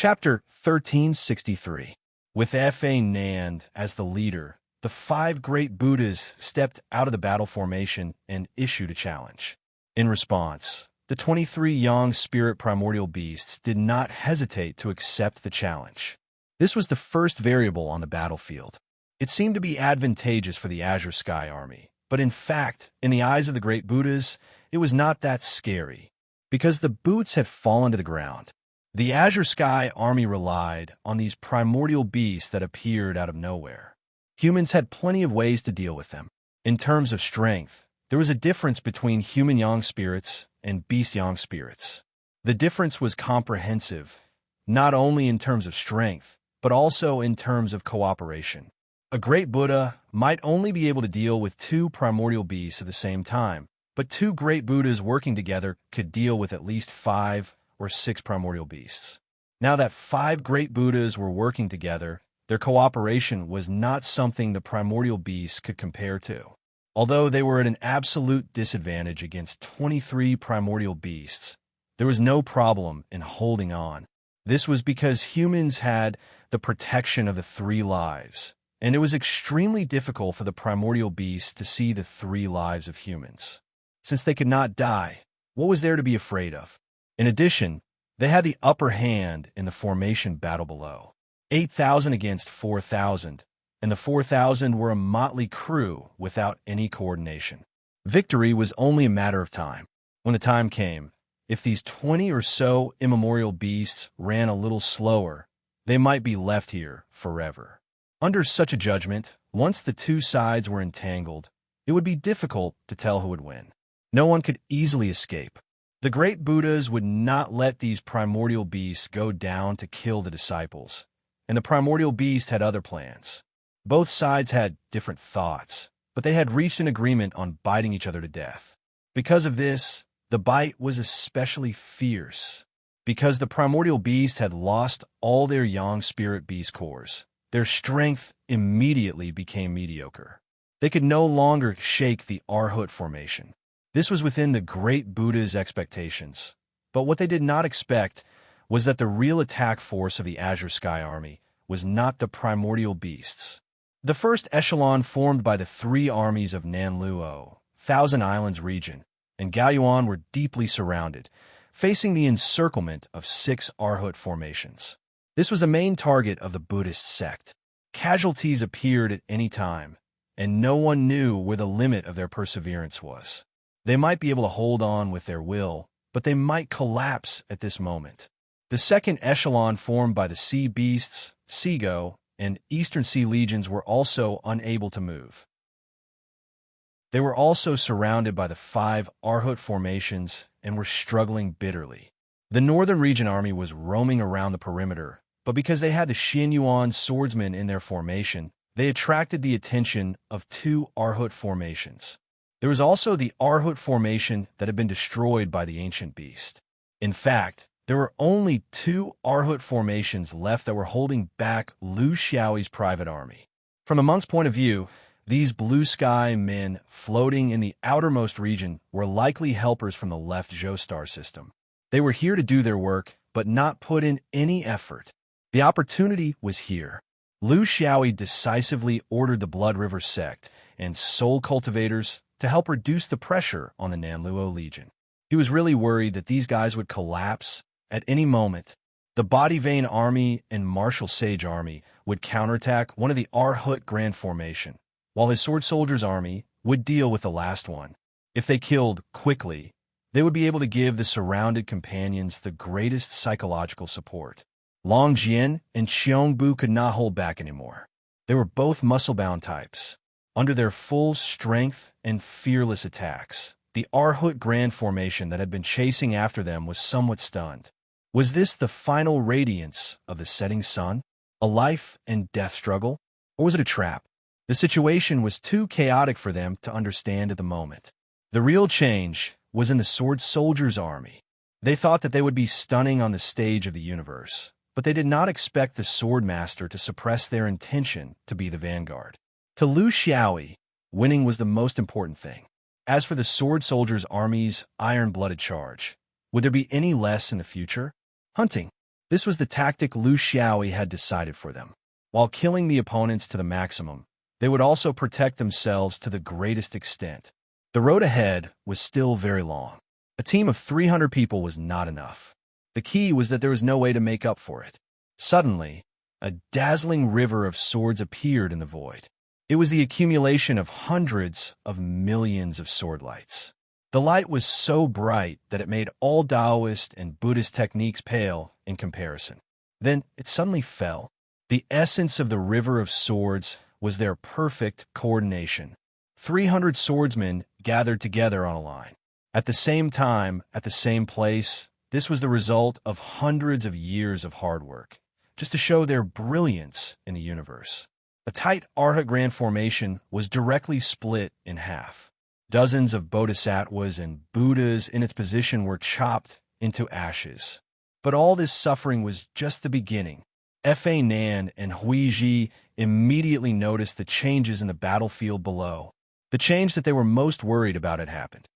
Chapter 1363. With Fa Nand as the leader, the 5 great Buddhas stepped out of the battle formation and issued a challenge. In response, the 23 young spirit primordial beasts did not hesitate to accept the challenge. This was the first variable on the battlefield. It seemed to be advantageous for the Azure Sky Army, but in fact, in the eyes of the great Buddhas, it was not that scary, because the boots had fallen to the ground. The Azure Sky Army relied on these primordial beasts that appeared out of nowhere. Humans had plenty of ways to deal with them. In terms of strength, there was a difference between human young spirits and beast young spirits. The difference was comprehensive, not only in terms of strength, but also in terms of cooperation. A great Buddha might only be able to deal with 2 primordial beasts at the same time, but 2 great Buddhas working together could deal with at least 5 or 6 primordial beasts. Now that 5 great Buddhas were working together, their cooperation was not something the primordial beasts could compare to. Although they were at an absolute disadvantage against 23 primordial beasts, there was no problem in holding on. This was because humans had the protection of the 3 lives, and it was extremely difficult for the primordial beasts to see the 3 lives of humans. Since they could not die, what was there to be afraid of? In addition, they had the upper hand in the formation battle below. 8,000 against 4,000, and the 4,000 were a motley crew without any coordination. Victory was only a matter of time. When the time came, if these 20 or so immemorial beasts ran a little slower, they might be left here forever. Under such a judgment, once the 2 sides were entangled, it would be difficult to tell who would win. No one could easily escape. The great Buddhas would not let these primordial beasts go down to kill the disciples, and the primordial beast had other plans. Both sides had different thoughts, but they had reached an agreement on biting each other to death. Because of this, the bite was especially fierce. Because the primordial beast had lost all their young spirit beast cores, their strength immediately became mediocre. They could no longer shake the Arhat formation. This was within the great Buddha's expectations, but what they did not expect was that the real attack force of the Azure Sky Army was not the primordial beasts. The first echelon formed by the 3 armies of Nanluo, Thousand Islands region, and Gaoyuan were deeply surrounded, facing the encirclement of 6 Arhat formations. This was the main target of the Buddhist sect. Casualties appeared at any time, and no one knew where the limit of their perseverance was. They might be able to hold on with their will, but they might collapse at this moment. The second echelon formed by the Sea Beasts, Seago, and Eastern Sea Legions were also unable to move. They were also surrounded by the 5 Arhat formations and were struggling bitterly. The Northern Region Army was roaming around the perimeter, but because they had the Xianyuan swordsmen in their formation, they attracted the attention of 2 Arhat formations. There was also the Arhat formation that had been destroyed by the ancient beast. In fact, there were only 2 Arhat formations left that were holding back Lu Xiaoyi's private army. From the monk's point of view, these blue sky men floating in the outermost region were likely helpers from the left Zhou star system. They were here to do their work, but not put in any effort. The opportunity was here. Lu Xiaoyi decisively ordered the Blood River sect and soul cultivators to help reduce the pressure on the Nanluo Legion. He was really worried that these guys would collapse at any moment. The Body Vein Army and Martial Sage Army would counterattack one of the Arhat Grand Formation, while his Sword Soldiers Army would deal with the last one. If they killed quickly, they would be able to give the surrounded companions the greatest psychological support. Long Jian and Xiongbu could not hold back anymore. They were both muscle-bound types. Under their full strength and fearless attacks, the Arhat Grand Formation that had been chasing after them was somewhat stunned. Was this the final radiance of the setting sun? A life and death struggle? Or was it a trap? The situation was too chaotic for them to understand at the moment. The real change was in the Sword Soldiers Army. They thought that they would be stunning on the stage of the universe, but they did not expect the Sword Master to suppress their intention to be the vanguard. To Lu Xiaoyi, winning was the most important thing. As for the Sword Soldiers' Army's iron-blooded charge, would there be any less in the future? Hunting. This was the tactic Lu Xiaoyi had decided for them. While killing the opponents to the maximum, they would also protect themselves to the greatest extent. The road ahead was still very long. A team of 300 people was not enough. The key was that there was no way to make up for it. Suddenly, a dazzling river of swords appeared in the void. It was the accumulation of hundreds of millions of sword lights. The light was so bright that it made all Taoist and Buddhist techniques pale in comparison. Then it suddenly fell. The essence of the river of swords was their perfect coordination. 300 swordsmen gathered together on a line. At the same time, at the same place, this was the result of hundreds of years of hard work, just to show their brilliance in the universe. A tight Arhat Grand formation was directly split in half. Dozens of bodhisattvas and Buddhas in its position were chopped into ashes. But all this suffering was just the beginning. Fa Nan and Huiji immediately noticed the changes in the battlefield below. The change that they were most worried about had happened.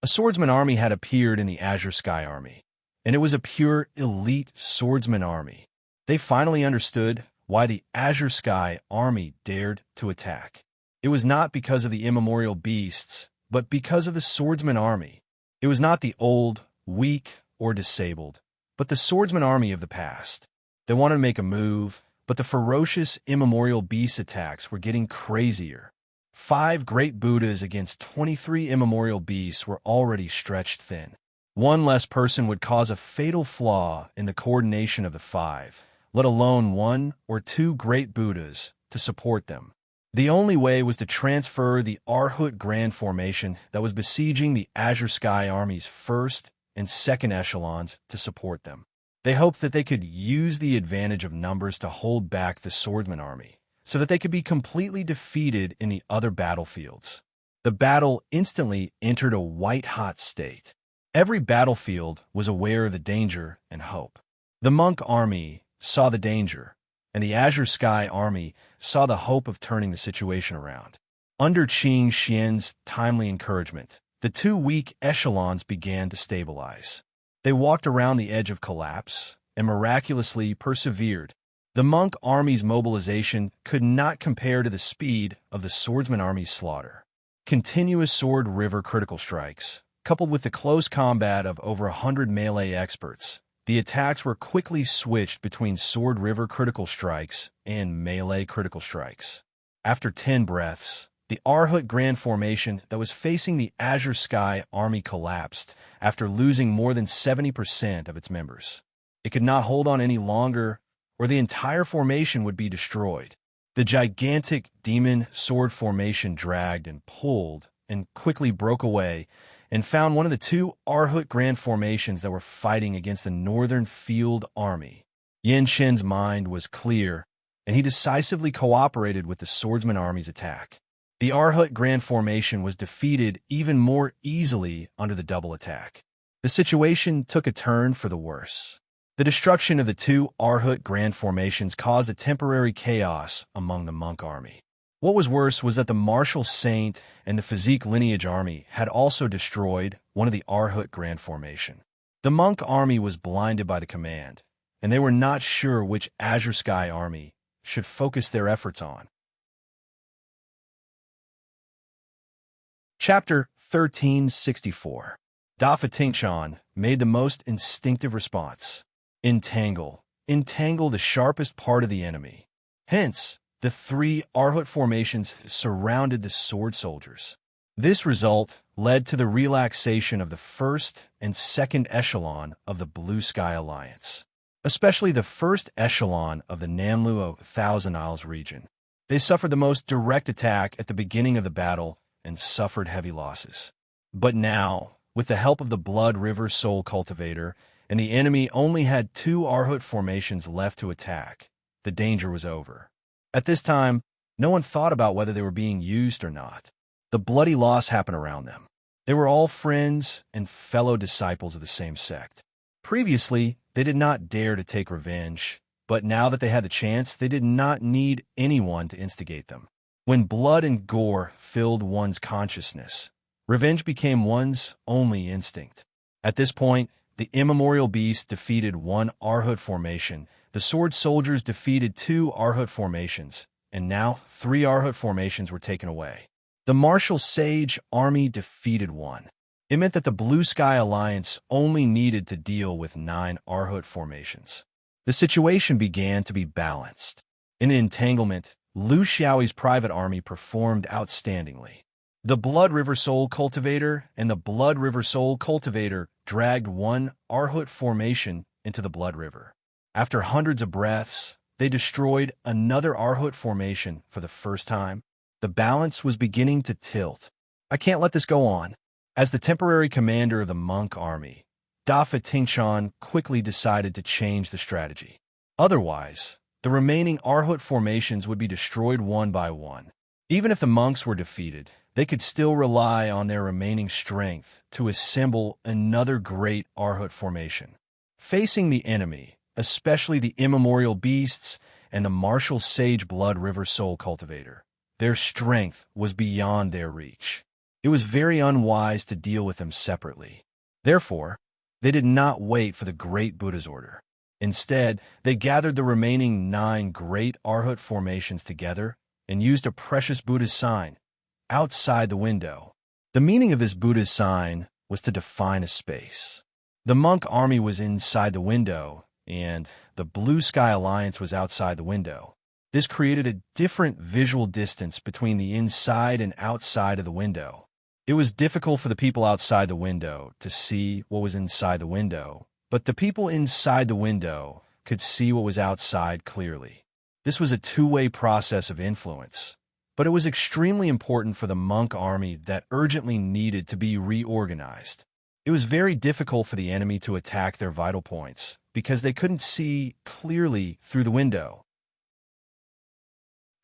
A swordsman army had appeared in the Azure Sky Army, and it was a pure elite swordsman army. They finally understood why the Azure Sky Army dared to attack. It was not because of the immemorial beasts, but because of the swordsman army. It was not the old, weak, or disabled, but the swordsman army of the past. They wanted to make a move, but the ferocious immemorial beast attacks were getting crazier. 5 great Buddhas against 23 immemorial beasts were already stretched thin. One less person would cause a fatal flaw in the coordination of the 5, let alone 1 or 2 great Buddhas to support them. The only way was to transfer the Arhat Grand Formation that was besieging the Azure Sky Army's first and second echelons to support them. They hoped that they could use the advantage of numbers to hold back the swordsman army, so that they could be completely defeated in the other battlefields. The battle instantly entered a white-hot state. Every battlefield was aware of the danger and hope. The monk army saw the danger, and the Azure Sky Army saw the hope of turning the situation around. Under Qing Xian's timely encouragement, the 2 weak echelons began to stabilize. They walked around the edge of collapse and miraculously persevered. The monk army's mobilization could not compare to the speed of the swordsman army's slaughter. Continuous sword river critical strikes, coupled with the close combat of over 100 melee experts, the attacks were quickly switched between sword river critical strikes and melee critical strikes. After 10 breaths, the Arhat Grand Formation that was facing the Azure Sky Army collapsed after losing more than 70% of its members. It could not hold on any longer, or the entire formation would be destroyed. The gigantic demon sword formation dragged and pulled and quickly broke away and found one of the 2 Arhat Grand Formations that were fighting against the Northern Field Army. Yan Shen's mind was clear, and he decisively cooperated with the swordsman army's attack. The Arhat Grand Formation was defeated even more easily under the double attack. The situation took a turn for the worse. The destruction of the 2 Arhat Grand Formations caused a temporary chaos among the monk army. What was worse was that the martial saint and the physique lineage army had also destroyed one of the Arhat Grand Formation. The monk army was blinded by the command, and they were not sure which Azure Sky Army should focus their efforts on. Chapter 1364. Dafa Tingchan made the most instinctive response. Entangle. Entangle the sharpest part of the enemy. Hence, the 3 Arhat formations surrounded the sword soldiers. This result led to the relaxation of the first and second echelon of the Blue Sky Alliance, especially the first echelon of the Nanluo Thousand Isles region. They suffered the most direct attack at the beginning of the battle and suffered heavy losses. But now, with the help of the Blood River Soul Cultivator, and the enemy only had 2 Arhat formations left to attack, the danger was over. At this time, no one thought about whether they were being used or not. The bloody loss happened around them. They were all friends and fellow disciples of the same sect. Previously, they did not dare to take revenge, but now that they had the chance, they did not need anyone to instigate them. When blood and gore filled one's consciousness, revenge became one's only instinct. At this point, The immemorial beast defeated one Arhut formation, the sword soldiers defeated two Arhut formations, and now 3 Arhut formations were taken away. The martial sage army defeated one. It meant that the Blue Sky Alliance only needed to deal with 9 Arhut formations. The situation began to be balanced. In entanglement, Lu Xiaoyi's private army performed outstandingly. The Blood River Soul Cultivator and the Blood River Soul Cultivator dragged one Arhut formation into the Blood River. After hundreds of breaths, they destroyed another Arhut formation for the first time. The balance was beginning to tilt. I can't let this go on. As the temporary commander of the monk army, Dafa Tingshan quickly decided to change the strategy. Otherwise, the remaining Arhut formations would be destroyed one by one. Even if the monks were defeated, they could still rely on their remaining strength to assemble another great Arhut formation. Facing the enemy, especially the immemorial beasts and the martial sage Blood River Soul Cultivator, their strength was beyond their reach. It was very unwise to deal with them separately. Therefore, they did not wait for the Great Buddha's order. Instead, they gathered the remaining 9 great Arhut formations together and used a precious Buddha's sign outside the window. The meaning of this Buddha's sign was to define a space. The monk army was inside the window, and the Blue Sky Alliance was outside the window. This created a different visual distance between the inside and outside of the window. It was difficult for the people outside the window to see what was inside the window, but the people inside the window could see what was outside clearly. This was a two-way process of influence, but it was extremely important for the monk army that urgently needed to be reorganized. It was very difficult for the enemy to attack their vital points because they couldn't see clearly through the window.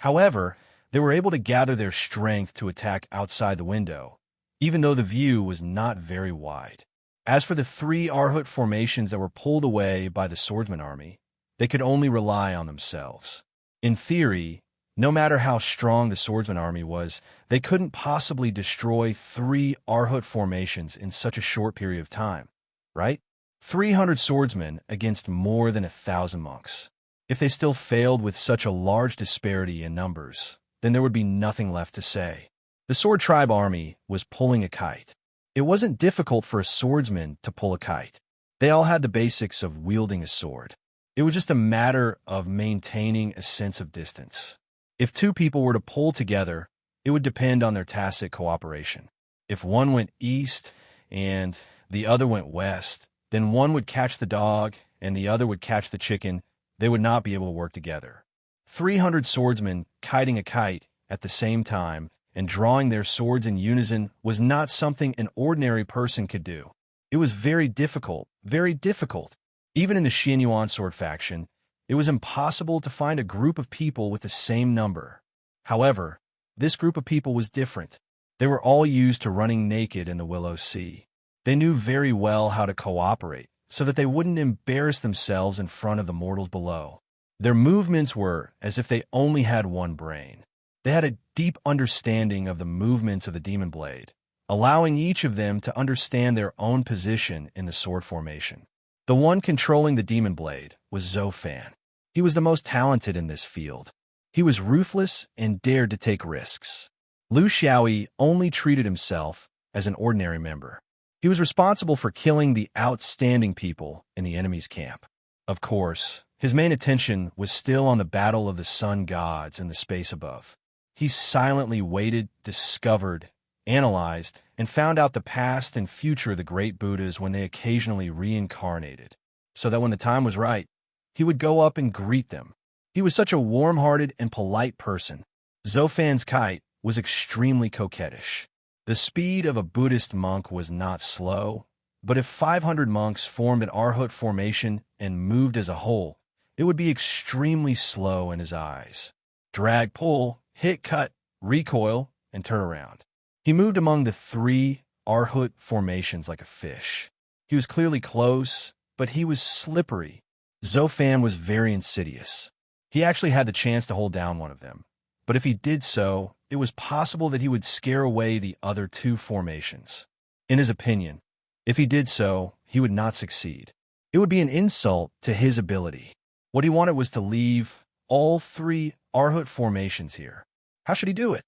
However, they were able to gather their strength to attack outside the window, even though the view was not very wide. As for the 3 Arhut formations that were pulled away by the swordsman army, they could only rely on themselves. In theory, no matter how strong the swordsman army was, they couldn't possibly destroy 3 Arhut formations in such a short period of time, right? 300 swordsmen against more than 1,000 monks. If they still failed with such a large disparity in numbers, then there would be nothing left to say. The Sword Tribe army was pulling a kite. It wasn't difficult for a swordsman to pull a kite. They all had the basics of wielding a sword. It was just a matter of maintaining a sense of distance. If 2 people were to pull together, it would depend on their tacit cooperation. If one went east and the other went west, then one would catch the dog and the other would catch the chicken. They would not be able to work together. 300 swordsmen kiting a kite at the same time and drawing their swords in unison was not something an ordinary person could do. It was very difficult, very difficult. Even in the Xianyuan sword faction, it was impossible to find a group of people with the same number. However, this group of people was different. They were all used to running naked in the Willow Sea. They knew very well how to cooperate, so that they wouldn't embarrass themselves in front of the mortals below. Their movements were as if they only had one brain. They had a deep understanding of the movements of the demon blade, allowing each of them to understand their own position in the sword formation. The one controlling the demon blade was Zhou Fan. He was the most talented in this field. He was ruthless and dared to take risks. Lu Xiaoyi only treated himself as an ordinary member. He was responsible for killing the outstanding people in the enemy's camp. Of course, his main attention was still on the battle of the sun gods in the space above. He silently waited, discovered, analyzed, and found out the past and future of the great Buddhas when they occasionally reincarnated, so that when the time was right, he would go up and greet them. He was such a warm-hearted and polite person. Zhou Fan's kite was extremely coquettish. The speed of a Buddhist monk was not slow, but if 500 monks formed an Arhut formation and moved as a whole, it would be extremely slow in his eyes. Drag, pull, hit, cut, recoil, and turn around. He moved among the 3 Arhut formations like a fish. He was clearly close, but he was slippery. Zhou Fan was very insidious. He actually had the chance to hold down one of them, but if he did so, it was possible that he would scare away the other 2 formations. In his opinion, if he did so, he would not succeed. It would be an insult to his ability. What he wanted was to leave all three Arhut formations here. How should he do it?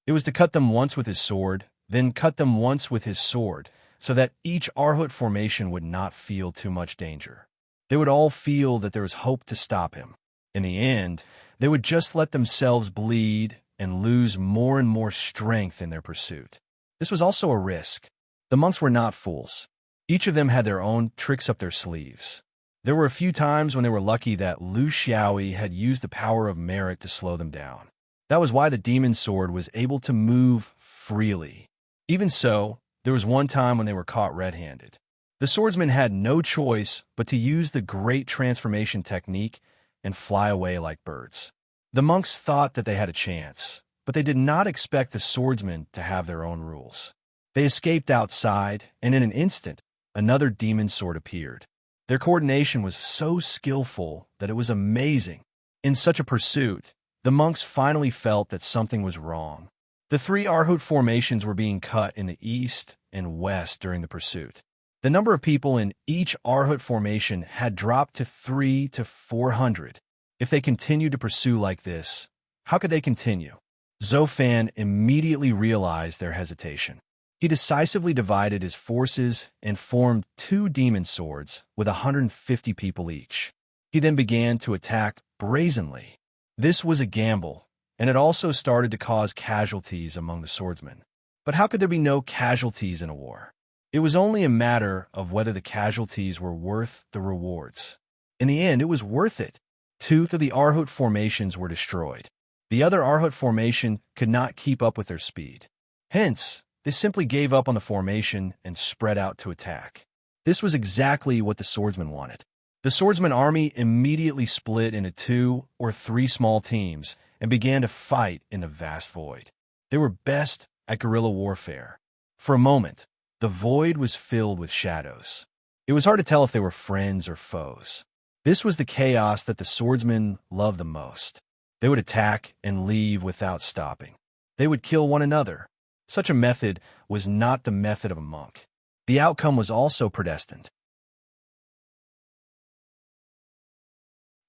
It was to cut them once with his sword, then cut them once with his sword, so that each Arhut formation would not feel too much danger. They would all feel that there was hope to stop him. In the end, they would just let themselves bleed and lose more and more strength in their pursuit. This was also a risk. The monks were not fools. Each of them had their own tricks up their sleeves. There were a few times when they were lucky that Lu Xiaoyi had used the power of merit to slow them down. That was why the demon sword was able to move freely. Even so, there was one time when they were caught red-handed. The swordsman had no choice but to use the great transformation technique and fly away like birds. The monks thought that they had a chance, but they did not expect the swordsmen to have their own rules. They escaped outside, and in an instant, another demon sword appeared. Their coordination was so skillful that it was amazing. In such a pursuit, the monks finally felt that something was wrong. The three Arhut formations were being cut in the east and west during the pursuit. The number of people in each Arhut formation had dropped to 300 to 400. If they continued to pursue like this, how could they continue? Zhou Fan immediately realized their hesitation. He decisively divided his forces and formed two demon swords with 150 people each. He then began to attack brazenly. This was a gamble, and it also started to cause casualties among the swordsmen. But how could there be no casualties in a war? It was only a matter of whether the casualties were worth the rewards. In the end, it was worth it. Two of the Arhut formations were destroyed. The other Arhut formation could not keep up with their speed. Hence, they simply gave up on the formation and spread out to attack. This was exactly what the swordsmen wanted. The swordsman army immediately split into 2 or 3 small teams and began to fight in the vast void. They were best at guerrilla warfare. For a moment, the void was filled with shadows. It was hard to tell if they were friends or foes. This was the chaos that the swordsmen loved the most. They would attack and leave without stopping. They would kill one another. Such a method was not the method of a monk. The outcome was also predestined.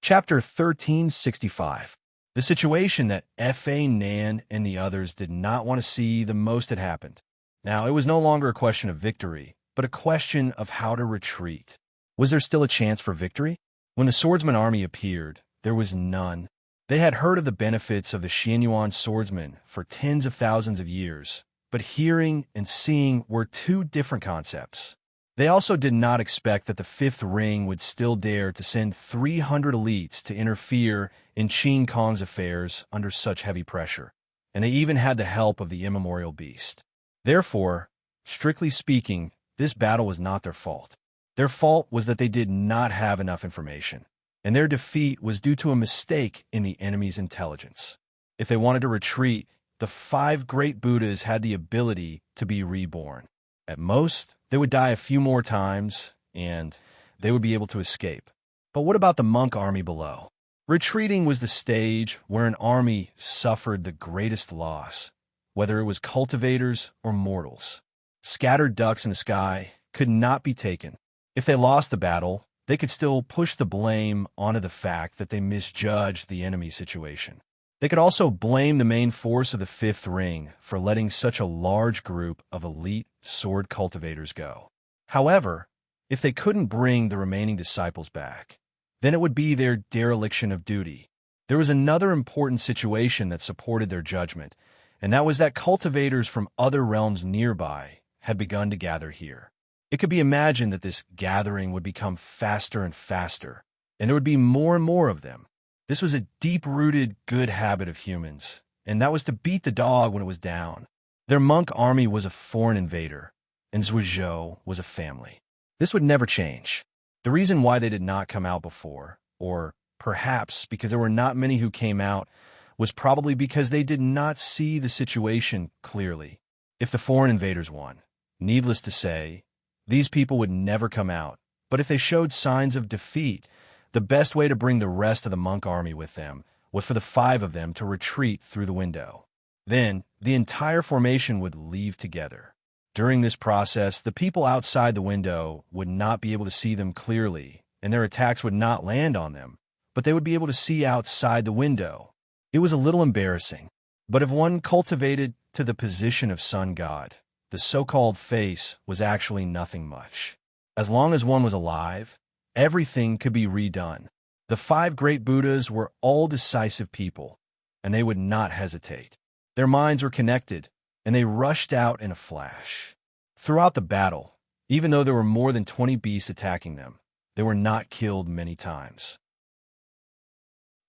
Chapter 1365. The situation that F.A. Nan and the others did not want to see the most had happened. Now, it was no longer a question of victory, but a question of how to retreat. Was there still a chance for victory? When the swordsman army appeared, there was none. They had heard of the benefits of the Xianyuan swordsmen for tens of thousands of years, but hearing and seeing were two different concepts. They also did not expect that the Fifth Ring would still dare to send 300 elites to interfere in Qin Kong's affairs under such heavy pressure, and they even had the help of the immemorial beast. Therefore, strictly speaking, this battle was not their fault. Their fault was that they did not have enough information, and their defeat was due to a mistake in the enemy's intelligence. If they wanted to retreat, the 5 great Buddhas had the ability to be reborn. At most, they would die a few more times, and they would be able to escape. But what about the monk army below? Retreating was the stage where an army suffered the greatest loss, whether it was cultivators or mortals. Scattered ducks in the sky could not be taken. If they lost the battle, they could still push the blame onto the fact that they misjudged the enemy's situation. They could also blame the main force of the Fifth Ring for letting such a large group of elite sword cultivators go. However, if they couldn't bring the remaining disciples back, then it would be their dereliction of duty. There was another important situation that supported their judgment, and that was that cultivators from other realms nearby had begun to gather here. It could be imagined that this gathering would become faster and faster, and there would be more and more of them. This was a deep-rooted good habit of humans, and that was to beat the dog when it was down. Their monk army was a foreign invader, and Zhuozhou was a family. This would never change. The reason why they did not come out before, or perhaps because there were not many who came out, was probably because they did not see the situation clearly. If the foreign invaders won, needless to say, these people would never come out. But if they showed signs of defeat, the best way to bring the rest of the monk army with them was for the 5 of them to retreat through the window. Then, the entire formation would leave together. During this process, the people outside the window would not be able to see them clearly, and their attacks would not land on them, but they would be able to see outside the window. It was a little embarrassing, but if one cultivated to the position of sun god, the so-called face was actually nothing much. As long as one was alive, everything could be redone. The 5 great Buddhas were all decisive people, and they would not hesitate. Their minds were connected, and they rushed out in a flash. Throughout the battle, even though there were more than 20 beasts attacking them, they were not killed many times.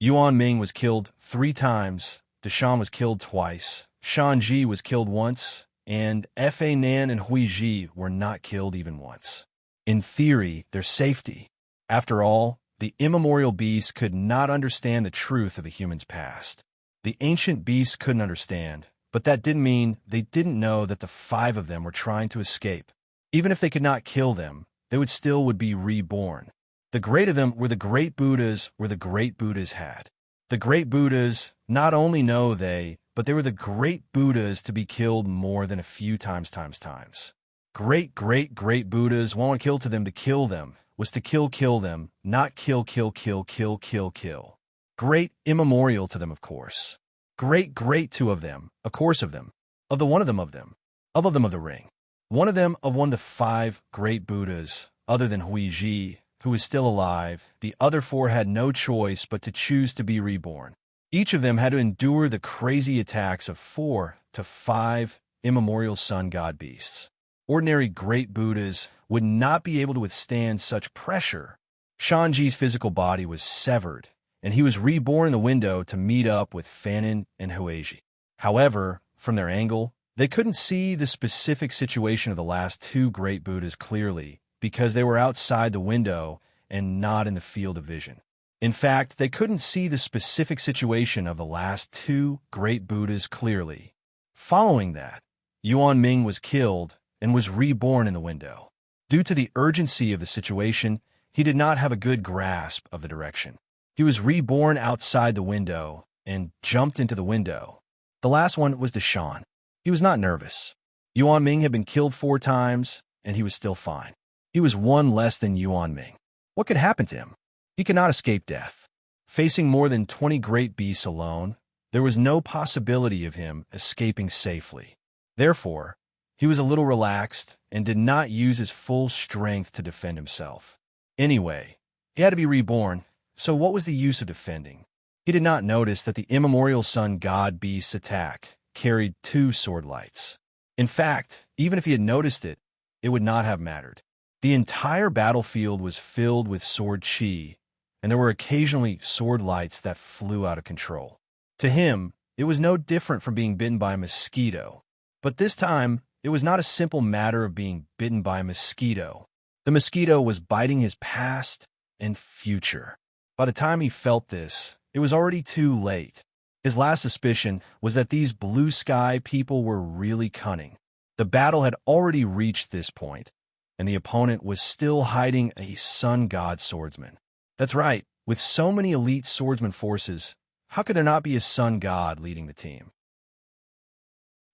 Yuan Ming was killed 3 times, Deshan was killed twice, Shan Ji was killed once, and Fa Nan and Hui Ji were not killed even once. In theory, their safety. After all, the immemorial beasts could not understand the truth of the human's past. The ancient beasts couldn't understand, but that didn't mean they didn't know that the 5 of them were trying to escape. Even if they could not kill them, they would be reborn. The great of them were the great Buddhas had. The great Buddhas, not only know they, but they were the great Buddhas to be killed more than a few times. Great Buddhas, one kill to them to kill them, was to kill them, not kill. Great immemorial to them, of course. Great 2 of them, a course of them, of the one of them, of the ring. One of them of one of the 5 great Buddhas, other than Hui Ji, who was still alive. The other 4 had no choice but to choose to be reborn. Each of them had to endure the crazy attacks of 4 to 5 immemorial sun god beasts. Ordinary great Buddhas would not be able to withstand such pressure. Shanji's physical body was severed, and he was reborn in the window to meet up with Fanon and Huiji. However, from their angle, they couldn't see the specific situation of the last 2 great Buddhas clearly because they were outside the window and not in the field of vision. In fact, they couldn't see the specific situation of the last 2 great Buddhas clearly. Following that, Yuan Ming was killed and was reborn in the window. Due to the urgency of the situation, he did not have a good grasp of the direction. He was reborn outside the window and jumped into the window. The last one was Deshan. He was not nervous. Yuan Ming had been killed 4 times, and he was still fine. He was 1 less than Yuan Ming. What could happen to him? He could not escape death. Facing more than 20 great beasts alone, there was no possibility of him escaping safely. Therefore, he was a little relaxed and did not use his full strength to defend himself. Anyway, he had to be reborn, so what was the use of defending? He did not notice that the immemorial sun god beast's attack carried 2 sword lights. In fact, even if he had noticed it, it would not have mattered. The entire battlefield was filled with sword chi, and there were occasionally sword lights that flew out of control. To him, it was no different from being bitten by a mosquito. But this time, it was not a simple matter of being bitten by a mosquito. The mosquito was biting his past and future. By the time he felt this, it was already too late. His last suspicion was that these blue sky people were really cunning. The battle had already reached this point, and the opponent was still hiding a sun god swordsman. That's right, with so many elite swordsman forces, how could there not be a sun god leading the team?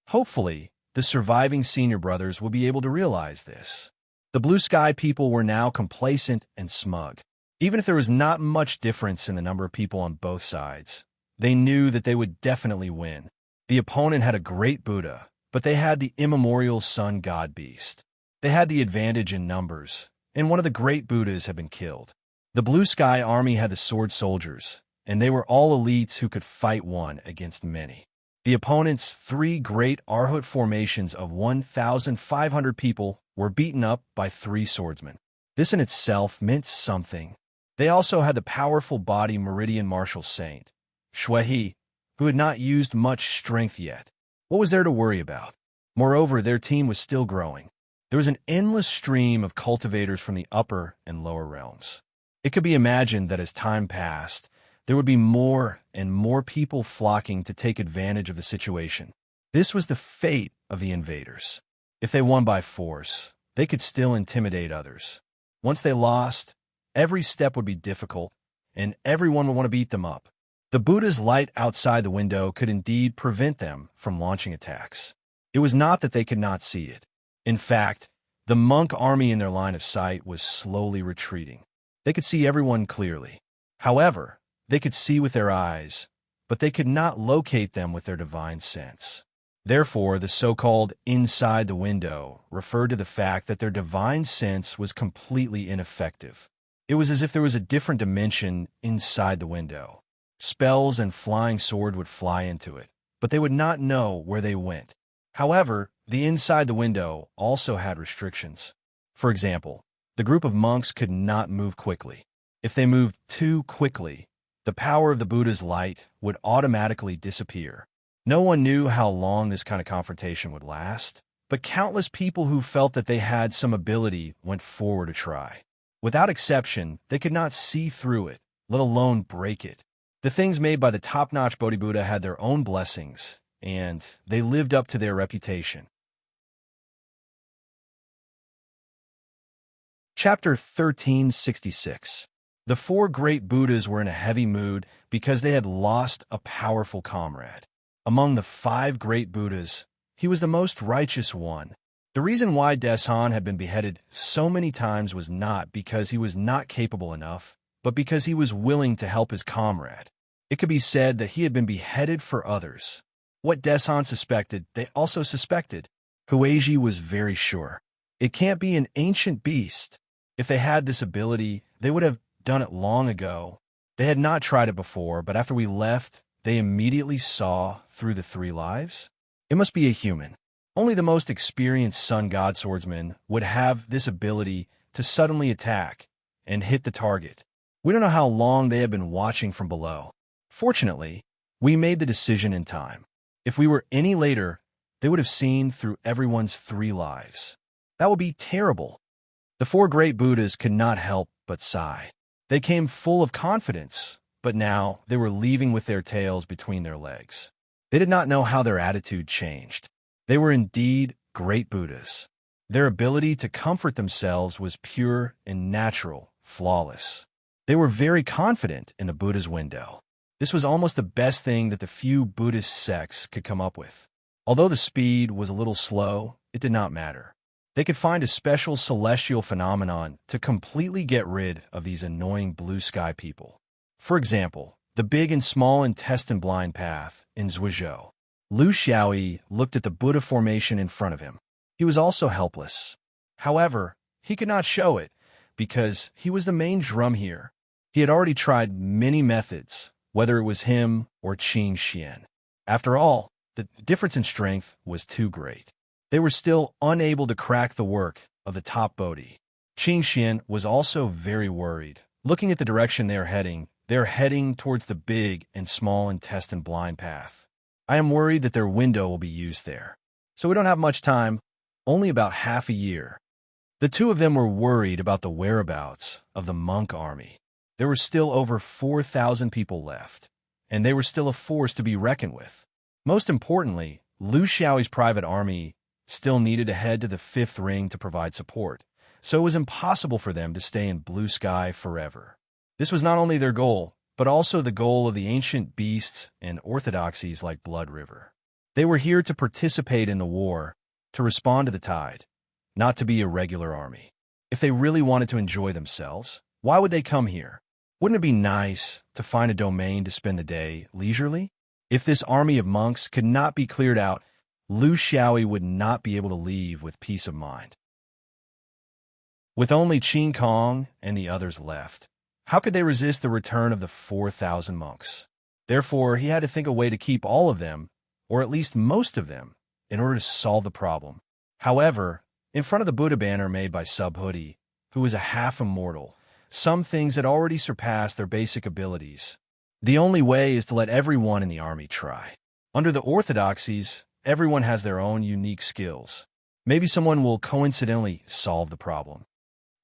Hopefully, the surviving senior brothers will be able to realize this. The blue sky people were now complacent and smug. Even if there was not much difference in the number of people on both sides, they knew that they would definitely win. The opponent had a great Buddha, but they had the immemorial sun god beast. They had the advantage in numbers, and one of the great Buddhas had been killed. The blue sky army had the sword soldiers, and they were all elites who could fight one against many. The opponent's 3 great Arhut formations of 1,500 people were beaten up by 3 swordsmen. This in itself meant something. They also had the powerful body Meridian Martial Saint, Shuehe, who had not used much strength yet. What was there to worry about? Moreover, their team was still growing. There was an endless stream of cultivators from the upper and lower realms. It could be imagined that as time passed, there would be more and more people flocking to take advantage of the situation. This was the fate of the invaders. If they won by force, they could still intimidate others. Once they lost, every step would be difficult, and everyone would want to beat them up. The Buddha's light outside the window could indeed prevent them from launching attacks. It was not that they could not see it. In fact, the monk army in their line of sight was slowly retreating. They could see everyone clearly. However, they could see with their eyes, but they could not locate them with their divine sense. Therefore, the so-called inside the window referred to the fact that their divine sense was completely ineffective. It was as if there was a different dimension inside the window. Spells and flying sword would fly into it, but they would not know where they went. However, the inside the window also had restrictions. For example, the group of monks could not move quickly. If they moved too quickly, the power of the Buddha's light would automatically disappear. No one knew how long this kind of confrontation would last, but countless people who felt that they had some ability went forward to try. Without exception, they could not see through it, let alone break it. The things made by the top-notch Bodhibuddha had their own blessings, and they lived up to their reputation. Chapter 1366. The four great Buddhas were in a heavy mood because they had lost a powerful comrade. Among the 5 great Buddhas, he was the most righteous one. The reason why Desan had been beheaded so many times was not because he was not capable enough, but because he was willing to help his comrade. It could be said that he had been beheaded for others. What Desan suspected, they also suspected. Huaiji was very sure. It can't be an ancient beast. If they had this ability, they would have done it long ago. They had not tried it before, but after we left, they immediately saw through the 3 lives. It must be a human. Only the most experienced sun god swordsman would have this ability to suddenly attack and hit the target. We don't know how long they had been watching from below. Fortunately, we made the decision in time. If we were any later, they would have seen through everyone's 3 lives. That would be terrible. The 4 great Buddhas could not help but sigh. They came full of confidence, but now they were leaving with their tails between their legs. They did not know how their attitude changed. They were indeed great Buddhas. Their ability to comfort themselves was pure and natural, flawless. They were very confident in the Buddha's window. This was almost the best thing that the few Buddhist sects could come up with. Although the speed was a little slow, it did not matter. They could find a special celestial phenomenon to completely get rid of these annoying blue sky people. For example, the big and small intestine blind path in Zhuizhou. Lu Xiaoyi looked at the Buddha formation in front of him. He was also helpless. However, he could not show it because he was the main drum here. He had already tried many methods, whether it was him or Qing Xian. After all, the difference in strength was too great. They were still unable to crack the work of the top Bodhi. Qing Xian was also very worried. Looking at the direction they are heading towards the big and small intestine blind path. I am worried that their window will be used there. So we don't have much time, only about half a year. The 2 of them were worried about the whereabouts of the monk army. There were still over 4,000 people left, and they were still a force to be reckoned with. Most importantly, Lu Xiaoyi's private army still needed to head to the 5th ring to provide support, so it was impossible for them to stay in blue sky forever. This was not only their goal, but also the goal of the ancient beasts and orthodoxies like Blood River. They were here to participate in the war, to respond to the tide, not to be a regular army. If they really wanted to enjoy themselves, why would they come here? Wouldn't it be nice to find a domain to spend the day leisurely? If this army of monks could not be cleared out, Lu Xiaoyi would not be able to leave with peace of mind. With only Qin Kong and the others left, how could they resist the return of the 4,000 monks? Therefore, he had to think a way to keep all of them, or at least most of them, in order to solve the problem. However, in front of the Buddha banner made by Subhuti, who was a half-immortal, some things had already surpassed their basic abilities. The only way is to let everyone in the army try. Under the orthodoxies, everyone has their own unique skills. Maybe someone will coincidentally solve the problem.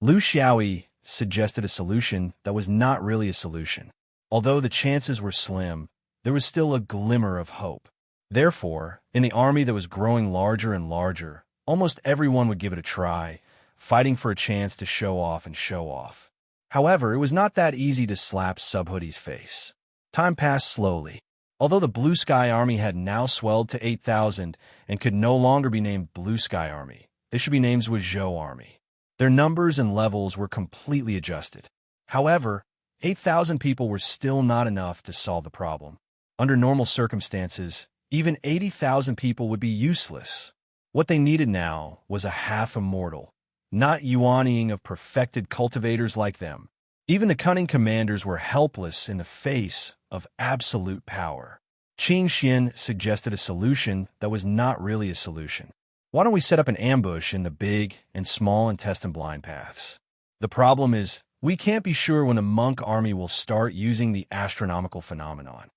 Lu Xiaoyi suggested a solution that was not really a solution. Although the chances were slim, there was still a glimmer of hope. Therefore, in the army that was growing larger and larger, almost everyone would give it a try, fighting for a chance to show off. However, it was not that easy to slap Subhuti's face. Time passed slowly. Although the Blue Sky Army had now swelled to 8,000 and could no longer be named Blue Sky Army, They should be named Zhuo Army. Their numbers and levels were completely adjusted. However, 8,000 people were still not enough to solve the problem. Under normal circumstances, even 80,000 people would be useless. What they needed now was a half-immortal, not yuanying of perfected cultivators like them. Even the cunning commanders were helpless in the face of absolute power. Qing Xian suggested a solution that was not really a solution. Why don't we set up an ambush in the big and small intestine blind paths? The problem is, we can't be sure when the monk army will start using the astronomical phenomenon.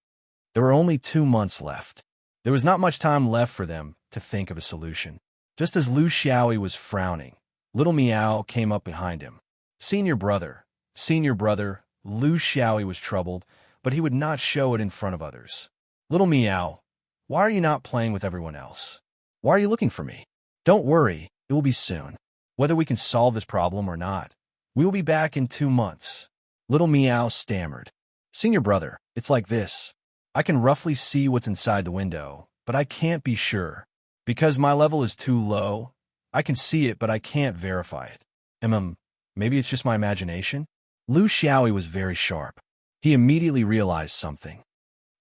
There were only 2 months left. There was not much time left for them to think of a solution. Just as Lu Xiaoyi was frowning, little Miao came up behind him. Senior brother, Lu Xiaoyi was troubled, but he would not show it in front of others. Little Miao, why are you not playing with everyone else? Why are you looking for me? Don't worry, it will be soon. Whether we can solve this problem or not, we will be back in 2 months. Little Miao stammered. Senior brother, it's like this. I can roughly see what's inside the window, but I can't be sure. Because my level is too low, I can see it, but I can't verify it. Maybe it's just my imagination? Lu Xiaoyi was very sharp. He immediately realized something.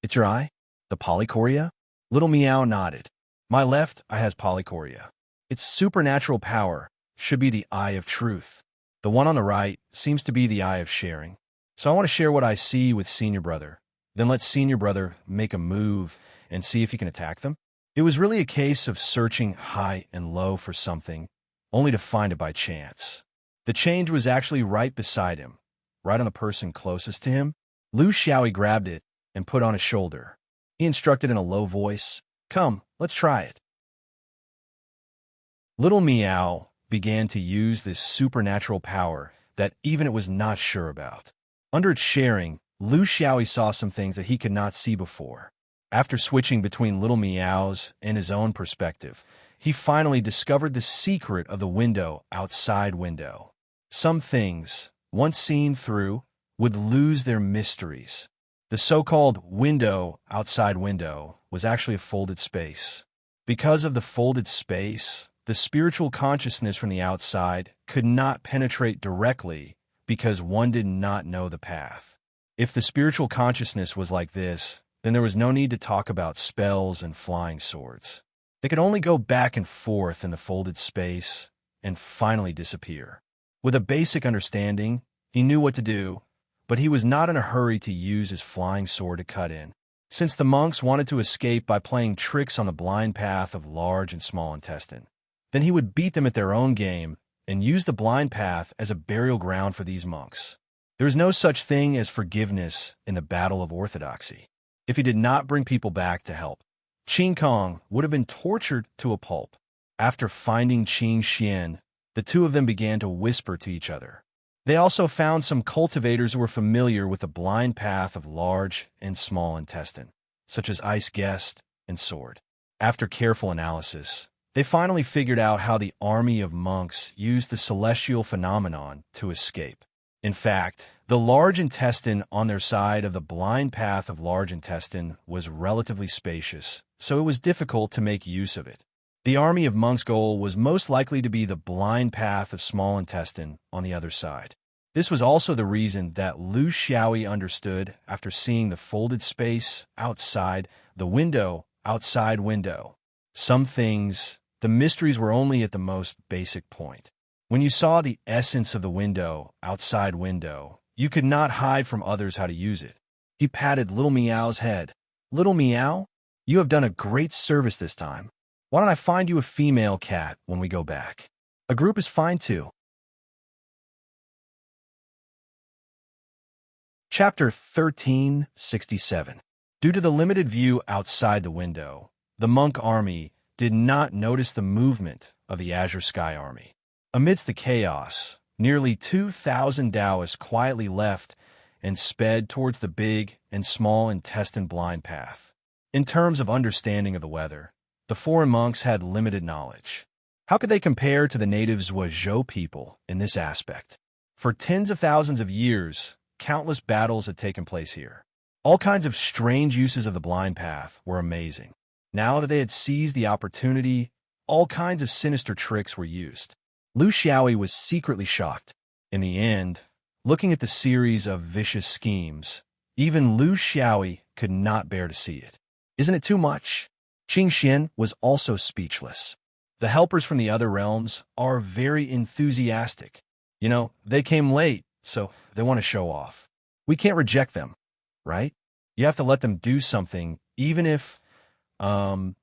It's your eye? The polychoria? Little Miao nodded. My left eye has polychoria. Its supernatural power should be the eye of truth. The one on the right seems to be the eye of sharing. So I want to share what I see with senior brother. Then let senior brother make a move and see if he can attack them. It was really a case of searching high and low for something, only to find it by chance. The change was actually right beside him, right on the person closest to him. Lu Xiaoyi grabbed it and put on his shoulder. He instructed in a low voice, "Come, let's try it." Little Miao began to use this supernatural power that even it was not sure about. Under its sharing, Lu Xiaoyi saw some things that he could not see before. After switching between Little Miao's and his own perspective, he finally discovered the secret of the window outside window. Some things, once seen through, would lose their mysteries. The so-called window outside window was actually a folded space. Because of the folded space, the spiritual consciousness from the outside could not penetrate directly because one did not know the path. If the spiritual consciousness was like this, then there was no need to talk about spells and flying swords. They could only go back and forth in the folded space and finally disappear. With a basic understanding, he knew what to do, but he was not in a hurry to use his flying sword to cut in. Since the monks wanted to escape by playing tricks on the blind path of large and small intestine, then he would beat them at their own game and use the blind path as a burial ground for these monks. There is no such thing as forgiveness in the battle of orthodoxy. If he did not bring people back to help, Qing Kong would have been tortured to a pulp. After finding Qing Xian, the two of them began to whisper to each other. They also found some cultivators who were familiar with the blind path of large and small intestine, such as Ice Guest and Sword. After careful analysis, they finally figured out how the army of monks used the celestial phenomenon to escape. In fact, the large intestine on their side of the blind path of large intestine was relatively spacious, so it was difficult to make use of it. The army of monks' goal was most likely to be the blind path of small intestine on the other side. This was also the reason that Lu Xiaoyi understood after seeing the folded space outside the window outside window. Some things, the mysteries were only at the most basic point. When you saw the essence of the window outside window, you could not hide from others how to use it. He patted Little Miao's head. Little Miao, you have done a great service this time. Why don't I find you a female cat when we go back? A group is fine too. Chapter 1367. Due to the limited view outside the window, the monk army did not notice the movement of the Azure Sky Army. Amidst the chaos, nearly 2,000 Taoists quietly left and sped towards the big and small intestine blind path. In terms of understanding of the weather, the foreign monks had limited knowledge. How could they compare to the native Zhuo people in this aspect? For tens of thousands of years, countless battles had taken place here. All kinds of strange uses of the blind path were amazing. Now that they had seized the opportunity, all kinds of sinister tricks were used. Lu Xiaoyi was secretly shocked. In the end, looking at the series of vicious schemes, even Lu Xiaoyi could not bear to see it. Isn't it too much? Qing Xian was also speechless. The helpers from the other realms are very enthusiastic. They came late, so they want to show off. We can't reject them, right? You have to let them do something, even if, some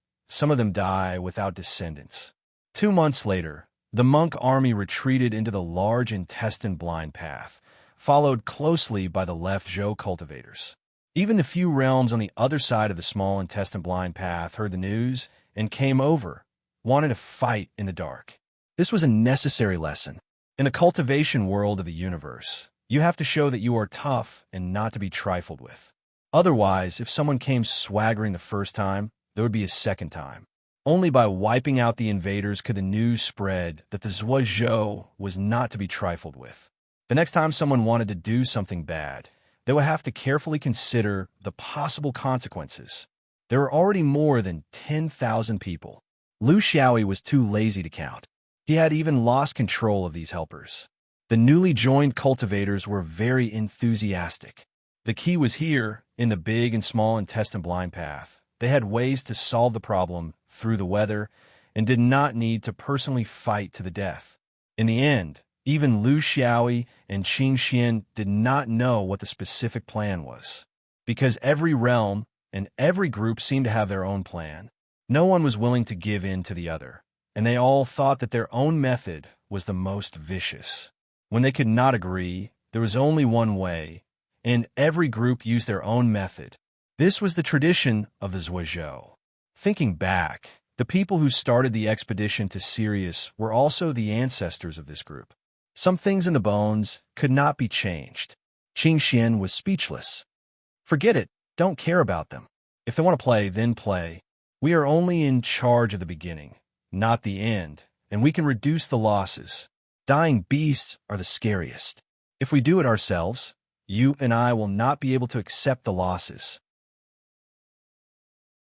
of them die without descendants. 2 months later, the monk army retreated into the large intestine blind path, followed closely by the left Zhou cultivators. Even the few realms on the other side of the small intestine blind path heard the news and came over, wanted to fight in the dark. This was a necessary lesson. In the cultivation world of the universe, you have to show that you are tough and not to be trifled with. Otherwise, if someone came swaggering the first time, there would be a second time. Only by wiping out the invaders could the news spread that the Zhuozhou was not to be trifled with. The next time someone wanted to do something bad, they would have to carefully consider the possible consequences. There were already more than 10,000 people. Lu Xiaoyi was too lazy to count. He had even lost control of these helpers. The newly joined cultivators were very enthusiastic. The key was here, in the big and small intestine blind path. They had ways to solve the problem through the weather and did not need to personally fight to the death. In the end, even Lu Xiaoyi and Qing Xian did not know what the specific plan was. Because every realm and every group seemed to have their own plan, no one was willing to give in to the other, and they all thought that their own method was the most vicious. When they could not agree, there was only one way, and every group used their own method. This was the tradition of the Zhuozhou. Thinking back, the people who started the expedition to Sirius were also the ancestors of this group. Some things in the bones could not be changed. Qing Xian was speechless. Forget it. Don't care about them. If they want to play, then play. We are only in charge of the beginning, not the end, and we can reduce the losses. Dying beasts are the scariest. If we do it ourselves, you and I will not be able to accept the losses.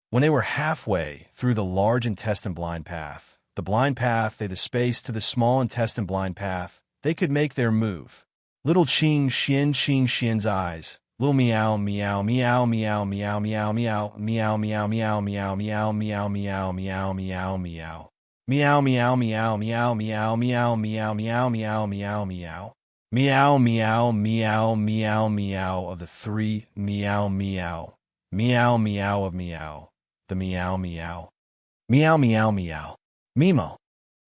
When they were halfway through the large intestine blind path, the space to the small intestine blind path, they could make their move. Little Qing Xian's eyes, little meow, meow, meow, meow, meow, meow, meow, meow, meow, meow, meow, meow, meow, meow, meow, meow, meow. Meow, meow, meow, meow, meow, meow, meow, meow, meow, meow, meow. Meow, meow, meow, meow, meow of the 3 meow, meow. Meow, meow of meow. The meow, meow. Meow, meow, meow. Mimo.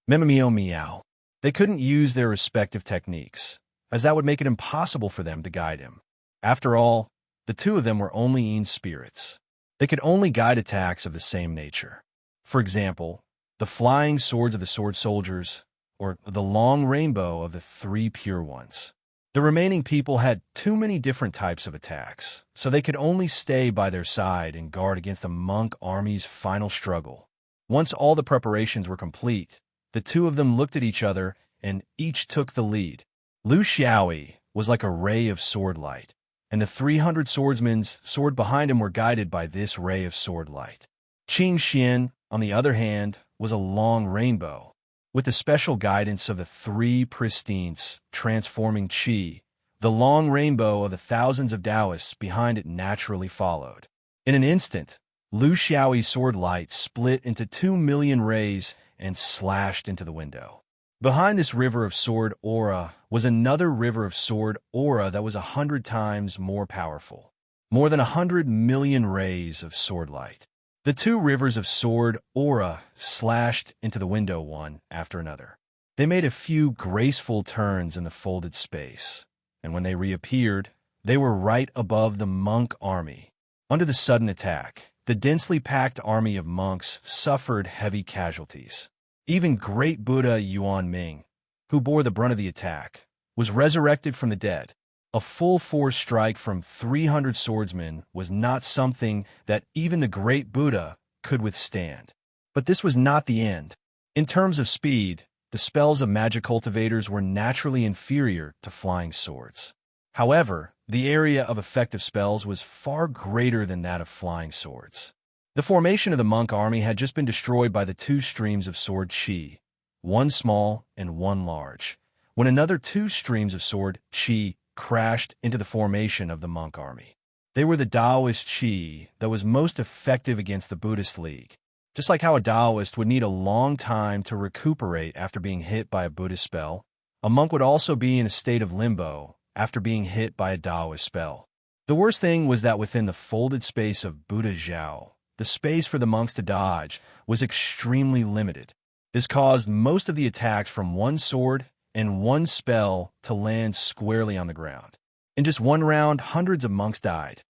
Mimimio, meow. They couldn't use their respective techniques, as that would make it impossible for them to guide him. After all, the two of them were only Yin spirits. They could only guide attacks of the same nature. For example, the flying swords of the sword soldiers, or the long rainbow of the 3 pure ones. The remaining people had too many different types of attacks, so they could only stay by their side and guard against the monk army's final struggle. Once all the preparations were complete, the two of them looked at each other and each took the lead. Lu Xiaoyi was like a ray of sword light, and the 300 swordsmen's sword behind him were guided by this ray of sword light. Qing Xian, on the other hand, was a long rainbow, with the special guidance of the 3 pristines transforming qi. The long rainbow of the thousands of Taoists behind it naturally followed. In an instant, Lu Xiaoyi's sword light split into 2 million rays and slashed into the window. Behind this river of sword aura was another river of sword aura that was 100 times more powerful. More than 100 million rays of sword light. The 2 rivers of sword aura slashed into the window one after another. They made a few graceful turns in the folded space, and when they reappeared, they were right above the monk army. Under the sudden attack, the densely packed army of monks suffered heavy casualties. Even great Buddha Yuan Ming, who bore the brunt of the attack, was resurrected from the dead. A full-force strike from 300 swordsmen was not something that even the great Buddha could withstand. But this was not the end. In terms of speed, the spells of magic cultivators were naturally inferior to flying swords. However, the area of effective spells was far greater than that of flying swords. The formation of the monk army had just been destroyed by the two streams of sword qi, one small and one large, when another two streams of sword qi crashed into the formation of the monk army. They were the Taoist qi that was most effective against the Buddhist League. Just like how a Taoist would need a long time to recuperate after being hit by a Buddhist spell, a monk would also be in a state of limbo after being hit by a Taoist spell. The worst thing was that within the folded space of Buddha Zhao, the space for the monks to dodge was extremely limited. This caused most of the attacks from one sword and one spell to land squarely on the ground. In just one round, hundreds of monks died.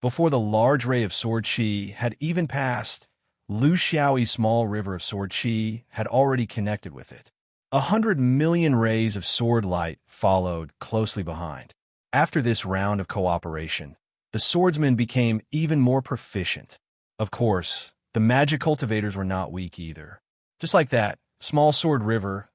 Before the large ray of sword qi had even passed, Lu Xiaoyi's small river of sword qi had already connected with it. 100 million rays of sword light followed closely behind. After this round of cooperation, the swordsmen became even more proficient. Of course, the magic cultivators were not weak either. Just like that, small sword river,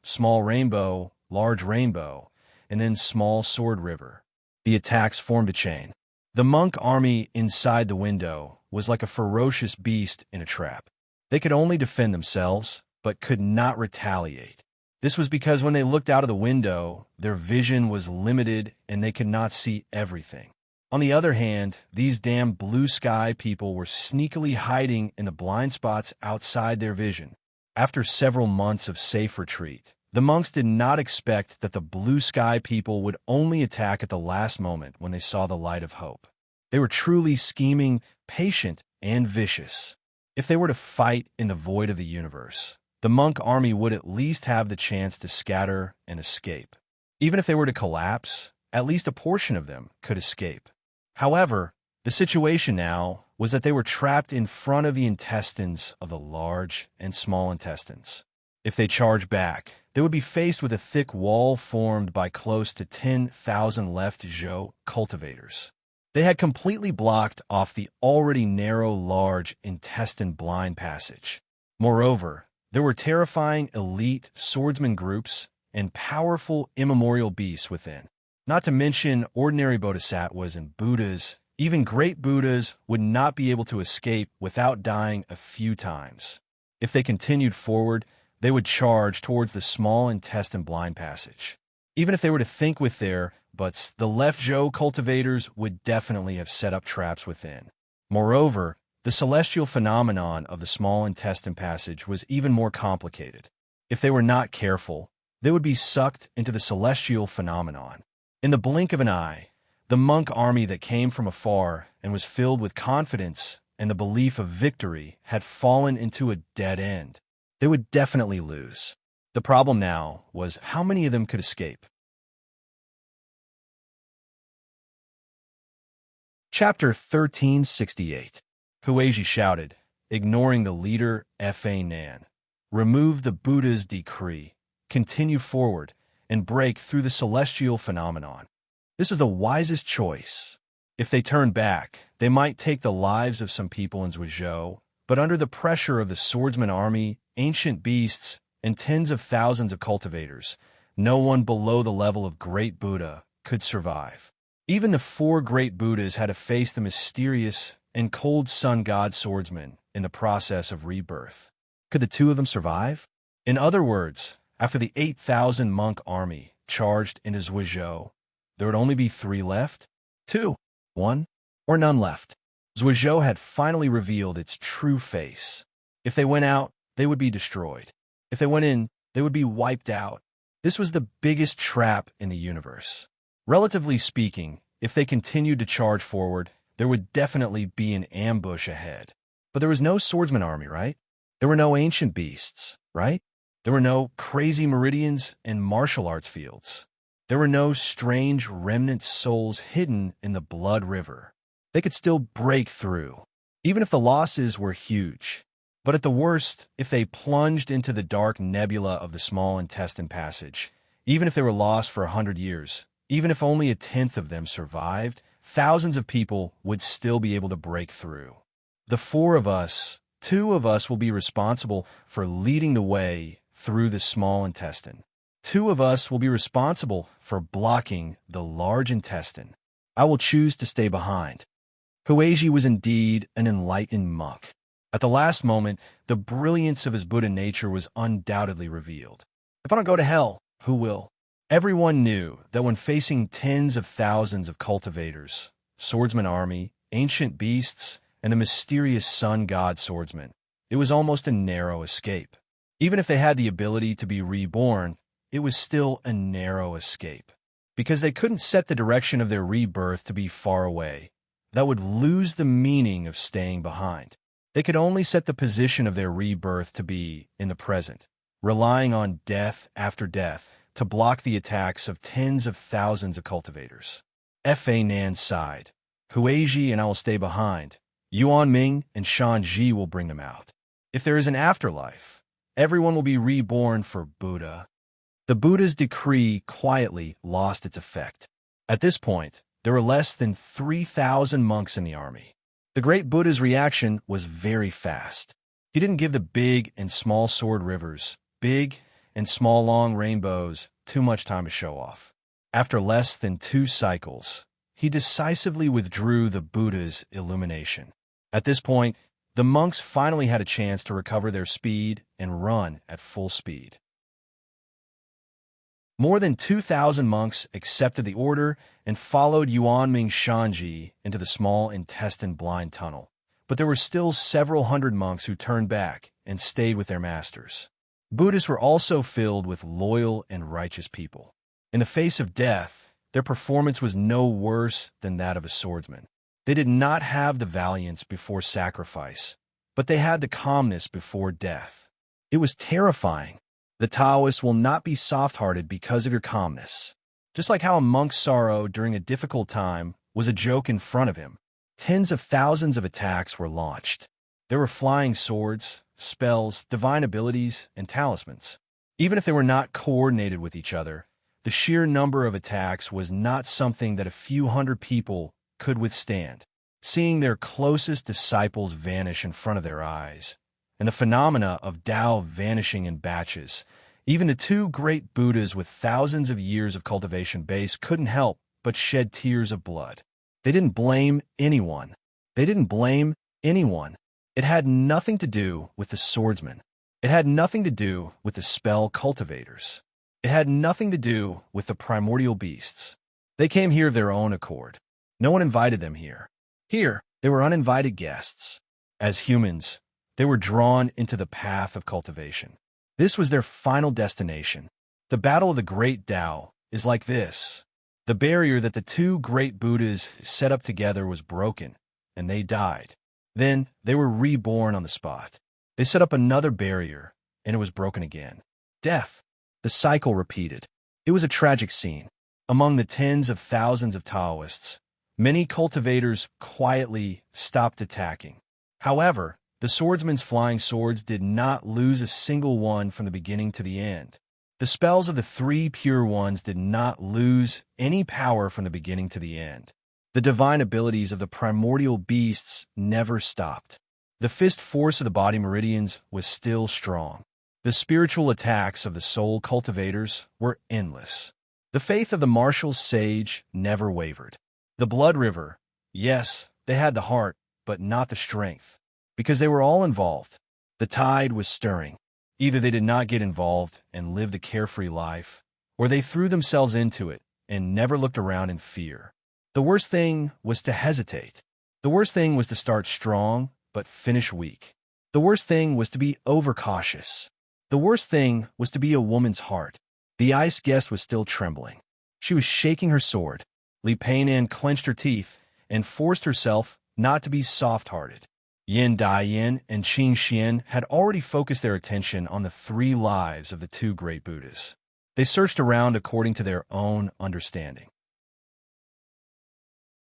small rainbow, large rainbow, and then small sword river. The attacks formed a chain. The monk army inside the window was like a ferocious beast in a trap. They could only defend themselves, but could not retaliate. This was because when they looked out of the window, their vision was limited and they could not see everything. On the other hand, these damn blue sky people were sneakily hiding in the blind spots outside their vision. After several months of safe retreat, the monks did not expect that the blue sky people would only attack at the last moment when they saw the light of hope. They were truly scheming, patient, and vicious. If they were to fight in the void of the universe, the monk army would at least have the chance to scatter and escape. Even if they were to collapse, at least a portion of them could escape. However, the situation now was that they were trapped in front of the intestines of the large and small intestines. If they charged back, they would be faced with a thick wall formed by close to 10,000 left Zhou cultivators. They had completely blocked off the already narrow large intestine blind passage. Moreover, there were terrifying elite swordsman groups and powerful immemorial beasts within. Not to mention ordinary bodhisattvas and Buddhas. Even great Buddhas would not be able to escape without dying a few times. If they continued forward, they would charge towards the small intestine blind passage. Even if they were to think with their butts, the left Zhou cultivators would definitely have set up traps within. Moreover, the celestial phenomenon of the small intestine passage was even more complicated. If they were not careful, they would be sucked into the celestial phenomenon. In the blink of an eye, the monk army that came from afar and was filled with confidence and the belief of victory had fallen into a dead end. They would definitely lose. The problem now was how many of them could escape. Chapter 1368. Huiji shouted, ignoring the leader Fa Nan. Remove the Buddha's decree, continue forward, and break through the celestial phenomenon. This was the wisest choice. If they turned back, they might take the lives of some people in Zhuozhou, but under the pressure of the swordsman army, ancient beasts, and tens of thousands of cultivators, no one below the level of Great Buddha could survive. Even the four Great Buddhas had to face the mysterious and cold sun god swordsman in the process of rebirth. Could the two of them survive? In other words, after the 8,000 monk army charged into Zhuozhou, there would only be 3 left? 2, 1, or none left. Zhuozhou had finally revealed its true face. If they went out, they would be destroyed. If they went in, they would be wiped out. This was the biggest trap in the universe. Relatively speaking, if they continued to charge forward, there would definitely be an ambush ahead. But there was no swordsman army, right? There were no ancient beasts, right? There were no crazy meridians and martial arts fields. There were no strange remnant souls hidden in the blood river. They could still break through, even if the losses were huge. But at the worst, if they plunged into the dark nebula of the small intestine passage, even if they were lost for 100 years, even if only a tenth of them survived, thousands of people would still be able to break through. The 4 of us, 2 of us will be responsible for leading the way through the small intestine. 2 of us will be responsible for blocking the large intestine. I will choose to stay behind. Huaiji was indeed an enlightened monk. At the last moment, the brilliance of his Buddha nature was undoubtedly revealed. If I don't go to hell, who will? Everyone knew that when facing tens of thousands of cultivators, swordsman army, ancient beasts, and the mysterious sun god swordsman, it was almost a narrow escape. Even if they had the ability to be reborn, it was still a narrow escape. Because they couldn't set the direction of their rebirth to be far away. That would lose the meaning of staying behind. They could only set the position of their rebirth to be in the present, relying on death after death to block the attacks of tens of thousands of cultivators. Fa Nan sighed. Huaiji and I will stay behind. Yuan Ming and Shan Ji will bring them out. If there is an afterlife, everyone will be reborn for Buddha. The Buddha's decree quietly lost its effect. At this point, there were less than 3,000 monks in the army. The great Buddha's reaction was very fast. He didn't give the big and small sword rivers, big and small long rainbows, too much time to show off. After less than 2 cycles, he decisively withdrew the Buddha's illumination. At this point, the monks finally had a chance to recover their speed and run at full speed. More than 2,000 monks accepted the order and followed Yuanming Shanji into the small intestine blind tunnel. But there were still several hundred monks who turned back and stayed with their masters. Buddhists were also filled with loyal and righteous people. In the face of death, their performance was no worse than that of a swordsman. They did not have the valiance before sacrifice, but they had the calmness before death. It was terrifying. The Taoist will not be soft-hearted because of your calmness. Just like how a monk's sorrow during a difficult time was a joke in front of him, tens of thousands of attacks were launched. There were flying swords, spells, divine abilities, and talismans. Even if they were not coordinated with each other, the sheer number of attacks was not something that a few hundred people could withstand. Seeing their closest disciples vanish in front of their eyes, and the phenomena of Tao vanishing in batches, even the 2 great Buddhas with thousands of years of cultivation base couldn't help but shed tears of blood. They didn't blame anyone. They didn't blame anyone. It had nothing to do with the swordsman. It had nothing to do with the spell cultivators. It had nothing to do with the primordial beasts. They came here of their own accord. No one invited them here. Here, they were uninvited guests. As humans, they were drawn into the path of cultivation. This was their final destination. The battle of the great Tao is like this. The barrier that the 2 great Buddhas set up together was broken, and they died. Then they were reborn on the spot. They set up another barrier, and it was broken again. Death. The cycle repeated. It was a tragic scene. Among the tens of thousands of Taoists, many cultivators quietly stopped attacking. However, the swordsman's flying swords did not lose a single one from the beginning to the end. The spells of the 3 pure ones did not lose any power from the beginning to the end. The divine abilities of the primordial beasts never stopped. The fist force of the body meridians was still strong. The spiritual attacks of the soul cultivators were endless. The faith of the martial sage never wavered. The blood river, yes, they had the heart, but not the strength. Because they were all involved. The tide was stirring. Either they did not get involved and lived a carefree life, or they threw themselves into it and never looked around in fear. The worst thing was to hesitate. The worst thing was to start strong, but finish weak. The worst thing was to be overcautious. The worst thing was to be a woman's heart. The ice guest was still trembling. She was shaking her sword. Li Peinan clenched her teeth and forced herself not to be soft-hearted. Yin Daiyin and Qing Xian had already focused their attention on the 3 lives of the 2 great Buddhas. They searched around according to their own understanding.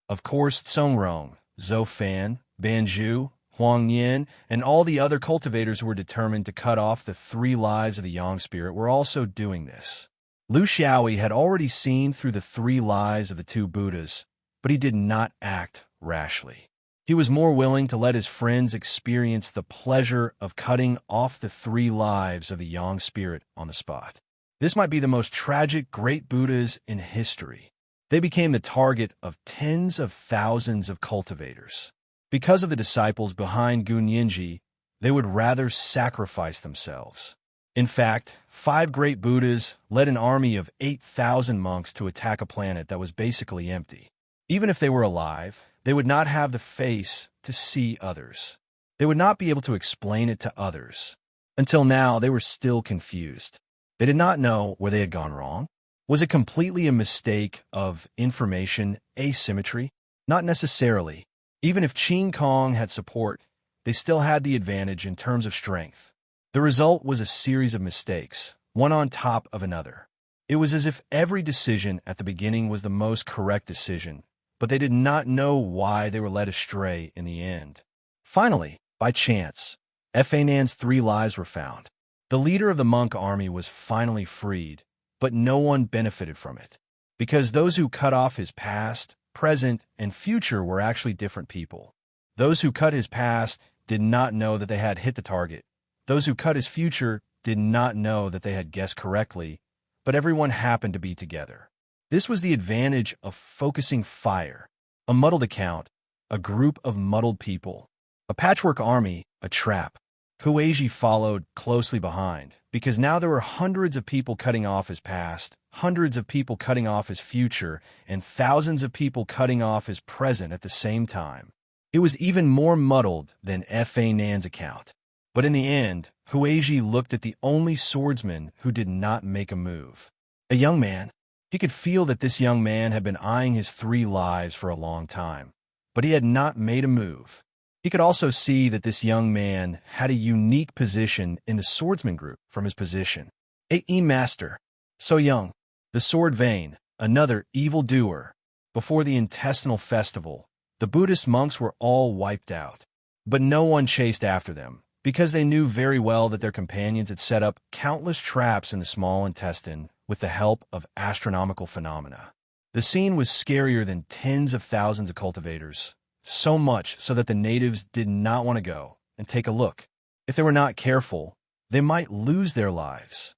Of course, Tsong Rong, Zhou Fan, Banju, Huang Yin, and all the other cultivators who were determined to cut off the 3 lives of the Yang spirit were also doing this. Lu Xiaoyi had already seen through the 3 lies of the 2 Buddhas, but he did not act rashly. He was more willing to let his friends experience the pleasure of cutting off the 3 lives of the Yang spirit on the spot. This might be the most tragic great Buddhas in history. They became the target of tens of thousands of cultivators. Because of the disciples behind Gunyinji, they would rather sacrifice themselves. In fact, 5 great Buddhas led an army of 8,000 monks to attack a planet that was basically empty. Even if they were alive, they would not have the face to see others. They would not be able to explain it to others. Until now, they were still confused. They did not know where they had gone wrong. Was it completely a mistake of information asymmetry? Not necessarily. Even if Qing Kong had support, they still had the advantage in terms of strength. The result was a series of mistakes, one on top of another. It was as if every decision at the beginning was the most correct decision, but they did not know why they were led astray in the end. Finally, by chance, Fa Nan's 3 lives were found. The leader of the monk army was finally freed, but no one benefited from it, because those who cut off his past, present, and future were actually different people. Those who cut his past did not know that they had hit the target. Those who cut his future did not know that they had guessed correctly, but everyone happened to be together. This was the advantage of focusing fire. A muddled account, a group of muddled people. A patchwork army, a trap. Hueji followed closely behind, because now there were hundreds of people cutting off his past, hundreds of people cutting off his future, and thousands of people cutting off his present at the same time. It was even more muddled than Fa Nan's account. But in the end, Hueji looked at the only swordsman who did not make a move. A young man. He could feel that this young man had been eyeing his 3 lives for a long time, but he had not made a move. He could also see that this young man had a unique position in the swordsman group from his position. A master. So young. The sword vein, another evildoer. Before the intestinal festival, the Buddhist monks were all wiped out. But no one chased after them, because they knew very well that their companions had set up countless traps in the small intestine with the help of astronomical phenomena. The scene was scarier than tens of thousands of cultivators, so much so that the natives did not want to go and take a look. If they were not careful, they might lose their lives.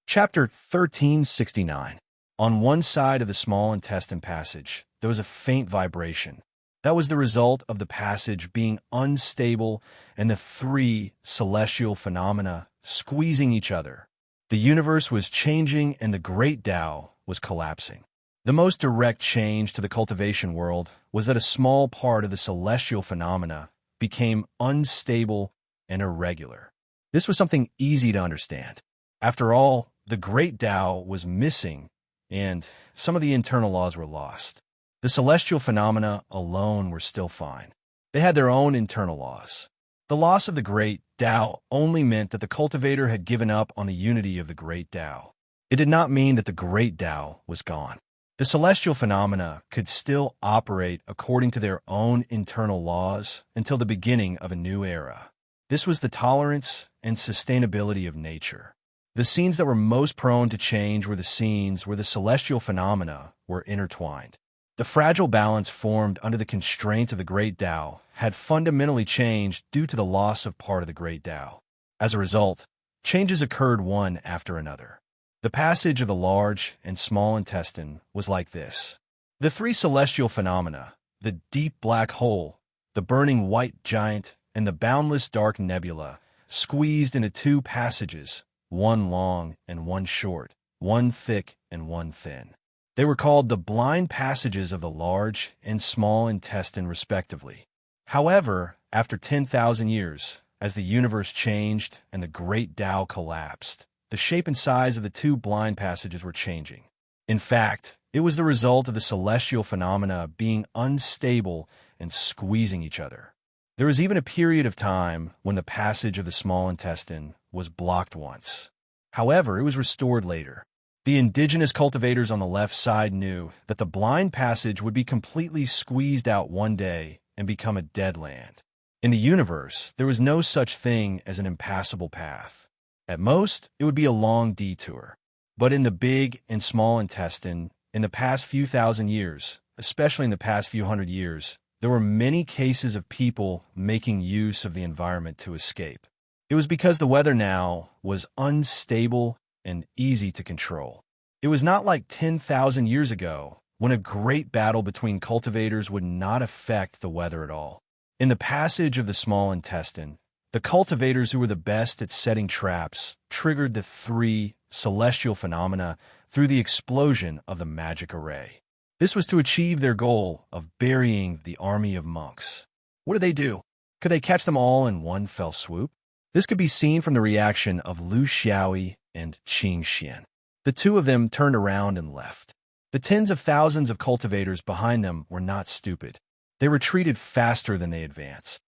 Chapter 1369. On one side of the small intestine passage, there was a faint vibration. That was the result of the passage being unstable and the 3 celestial phenomena squeezing each other. The universe was changing and the great Tao was collapsing. The most direct change to the cultivation world was that a small part of the celestial phenomena became unstable and irregular. This was something easy to understand. After all, the great Tao was missing, and some of the internal laws were lost. The celestial phenomena alone were still fine. They had their own internal laws. The loss of the great Tao only meant that the cultivator had given up on the unity of the great Tao. It did not mean that the great Tao was gone. The celestial phenomena could still operate according to their own internal laws until the beginning of a new era. This was the tolerance and sustainability of nature. The scenes that were most prone to change were the scenes where the celestial phenomena were intertwined. The fragile balance formed under the constraints of the great Tao had fundamentally changed due to the loss of part of the great Tao. As a result, changes occurred one after another. The passage of the large and small intestine was like this. The 3 celestial phenomena, the deep black hole, the burning white giant, and the boundless dark nebula, squeezed into 2 passages, one long and one short, one thick and one thin. They were called the blind passages of the large and small intestine respectively. However, after 10,000 years, as the universe changed and the great Tao collapsed, the shape and size of the 2 blind passages were changing. In fact, it was the result of the celestial phenomena being unstable and squeezing each other. There was even a period of time when the passage of the small intestine was blocked once. However, it was restored later. The indigenous cultivators on the left side knew that the blind passage would be completely squeezed out one day and become a dead land. In the universe, there was no such thing as an impassable path. At most, it would be a long detour. But in the big and small intestine, in the past few thousand years, especially in the past few hundred years, there were many cases of people making use of the environment to escape. It was because the weather now was unstable and easy to control. It was not like 10,000 years ago, when a great battle between cultivators would not affect the weather at all. In the passage of the small intestine, the cultivators who were the best at setting traps triggered the three celestial phenomena through the explosion of the magic array. This was to achieve their goal of burying the army of monks. What did they do? Could they catch them all in one fell swoop? This could be seen from the reaction of Lu Xiaoyi and Qing Xian. The two of them turned around and left. The tens of thousands of cultivators behind them were not stupid. They retreated faster than they advanced.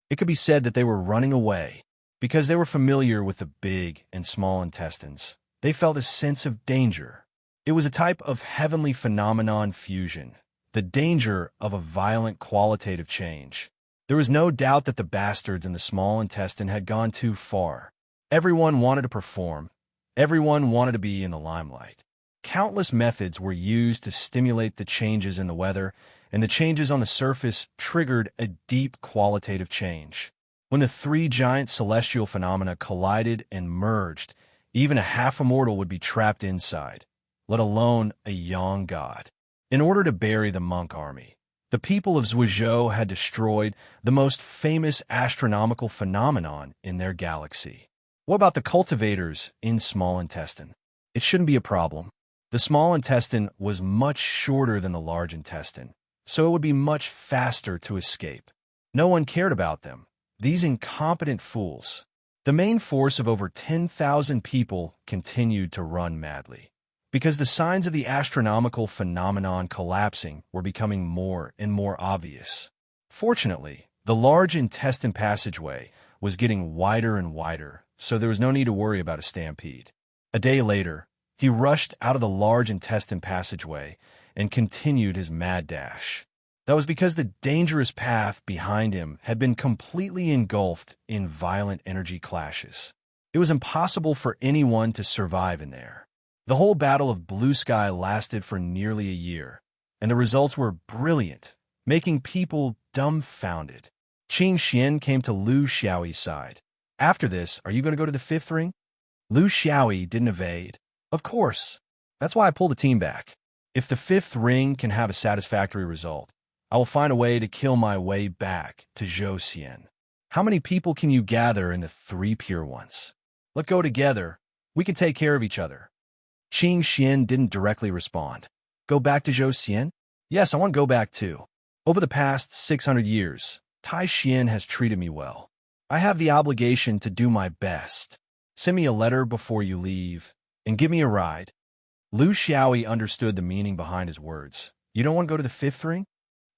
It could be said that they were running away because they were familiar with the big and small intestines. They felt a sense of danger. It was a type of heavenly phenomenon fusion, the danger of a violent qualitative change. There was no doubt that the bastards in the small intestine had gone too far. Everyone wanted to perform. Everyone wanted to be in the limelight. Countless methods were used to stimulate the changes in the weather, and the changes on the surface triggered a deep qualitative change. When the three giant celestial phenomena collided and merged, even a half-immortal would be trapped inside, let alone a young god. In order to bury the monk army, the people of Zhuozhou had destroyed the most famous astronomical phenomenon in their galaxy. What about the cultivators in small intestine? It shouldn't be a problem. The small intestine was much shorter than the large intestine, so it would be much faster to escape. No one cared about them. These incompetent fools. The main force of over 10,000 people continued to run madly, because the signs of the astronomical phenomenon collapsing were becoming more and more obvious. Fortunately, the large intestine passageway was getting wider and wider, so there was no need to worry about a stampede. A day later, he rushed out of the large intestine passageway and continued his mad dash. That was because the dangerous path behind him had been completely engulfed in violent energy clashes. It was impossible for anyone to survive in there. The whole Battle of Blue Sky lasted for nearly a year, and the results were brilliant, making people dumbfounded. Qing Xian came to Lu Xiaoyi's side. After this, are you going to go to the fifth ring? Lu Xiaoyi didn't evade. Of course. That's why I pulled the team back. If the fifth ring can have a satisfactory result, I will find a way to kill my way back to Zhou. How many people can you gather in the three pure ones? Let's go together. We can take care of each other. Qing Xian didn't directly respond. Go back to Zhou? Yes, I want to go back too. Over the past 600 years, Tai Xian has treated me well. I have the obligation to do my best. Send me a letter before you leave, and give me a ride. Lu Xiaoyi understood the meaning behind his words. You don't want to go to the fifth ring?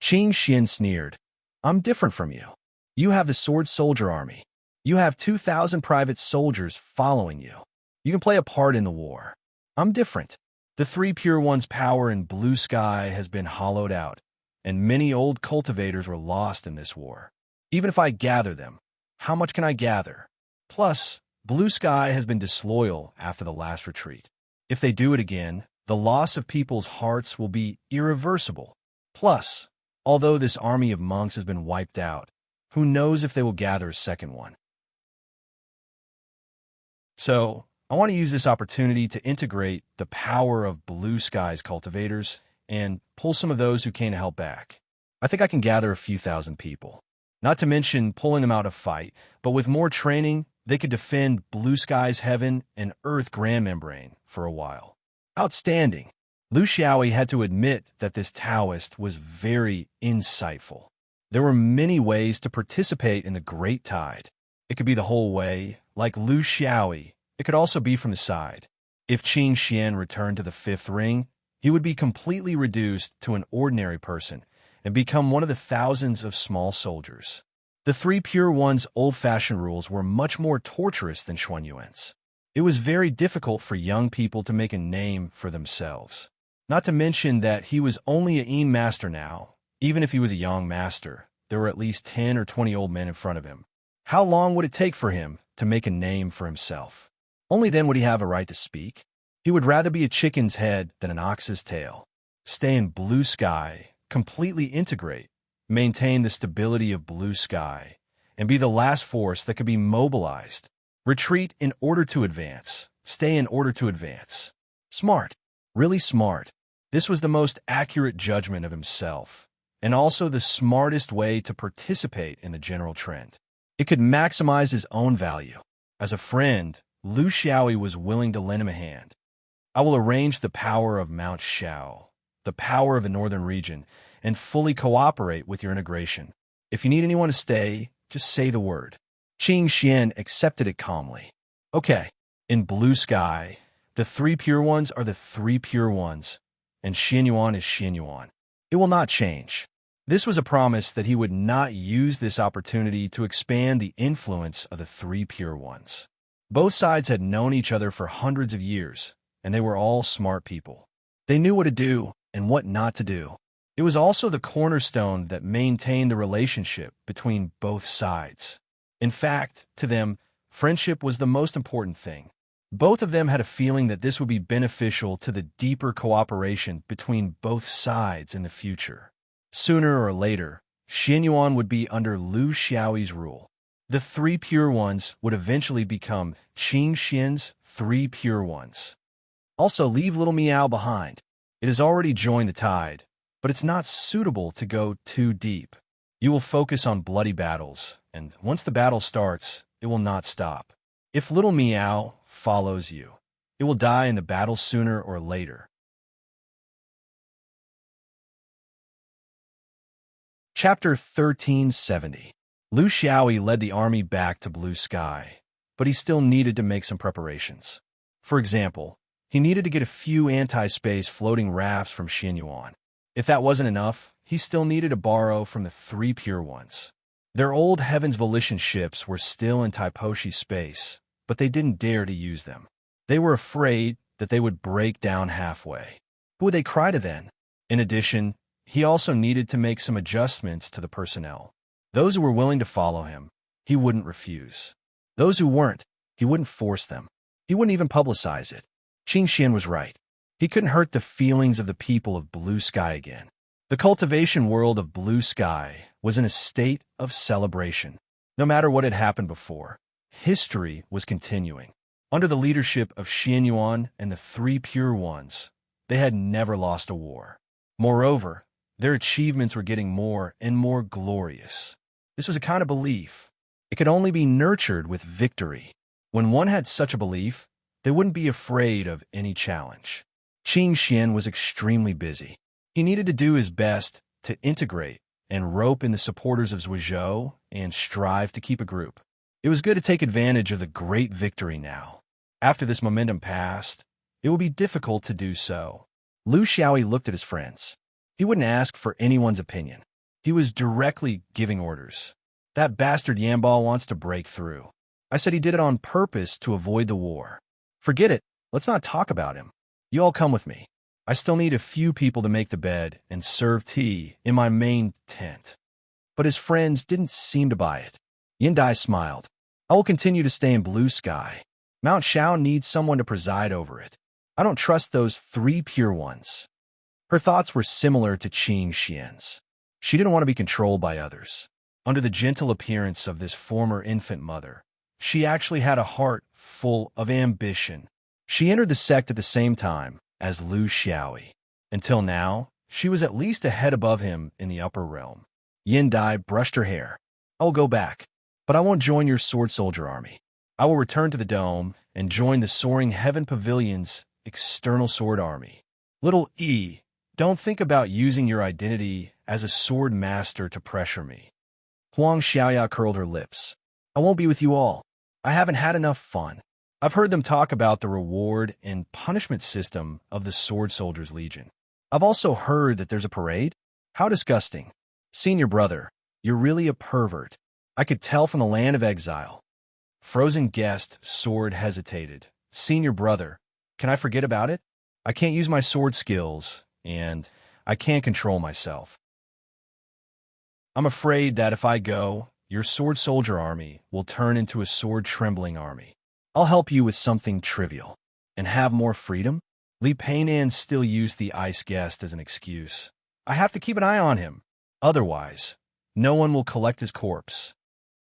Qing Xian sneered. I'm different from you. You have the sword soldier army. You have 2,000 private soldiers following you. You can play a part in the war. I'm different. The three pure ones' power in Blue Sky has been hollowed out, and many old cultivators were lost in this war. Even if I gather them, how much can I gather? Plus, Blue Sky has been disloyal after the last retreat. If they do it again, the loss of people's hearts will be irreversible. Plus, although this army of monks has been wiped out, who knows if they will gather a second one? So, I want to use this opportunity to integrate the power of Blue Sky's cultivators and pull some of those who came to help back. I think I can gather a few thousand people. Not to mention pulling them out of fight, but with more training, they could defend Blue Sky's heaven and earth grand membrane for a while. Outstanding! Lu Xiaoyi had to admit that this Taoist was very insightful. There were many ways to participate in the Great Tide. It could be the whole way, like Lu Xiaoyi. It could also be from the side. If Qing Xian returned to the fifth ring, he would be completely reduced to an ordinary person and become one of the thousands of small soldiers. The three pure ones' old-fashioned rules were much more torturous than Xuanyuan's. It was very difficult for young people to make a name for themselves. Not to mention that he was only a Yin master now. Even if he was a young master, there were at least 10 or 20 old men in front of him. How long would it take for him to make a name for himself? Only then would he have a right to speak. He would rather be a chicken's head than an ox's tail. Stay in Blue Sky, completely integrate, maintain the stability of Blue Sky, and be the last force that could be mobilized. Retreat in order to advance. Stay in order to advance. Smart. Really smart. This was the most accurate judgment of himself, and also the smartest way to participate in the general trend. It could maximize his own value. As a friend, Lu Xiaoyi was willing to lend him a hand. I will arrange the power of Mount Xiao, the power of the northern region, and fully cooperate with your integration. If you need anyone to stay, just say the word. Qing Xian accepted it calmly. Okay, in blue sky, the three pure ones are the three pure ones, and Xianyuan is Xianyuan. It will not change. This was a promise that he would not use this opportunity to expand the influence of the three pure ones. Both sides had known each other for hundreds of years, and they were all smart people. They knew what to do and what not to do. It was also the cornerstone that maintained the relationship between both sides. In fact, to them, friendship was the most important thing. Both of them had a feeling that this would be beneficial to the deeper cooperation between both sides in the future. Sooner or later, Xianyuan would be under Lu Xiaoyi's rule. The three pure ones would eventually become Qing Xian's three pure ones. Also, leave little Miao behind. It has already joined the tide, but it's not suitable to go too deep. You will focus on bloody battles, and once the battle starts, it will not stop. If little Miao follows you, it will die in the battle sooner or later. Chapter 1370. Lu Xiaoyi led the army back to blue sky, but he still needed to make some preparations. For example, he needed to get a few anti-space floating rafts from Xianyuan. If that wasn't enough, he still needed to borrow from the three pure ones. Their old Heaven's Volition ships were still in Taiposhi space, but they didn't dare to use them. They were afraid that they would break down halfway. Who would they cry to then? In addition, he also needed to make some adjustments to the personnel. Those who were willing to follow him, he wouldn't refuse. Those who weren't, he wouldn't force them. He wouldn't even publicize it. Qing Xian was right. He couldn't hurt the feelings of the people of blue sky again. The cultivation world of blue sky was in a state of celebration. No matter what had happened before, history was continuing. Under the leadership of Xianyuan and the three pure ones, they had never lost a war. Moreover, their achievements were getting more and more glorious. This was a kind of belief. It could only be nurtured with victory. When one had such a belief, they wouldn't be afraid of any challenge. Qing Xian was extremely busy. He needed to do his best to integrate and rope in the supporters of Zhuozhou and strive to keep a group. It was good to take advantage of the great victory now. After this momentum passed, it would be difficult to do so. Lu Xiaoyi looked at his friends. He wouldn't ask for anyone's opinion. He was directly giving orders. That bastard Yambal wants to break through. I said he did it on purpose to avoid the war. Forget it. Let's not talk about him. You all come with me. I still need a few people to make the bed and serve tea in my main tent. But his friends didn't seem to buy it. Yindai smiled. I will continue to stay in blue sky. Mount Xiao needs someone to preside over it. I don't trust those three pure ones. Her thoughts were similar to Qing Xian's. She didn't want to be controlled by others. Under the gentle appearance of this former infant mother, she actually had a heart full of ambition. She entered the sect at the same time as Lu Xiaoyi. Until now, she was at least a head above him in the upper realm. Yindai brushed her hair. I will go back, but I won't join your sword soldier army. I will return to the dome and join the Soaring Heaven Pavilion's external sword army. Little E, don't think about using your identity as a sword master to pressure me. Huang Xiaoya curled her lips. I won't be with you all. I haven't had enough fun. I've heard them talk about the reward and punishment system of the Sword Soldiers Legion. I've also heard that there's a parade. How disgusting. Senior brother, you're really a pervert. I could tell from the land of exile. Frozen guest Sword hesitated. Senior brother, can I forget about it? I can't use my sword skills, and I can't control myself. I'm afraid that if I go, your sword soldier army will turn into a sword-trembling army. I'll help you with something trivial. And have more freedom? Li Peinan still used the ice guest as an excuse. I have to keep an eye on him. Otherwise, no one will collect his corpse.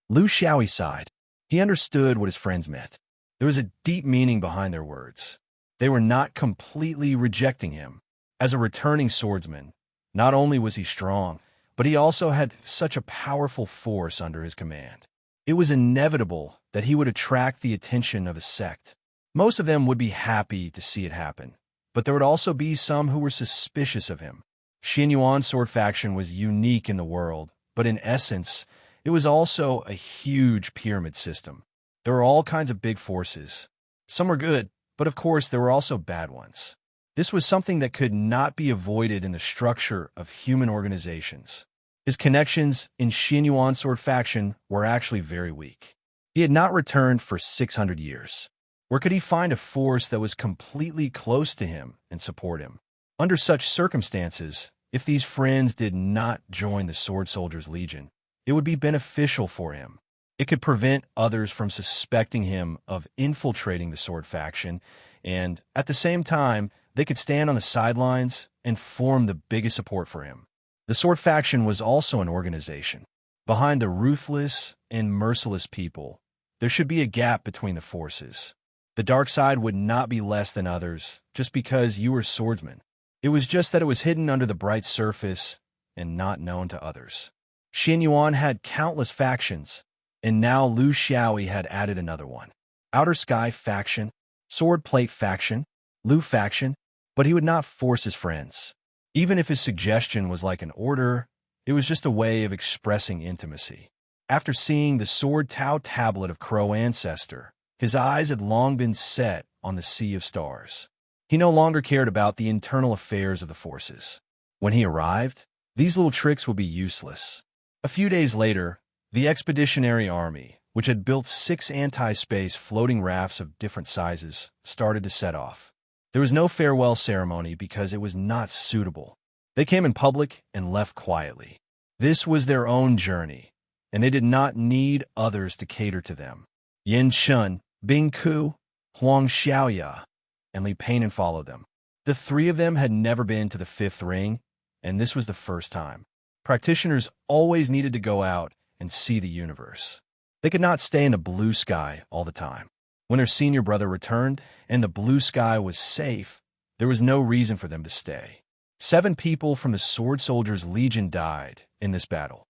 Lu Xiaoyi sighed. He understood what his friends meant. There was a deep meaning behind their words. They were not completely rejecting him. As a returning swordsman, not only was he strong, but he also had such a powerful force under his command. It was inevitable that he would attract the attention of a sect. Most of them would be happy to see it happen, but there would also be some who were suspicious of him. Xin Yuan's sword faction was unique in the world, but in essence, it was also a huge pyramid system. There were all kinds of big forces. Some were good, but of course there were also bad ones. This was something that could not be avoided in the structure of human organizations. His connections in Xin Yuan's sword faction were actually very weak. He had not returned for 600 years. Where could he find a force that was completely close to him and support him? Under such circumstances, if these friends did not join the Sword Soldiers' Legion, it would be beneficial for him. It could prevent others from suspecting him of infiltrating the sword faction, and at the same time, they could stand on the sidelines and form the biggest support for him. The sword faction was also an organization. Behind the ruthless and merciless people, there should be a gap between the forces. The dark side would not be less than others just because you were swordsmen. It was just that it was hidden under the bright surface and not known to others. Xin Yuan had countless factions, and now Lu Xiaoyi had added another one. Outer Sky faction, Sword Plate faction, Lu faction, but he would not force his friends. Even if his suggestion was like an order, it was just a way of expressing intimacy. After seeing the Sword Tao tablet of Crow ancestor, his eyes had long been set on the sea of stars. He no longer cared about the internal affairs of the forces. When he arrived, these little tricks would be useless. A few days later, the Expeditionary Army, which had built 6 anti-space floating rafts of different sizes, started to set off. There was no farewell ceremony because it was not suitable. They came in public and left quietly. This was their own journey, and they did not need others to cater to them. Yin Shun, Bing Ku, Huang Xiaoya, and Li Peinan followed them. The 3 of them had never been to the 5th ring, and this was the first time. Practitioners always needed to go out and see the universe. They could not stay in the blue sky all the time. When their senior brother returned and the blue sky was safe, there was no reason for them to stay. 7 people from the Sword Soldiers' Legion died in this battle.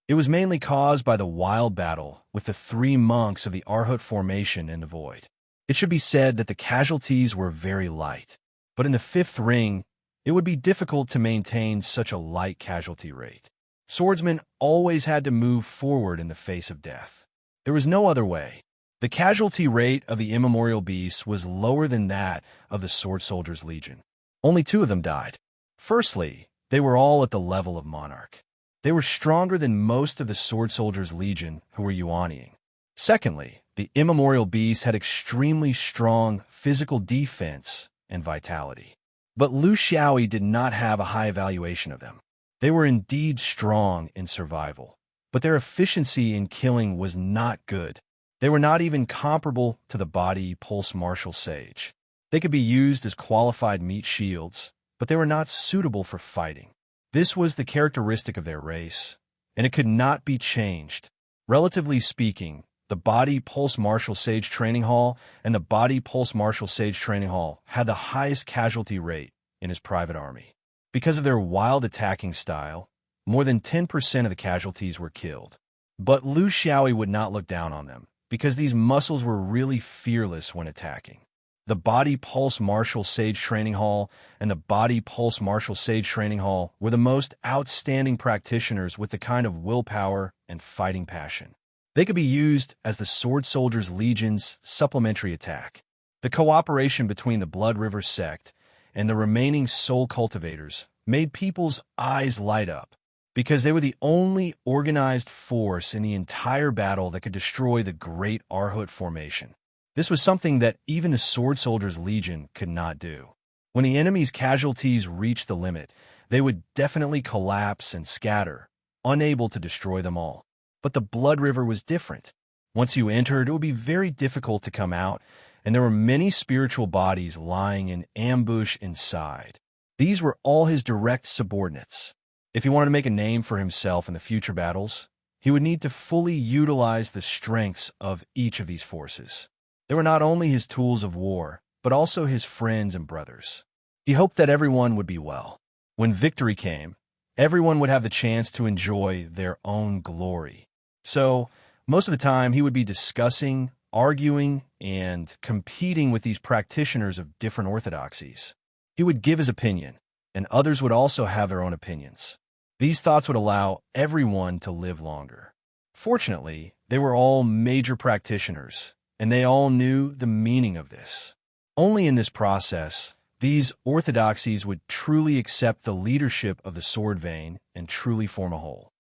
It was mainly caused by the wild battle with the 3 monks of the Arhut formation in the void. It should be said that the casualties were very light, but in the 5th ring, it would be difficult to maintain such a light casualty rate. Swordsmen always had to move forward in the face of death. There was no other way. The casualty rate of the immemorial beasts was lower than that of the Sword Soldiers' Legion. Only 2 of them died. Firstly, they were all at the level of Monarch. They were stronger than most of the Sword Soldiers' Legion who were Yuanying. Secondly, the immemorial beasts had extremely strong physical defense and vitality. But Lu Xiaoyi did not have a high evaluation of them. They were indeed strong in survival, but their efficiency in killing was not good. They were not even comparable to the body pulse martial sage. They could be used as qualified meat shields, but they were not suitable for fighting. This was the characteristic of their race, and it could not be changed. Relatively speaking, the Body Pulse Martial Sage Training Hall and the Body Pulse Martial Sage Training Hall had the highest casualty rate in his private army. Because of their wild attacking style, more than 10% of the casualties were killed. But Lu Xiaoyi would not look down on them, because these muscles were really fearless when attacking. The Body Pulse Martial Sage Training Hall and the Body Pulse Martial Sage Training Hall were the most outstanding practitioners with the kind of willpower and fighting passion. They could be used as the Sword Soldiers' Legion's supplementary attack. The cooperation between the Blood River sect and the remaining soul cultivators made people's eyes light up, because they were the only organized force in the entire battle that could destroy the Great Arhut formation. This was something that even the Sword Soldiers' Legion could not do. When the enemy's casualties reached the limit, they would definitely collapse and scatter, unable to destroy them all. But the Blood River was different. Once you entered, it would be very difficult to come out, and there were many spiritual bodies lying in ambush inside. These were all his direct subordinates. If he wanted to make a name for himself in the future battles, He would need to fully utilize the strengths of each of these forces. They were not only his tools of war, but also his friends and brothers. He hoped that everyone would be well. When victory came, everyone would have the chance to enjoy their own glory. So, most of the time, he would be discussing, arguing, and competing with these practitioners of different orthodoxies. He would give his opinion, and others would also have their own opinions. These thoughts would allow everyone to live longer. Fortunately, they were all major practitioners, and they all knew the meaning of this. Only in this process, these orthodoxies would truly accept the leadership of the sword vein and truly form a whole.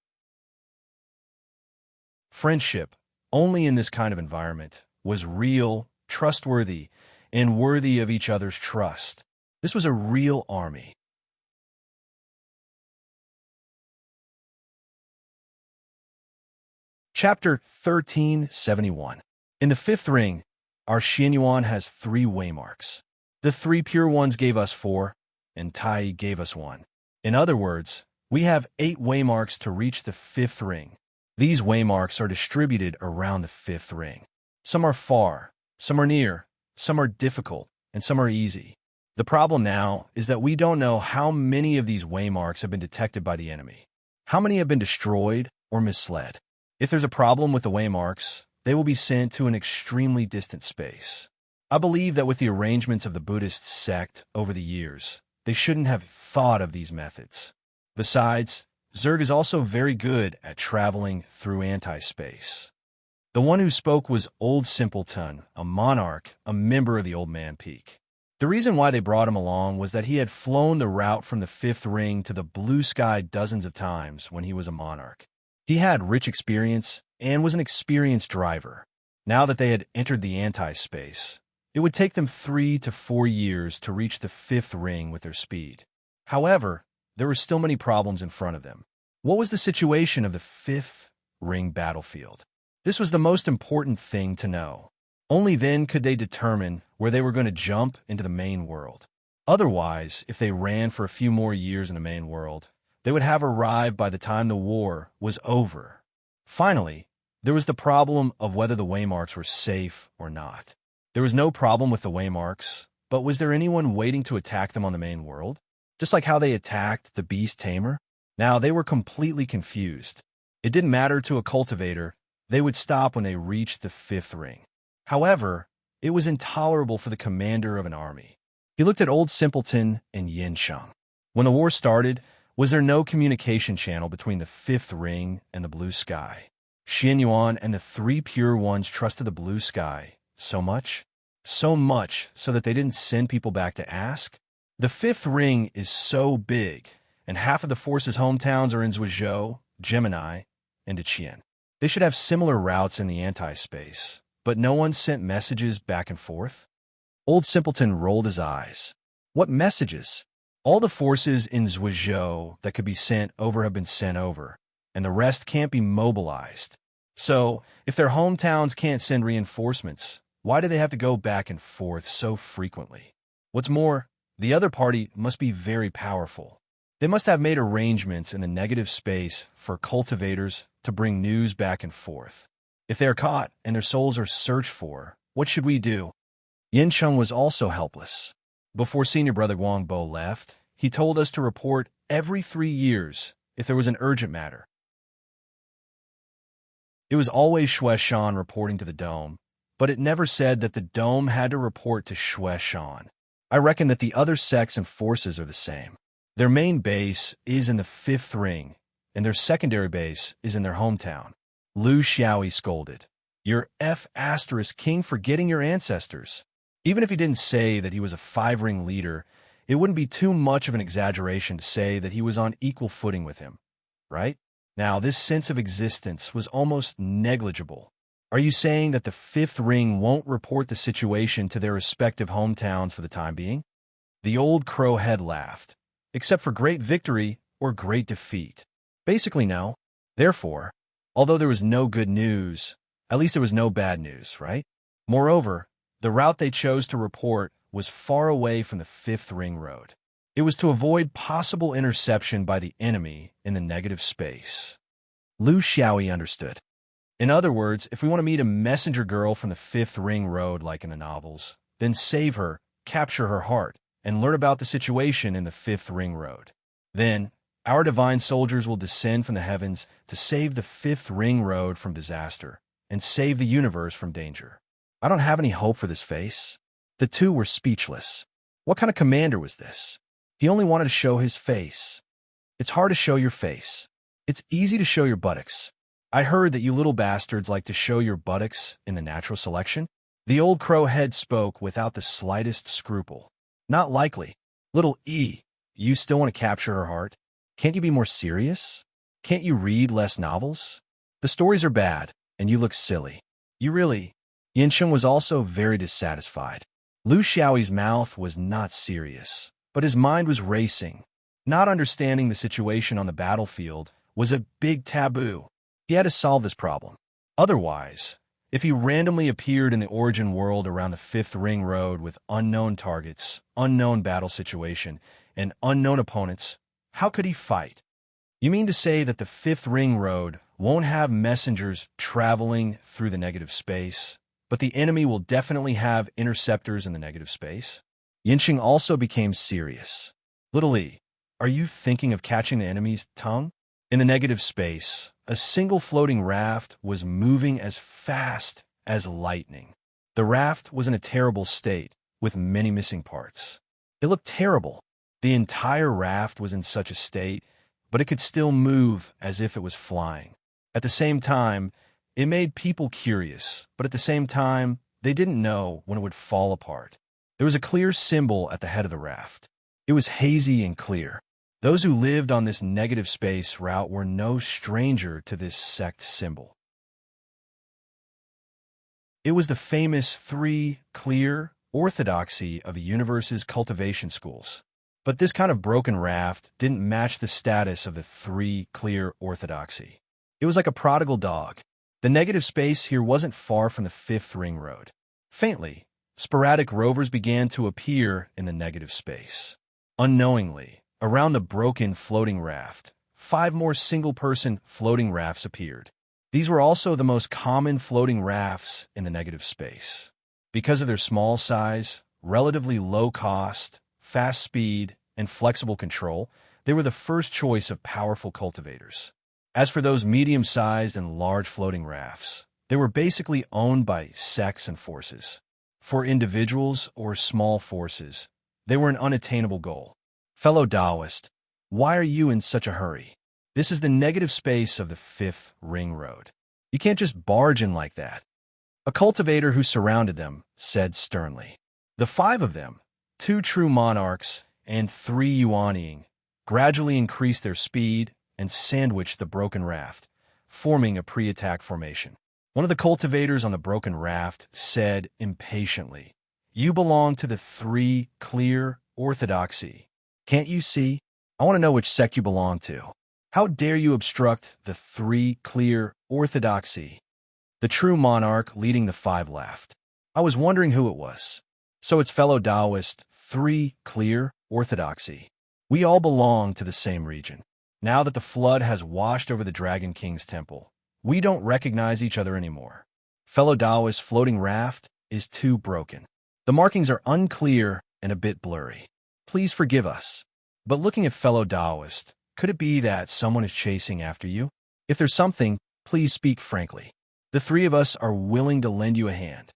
Friendship, only in this kind of environment, was real, trustworthy, and worthy of each other's trust. This was a real army. Chapter 1371. In the fifth ring, our Xianyuan has 3 waymarks. The 3 pure ones gave us 4, and Tai gave us 1. In other words, we have 8 waymarks to reach the 5th ring. These waymarks are distributed around the 5th ring. Some are far, some are near, some are difficult, and some are easy. The problem now is that we don't know how many of these waymarks have been detected by the enemy. How many have been destroyed or misled? If there's a problem with the waymarks, they will be sent to an extremely distant space. I believe that with the arrangements of the Buddhist sect over the years, they shouldn't have thought of these methods. Besides, Zerg is also very good at traveling through anti-space. The one who spoke was Old Simpleton, a monarch, a member of the Old Man Peak. The reason why they brought him along was that he had flown the route from the 5th ring to the blue sky dozens of times when he was a monarch. He had rich experience and was an experienced driver. Now that they had entered the anti-space, it would take them 3 to 4 years to reach the 5th ring with their speed. However, there were still many problems in front of them. What was the situation of the 5th ring battlefield? This was the most important thing to know. Only then could they determine where they were going to jump into the main world. Otherwise, if they ran for a few more years in the main world, they would have arrived by the time the war was over. Finally, there was the problem of whether the waymarks were safe or not. There was no problem with the waymarks, but was there anyone waiting to attack them on the main world? Just like how they attacked the beast tamer? Now, they were completely confused. It didn't matter to a cultivator. They would stop when they reached the 5th ring. However, it was intolerable for the commander of an army. He looked at Old Simpleton and Yin Sheng. When the war started, was there no communication channel between the 5th ring and the blue sky? Xianyuan and the 3 pure ones trusted the blue sky so much so that they didn't send people back to ask? The 5th ring is so big, and half of the force's hometowns are in Zhuozhou, Gemini, and Qian. They should have similar routes in the anti-space, but no one sent messages back and forth? Old Simpleton rolled his eyes. What messages? All the forces in Zhuozhou that could be sent over have been sent over, and the rest can't be mobilized. So, if their hometowns can't send reinforcements, why do they have to go back and forth so frequently? What's more, the other party must be very powerful. They must have made arrangements in the negative space for cultivators to bring news back and forth. If they are caught and their souls are searched for, what should we do? Yin Sheng was also helpless. Before Senior Brother Guangbo left, he told us to report every 3 years if there was an urgent matter. It was always Xue Shan reporting to the Dome, but it never said that the Dome had to report to Xue Shan. I reckon that the other sects and forces are the same. Their main base is in the 5th ring, and their secondary base is in their hometown. Lu Xiaoyi scolded. You're king forgetting your ancestors. Even if he didn't say that he was a 5-ring leader, it wouldn't be too much of an exaggeration to say that he was on equal footing with him, right? Now, this sense of existence was almost negligible. Are you saying that the 5th ring won't report the situation to their respective hometowns for the time being? The old crow head laughed. Except for great victory or great defeat. Basically, no. Therefore, although there was no good news, at least there was no bad news, right? Moreover, the route they chose to report was far away from the 5th ring road. It was to avoid possible interception by the enemy in the negative space. Lu Xiaoyi understood. In other words, if we want to meet a messenger girl from the Fifth Ring Road like in the novels, then save her, capture her heart, and learn about the situation in the Fifth Ring Road. Then, our divine soldiers will descend from the heavens to save the Fifth Ring Road from disaster and save the universe from danger. I don't have any hope for this face. The two were speechless. What kind of commander was this? He only wanted to show his face. It's hard to show your face. It's easy to show your buttocks. I heard that you little bastards like to show your buttocks in the natural selection. The old crow head spoke without the slightest scruple. Not likely. Little E, you still want to capture her heart? Can't you be more serious? Can't you read less novels? The stories are bad, and you look silly. You really... Yinchen was also very dissatisfied. Lu Xiaoyi's mouth was not serious, but his mind was racing. Not understanding the situation on the battlefield was a big taboo. He had to solve this problem. Otherwise, if he randomly appeared in the origin world around the Fifth Ring Road with unknown targets, unknown battle situation, and unknown opponents, how could he fight? You mean to say that the Fifth Ring Road won't have messengers traveling through the negative space, but the enemy will definitely have interceptors in the negative space? Yincheng also became serious. Little E, are you thinking of catching the enemy's tongue? In the negative space, a single floating raft was moving as fast as lightning. The raft was in a terrible state, with many missing parts. It looked terrible. The entire raft was in such a state, but it could still move as if it was flying. At the same time, it made people curious, but at the same time, they didn't know when it would fall apart. There was a clear symbol at the head of the raft. It was hazy and clear. Those who lived on this negative space route were no stranger to this sect symbol. It was the famous three clear orthodoxy of the universe's cultivation schools. But this kind of broken raft didn't match the status of the three clear orthodoxy. It was like a prodigal dog. The negative space here wasn't far from the Fifth Ring Road. Faintly, sporadic rovers began to appear in the negative space. Unknowingly, around the broken floating raft, 5 more single-person floating rafts appeared. These were also the most common floating rafts in the negative space. Because of their small size, relatively low cost, fast speed, and flexible control, they were the first choice of powerful cultivators. As for those medium-sized and large floating rafts, they were basically owned by sects and forces. For individuals or small forces, they were an unattainable goal. Fellow Taoist, why are you in such a hurry? This is the negative space of the Fifth Ring Road. You can't just barge in like that. A cultivator who surrounded them said sternly. The 5 of them, 2 true monarchs and 3 Yuanying, gradually increased their speed and sandwiched the broken raft, forming a pre-attack formation. One of the cultivators on the broken raft said impatiently, "You belong to the 3 clear orthodoxy. Can't you see? I want to know which sect you belong to. How dare you obstruct the 3 clear orthodoxy?" The true monarch leading the 5 laughed. I was wondering who it was. So it's fellow Taoist, 3 clear orthodoxy. We all belong to the same region. Now that the flood has washed over the Dragon King's temple, we don't recognize each other anymore. Fellow Taoist's floating raft is too broken. The markings are unclear and a bit blurry. Please forgive us. But looking at fellow Taoist, could it be that someone is chasing after you? If there's something, please speak frankly. The 3 of us are willing to lend you a hand.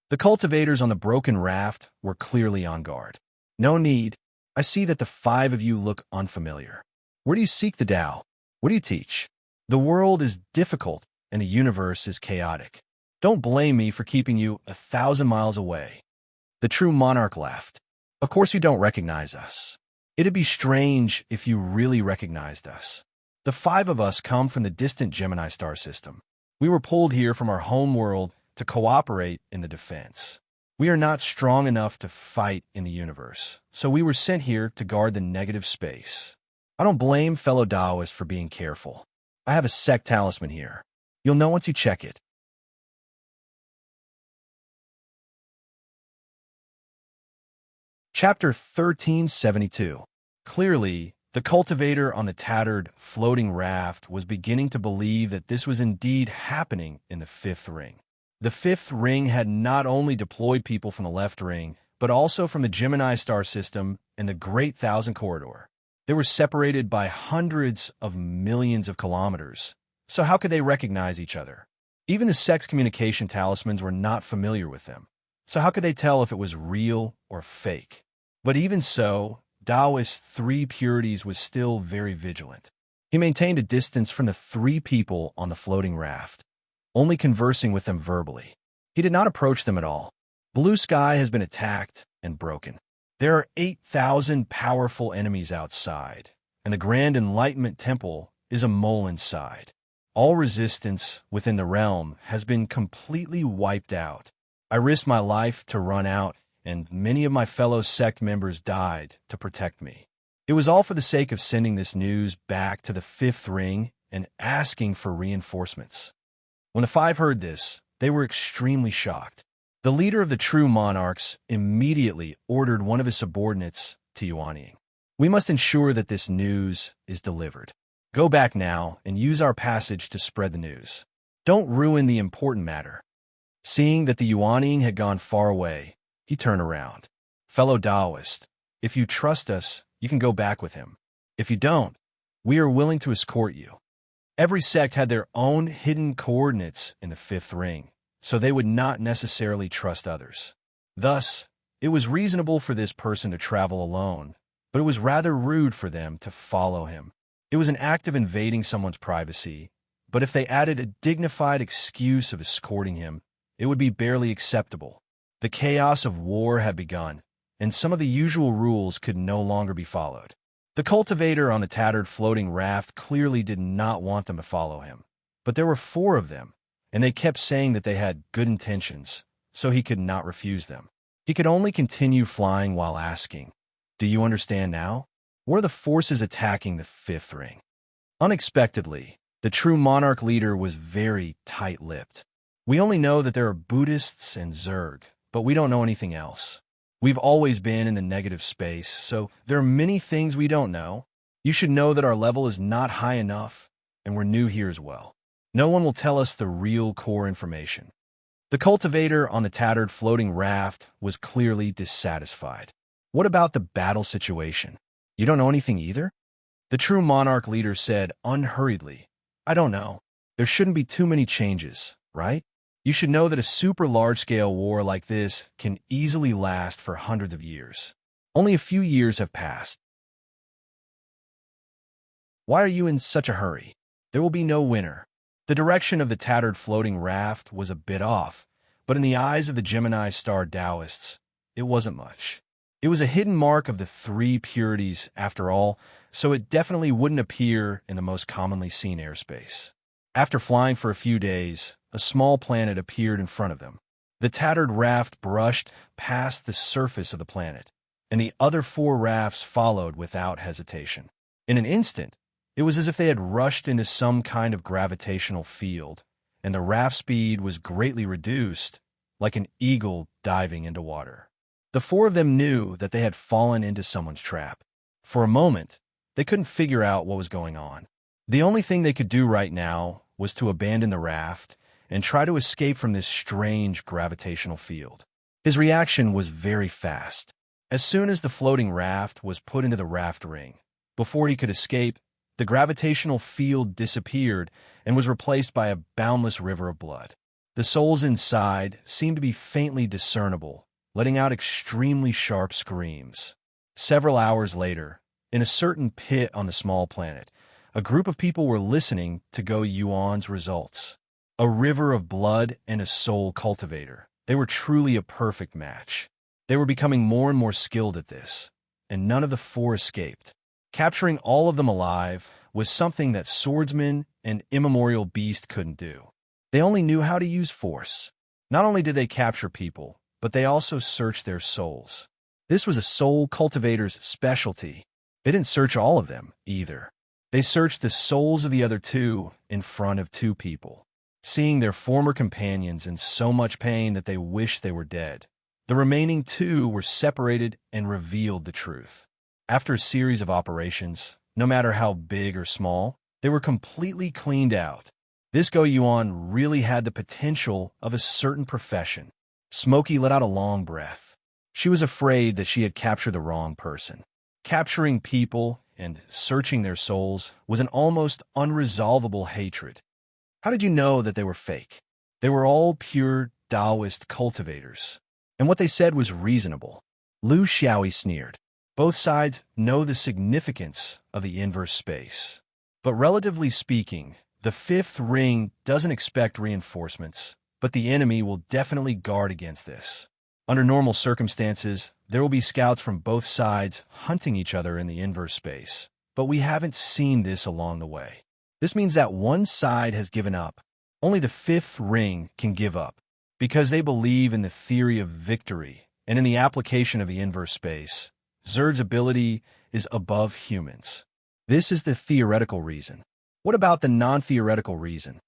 The cultivators on the broken raft were clearly on guard. No need. I see that the 5 of you look unfamiliar. Where do you seek the Tao? What do you teach? The world is difficult and the universe is chaotic. Don't blame me for keeping you 1,000 miles away. The true monarch laughed. Of course you don't recognize us. It'd be strange if you really recognized us. The 5 of us come from the distant Gemini star system. We were pulled here from our home world to cooperate in the defense. We are not strong enough to fight in the universe, so we were sent here to guard the negative space. I don't blame fellow Taoists for being careful. I have a sect talisman here. You'll know once you check it. Chapter 1372. Clearly, The cultivator on the tattered, floating raft was beginning to believe that this was indeed happening in the fifth ring. The fifth ring had not only deployed people from the left ring, but also from the Gemini star system and the Great Thousand Corridor. They were separated by hundreds of millions of kilometers, so how could they recognize each other? Even the sex communication talismans were not familiar with them, so how could they tell if it was real or fake? But even so, Taoist Three Purities was still very vigilant. He maintained a distance from the three people on the floating raft, only conversing with them verbally. He did not approach them at all. Blue Sky has been attacked and broken. There are 8,000 powerful enemies outside, and the Grand Enlightenment Temple is a mole inside. All resistance within the realm has been completely wiped out. I risked my life to run out, and many of my fellow sect members died to protect me. It was all for the sake of sending this news back to the fifth ring and asking for reinforcements. When the five heard this, they were extremely shocked. The leader of the true monarchs immediately ordered one of his subordinates to Yuanying. We must ensure that this news is delivered. Go back now and use our passage to spread the news. Don't ruin the important matter. Seeing that the Yuanying had gone far away, he turned around. Fellow Taoist, if you trust us, you can go back with him. If you don't, we are willing to escort you. Every sect had their own hidden coordinates in the fifth ring, so they would not necessarily trust others. Thus, it was reasonable for this person to travel alone, but it was rather rude for them to follow him. It was an act of invading someone's privacy, but if they added a dignified excuse of escorting him, it would be barely acceptable. The chaos of war had begun, and some of the usual rules could no longer be followed. The cultivator on the tattered floating raft clearly did not want them to follow him, but there were 4 of them, and they kept saying that they had good intentions, so he could not refuse them. He could only continue flying while asking, "Do you understand now? What are the forces attacking the fifth ring?" Unexpectedly, the true monarch leader was very tight-lipped. "We only know that there are Buddhists and Zerg, but we don't know anything else. We've always been in the negative space, so there are many things we don't know. You should know that our level is not high enough, and we're new here as well. No one will tell us the real core information." The cultivator on the tattered floating raft was clearly dissatisfied. "What about the battle situation? You don't know anything either?" The true monarch leader said unhurriedly, "I don't know. There shouldn't be too many changes, right? You should know that a super large-scale war like this can easily last for hundreds of years. Only a few years have passed. Why are you in such a hurry? There will be no winner." The direction of the tattered floating raft was a bit off, but in the eyes of the Gemini star Taoists, it wasn't much. It was a hidden mark of the 3 purities, after all, so it definitely wouldn't appear in the most commonly seen airspace. After flying for a few days, a small planet appeared in front of them. The tattered raft brushed past the surface of the planet, and the other 4 rafts followed without hesitation. In an instant, it was as if they had rushed into some kind of gravitational field, and the raft speed was greatly reduced, like an eagle diving into water. The 4 of them knew that they had fallen into someone's trap. For a moment, they couldn't figure out what was going on. The only thing they could do right now was to abandon the raft and try to escape from this strange gravitational field. His reaction was very fast. As soon as the floating raft was put into the raft ring, before he could escape, the gravitational field disappeared and was replaced by a boundless river of blood. The souls inside seemed to be faintly discernible, letting out extremely sharp screams. Several hours later, in a certain pit on the small planet, a group of people were listening to Go Yuan's results. A river of blood and a soul cultivator. They were truly a perfect match. They were becoming more and more skilled at this, and none of the 4 escaped. Capturing all of them alive was something that swordsman and immemorial beast couldn't do. They only knew how to use force. Not only did they capture people, but they also searched their souls. This was a soul cultivator's specialty. They didn't search all of them, either. They searched the souls of the other 2 in front of 2 people, seeing their former companions in so much pain that they wished they were dead. The remaining 2 were separated and revealed the truth. After a series of operations, no matter how big or small. They were completely cleaned out. This Go-Yuan really had the potential of a certain profession. Smokey let out a long breath. She was afraid that she had captured the wrong person. Capturing people and searching their souls was an almost unresolvable hatred. How did you know that they were fake? They were all pure Taoist cultivators, and what they said was reasonable. Lu Xiaoyi sneered. Both sides know the significance of the inverse space. But relatively speaking, the fifth ring doesn't expect reinforcements, but the enemy will definitely guard against this. Under normal circumstances, there will be scouts from both sides hunting each other in the inverse space, but we haven't seen this along the way. This means that one side has given up. Only the fifth ring can give up, because they believe in the theory of victory and in the application of the inverse space. Zerd's ability is above humans. This is the theoretical reason. What about the non-theoretical reason?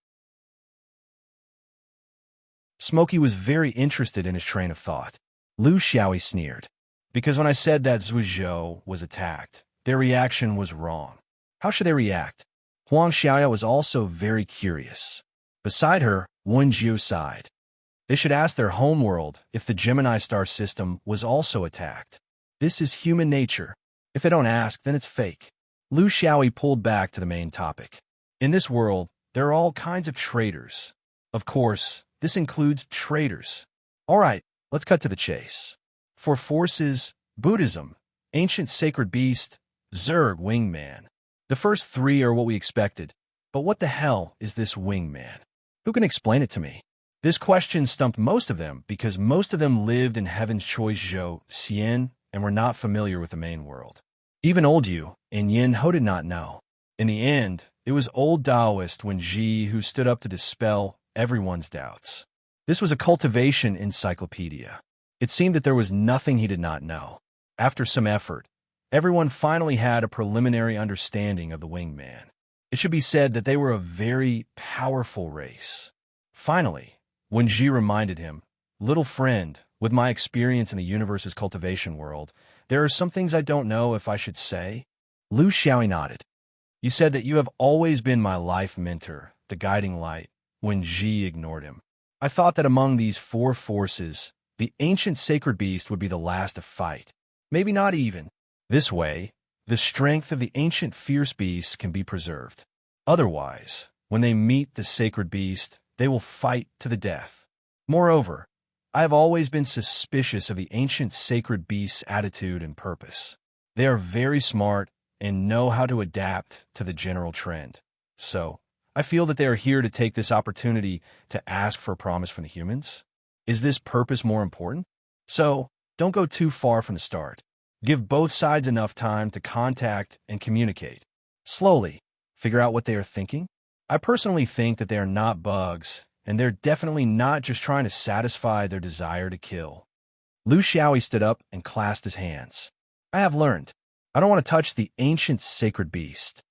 Smokey was very interested in his train of thought. Lu Xiaoyi sneered. Because when I said that Zhuozhou was attacked, their reaction was wrong. How should they react? Huang Xiaoya was also very curious. Beside her, Wen Jiu sighed. They should ask their homeworld if the Gemini star system was also attacked. This is human nature. If they don't ask, then it's fake. Lu Xiaoyi pulled back to the main topic. In this world, there are all kinds of traitors. Of course, this includes traitors. All right, let's cut to the chase. For forces, Buddhism, ancient sacred beast, Zerg wingman. The first three are what we expected. But what the hell is this wingman? Who can explain it to me? This question stumped most of them because most of them lived in Heaven's Choice Zhou, Xian, and were not familiar with the main world. Even Old Yu and Yin Ho did not know. In the end, it was old Taoist Wen Ji who stood up to dispel everyone's doubts. This was a cultivation encyclopedia. It seemed that there was nothing he did not know. After some effort, everyone finally had a preliminary understanding of the wingman. It should be said that they were a very powerful race. Finally, Wen Ji reminded him, "Little friend, with my experience in the universe's cultivation world, there are some things I don't know if I should say." Lu Xiaoyi nodded. "You said that you have always been my life mentor, the guiding light." Wen Ji ignored him. "I thought that among these four forces, the ancient sacred beast would be the last to fight. Maybe not even. This way, the strength of the ancient fierce beast can be preserved. Otherwise, when they meet the sacred beast, they will fight to the death. Moreover, I have always been suspicious of the ancient sacred beast's attitude and purpose. They are very smart and know how to adapt to the general trend. So, I feel that they are here to take this opportunity to ask for a promise from the humans. Is this purpose more important? So, don't go too far from the start. Give both sides enough time to contact and communicate. Slowly, figure out what they are thinking. I personally think that they are not bugs, and they're definitely not just trying to satisfy their desire to kill." Lu Xiaoyi stood up and clasped his hands. "I have learned. I don't want to touch the ancient sacred beast."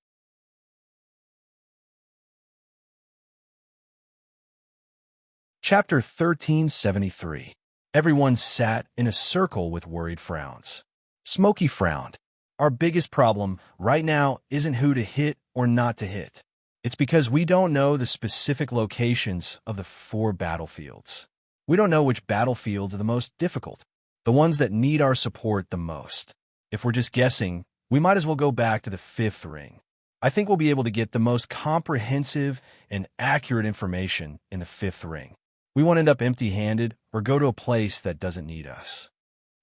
Chapter 1373. Everyone sat in a circle with worried frowns. Smokey frowned. "Our biggest problem right now isn't who to hit or not to hit. It's because we don't know the specific locations of the four battlefields. We don't know which battlefields are the most difficult, the ones that need our support the most. If we're just guessing, we might as well go back to the fifth ring. I think we'll be able to get the most comprehensive and accurate information in the fifth ring. We won't end up empty-handed or go to a place that doesn't need us."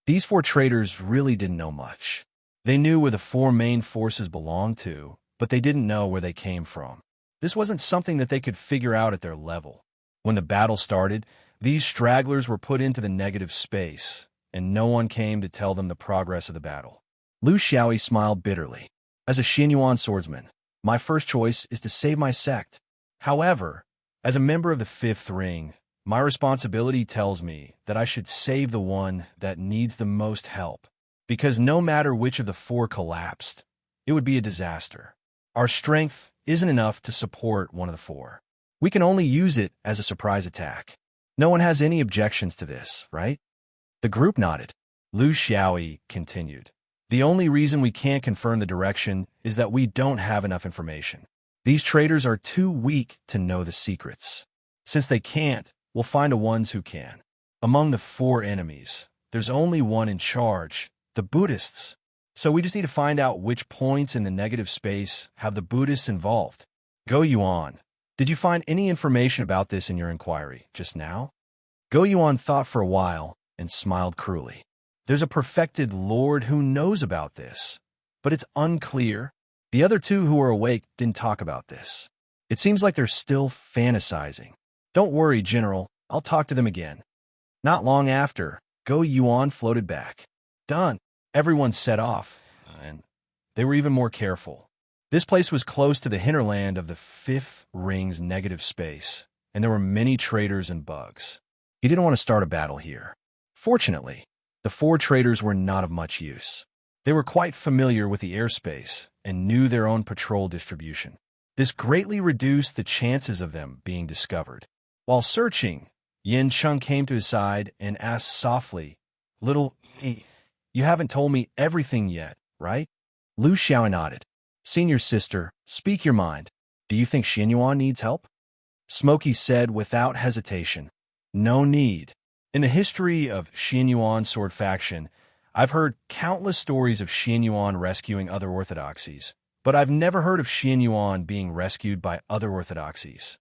These four traders really didn't know much. They knew where the four main forces belonged to, but they didn't know where they came from. This wasn't something that they could figure out at their level. When the battle started, these stragglers were put into the negative space, and no one came to tell them the progress of the battle. Lu Xiaoyi smiled bitterly. "As a Xinyuan swordsman, my first choice is to save my sect. However, as a member of the fifth ring, my responsibility tells me that I should save the one that needs the most help, because no matter which of the four collapsed, it would be a disaster. Our strength isn't enough to support one of the four. We can only use it as a surprise attack. No one has any objections to this, right?" The group nodded. Lu Xiaoyi continued. The only reason we can't confirm the direction is that we don't have enough information. These traders are too weak to know the secrets. Since they can't, we'll find the ones who can. Among the 4 enemies, there's only one in charge, the Buddhists. So we just need to find out which points in the negative space have the Buddhists involved. Go Yuan. Did you find any information about this in your inquiry just now? Go Yuan thought for a while and smiled cruelly. There's a perfected lord who knows about this, but it's unclear. The other 2 who were awake didn't talk about this. It seems like they're still fantasizing. Don't worry, General. I'll talk to them again. Not long after, Go Yuan floated back. Done. Everyone set off, and they were even more careful. This place was close to the hinterland of the 5th ring's negative space, and there were many traders and bugs. He didn't want to start a battle here. Fortunately, the 4 traders were not of much use. They were quite familiar with the airspace and knew their own patrol distribution. This greatly reduced the chances of them being discovered. While searching, Yin Chung came to his side and asked softly, "Little, you haven't told me everything yet, right?" Lu Xiao nodded. "Senior sister, speak your mind. Do you think Xianyuan needs help?" Smokey said without hesitation, "No need. In the history of Xianyuan sword faction, I've heard countless stories of Xianyuan rescuing other orthodoxies, but I've never heard of Xianyuan being rescued by other orthodoxies."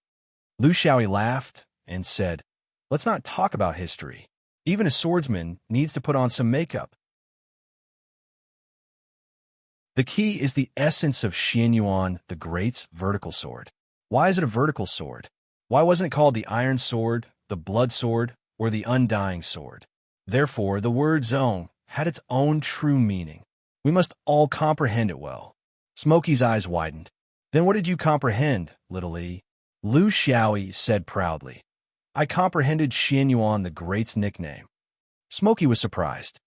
Lu Xiaoyi laughed and said, "Let's not talk about history. Even a swordsman needs to put on some makeup. The key is the essence of Xianyuan the Great's vertical sword. Why is it a vertical sword? Why wasn't it called the Iron Sword, the Blood Sword, or the Undying Sword? Therefore, the word zone had its own true meaning. We must all comprehend it well." Smokey's eyes widened. "Then what did you comprehend, little E?" Lu Xiaoyi said proudly, "I comprehended Xianyuan the Great's nickname." Smokey was surprised.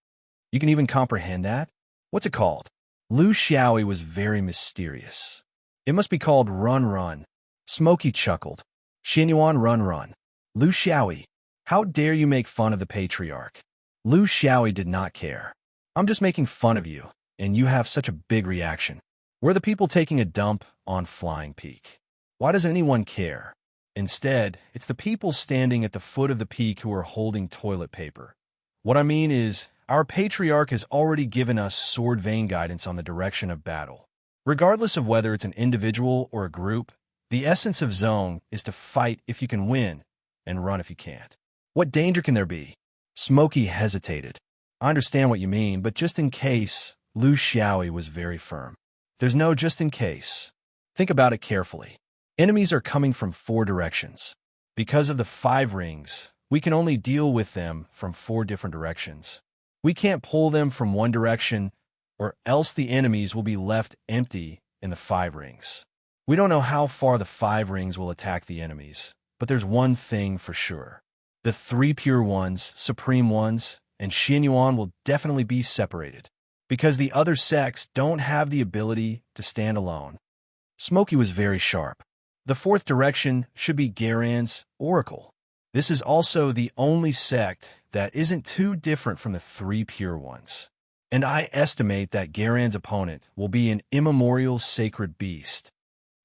"You can even comprehend that? What's it called?" Lu Xiaoyi was very mysterious. "It must be called Run Run." Smokey chuckled. "Xianyuan Run Run. Lu Xiaoyi, how dare you make fun of the patriarch?" Lu Xiaoyi did not care. "I'm just making fun of you, and you have such a big reaction. We're the people taking a dump on Flying Peak. Why doesn't anyone care? Instead, it's the people standing at the foot of the peak who are holding toilet paper. What I mean is, our patriarch has already given us sword vein guidance on the direction of battle. Regardless of whether it's an individual or a group, the essence of zone is to fight if you can win and run if you can't. What danger can there be?" Smokey hesitated. "I understand what you mean, but just in case," Lu Xiaoyi was very firm. "There's no just in case. Think about it carefully. Enemies are coming from 4 directions. Because of the 5 rings, we can only deal with them from 4 different directions. We can't pull them from one direction, or else the enemies will be left empty in the 5 rings. We don't know how far the 5 rings will attack the enemies, but there's one thing for sure. The 3 pure ones, supreme ones, and Xianyuan will definitely be separated, because the other sects don't have the ability to stand alone." Smokey was very sharp. The 4th direction should be Garan's Oracle. This is also the only sect that isn't too different from the 3 pure ones. And I estimate that Garan's opponent will be an immemorial sacred beast.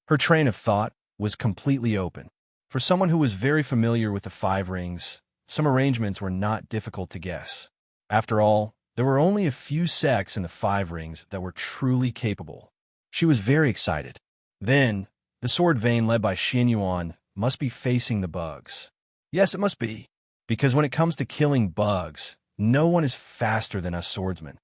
Her train of thought was completely open. For someone who was very familiar with the 5 rings, some arrangements were not difficult to guess. After all, there were only a few sects in the 5 rings that were truly capable. She was very excited. Then, the sword vein led by Xianyuan must be facing the bugs. Yes, it must be, because when it comes to killing bugs, no one is faster than us swordsmen.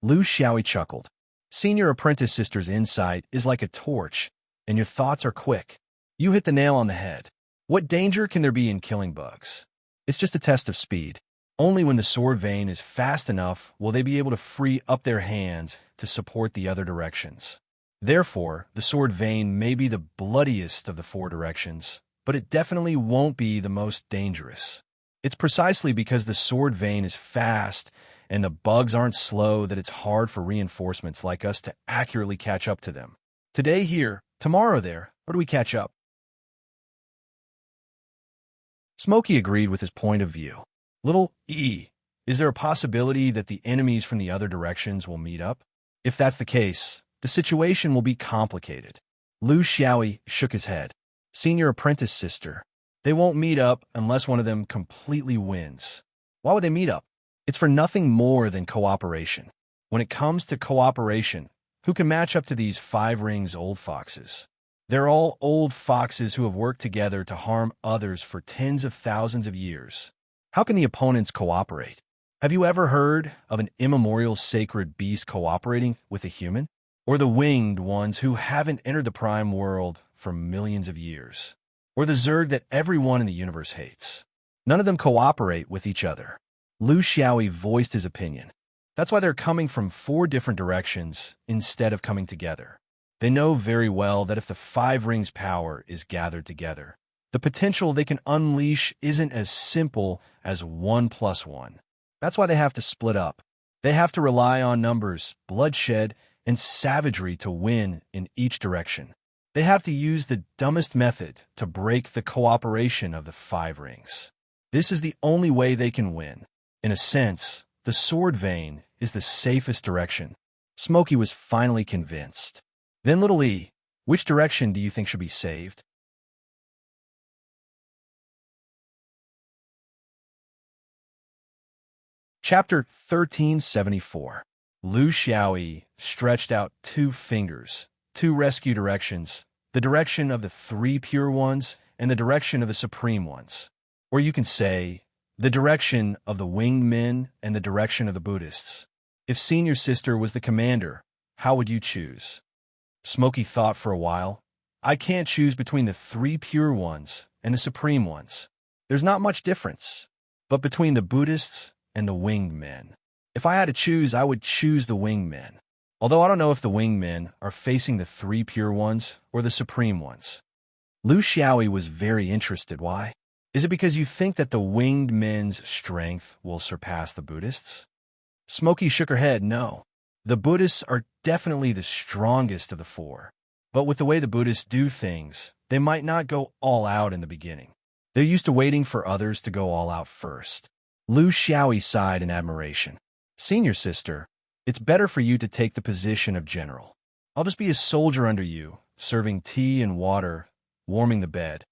Lu Xiaoyi chuckled. "Senior apprentice sister's insight is like a torch, and your thoughts are quick. You hit the nail on the head. What danger can there be in killing bugs? It's just a test of speed. Only when the sword vein is fast enough will they be able to free up their hands to support the other directions. Therefore, the sword vein may be the bloodiest of the 4 directions, but it definitely won't be the most dangerous. It's precisely because the sword vein is fast and the bugs aren't slow that it's hard for reinforcements like us to accurately catch up to them. Today here, tomorrow there, where do we catch up?" Smokey agreed with his point of view. "Little E, is there a possibility that the enemies from the other directions will meet up?" If that's the case, the situation will be complicated. Lu Xiaoyi shook his head. Senior apprentice sister. They won't meet up unless one of them completely wins. Why would they meet up? It's for nothing more than cooperation. When it comes to cooperation, who can match up to these 5 rings old foxes? They're all old foxes who have worked together to harm others for tens of thousands of years. How can the opponents cooperate? Have you ever heard of an immemorial sacred beast cooperating with a human? Or the winged ones who haven't entered the prime world for millions of years? Or the Zerg that everyone in the universe hates? None of them cooperate with each other. Lu Xiaoyi voiced his opinion. That's why they're coming from 4 different directions instead of coming together. They know very well that if the 5 rings power is gathered together, the potential they can unleash isn't as simple as 1 + 1. That's why they have to split up. They have to rely on numbers, bloodshed, and savagery to win in each direction. They have to use the dumbest method to break the cooperation of the 5 rings. This is the only way they can win. In a sense, the sword vein is the safest direction. Smokey was finally convinced. Then Little E, which direction do you think should be saved? Chapter 1374. Lu Xiaoyi stretched out 2 fingers, 2 rescue directions, the direction of the 3 pure ones and the direction of the supreme ones. Or you can say, the direction of the winged men and the direction of the Buddhists. If Senior Sister was the commander, how would you choose? Smokey thought for a while. I can't choose between the 3 pure ones and the supreme ones. There's not much difference. But between the Buddhists and the winged men. If I had to choose, I would choose the winged men. Although I don't know if the winged men are facing the 3 pure ones or the supreme ones. Lu Xiaoyi was very interested. Why? Is it because you think that the winged men's strength will surpass the Buddhists? Smokey shook her head. No. The Buddhists are definitely the strongest of the 4. But with the way the Buddhists do things, they might not go all out in the beginning. They're used to waiting for others to go all out first. Lu Xiaoyi sighed in admiration. Senior Sister, it's better for you to take the position of general. I'll just be a soldier under you, serving tea and water, warming the bed.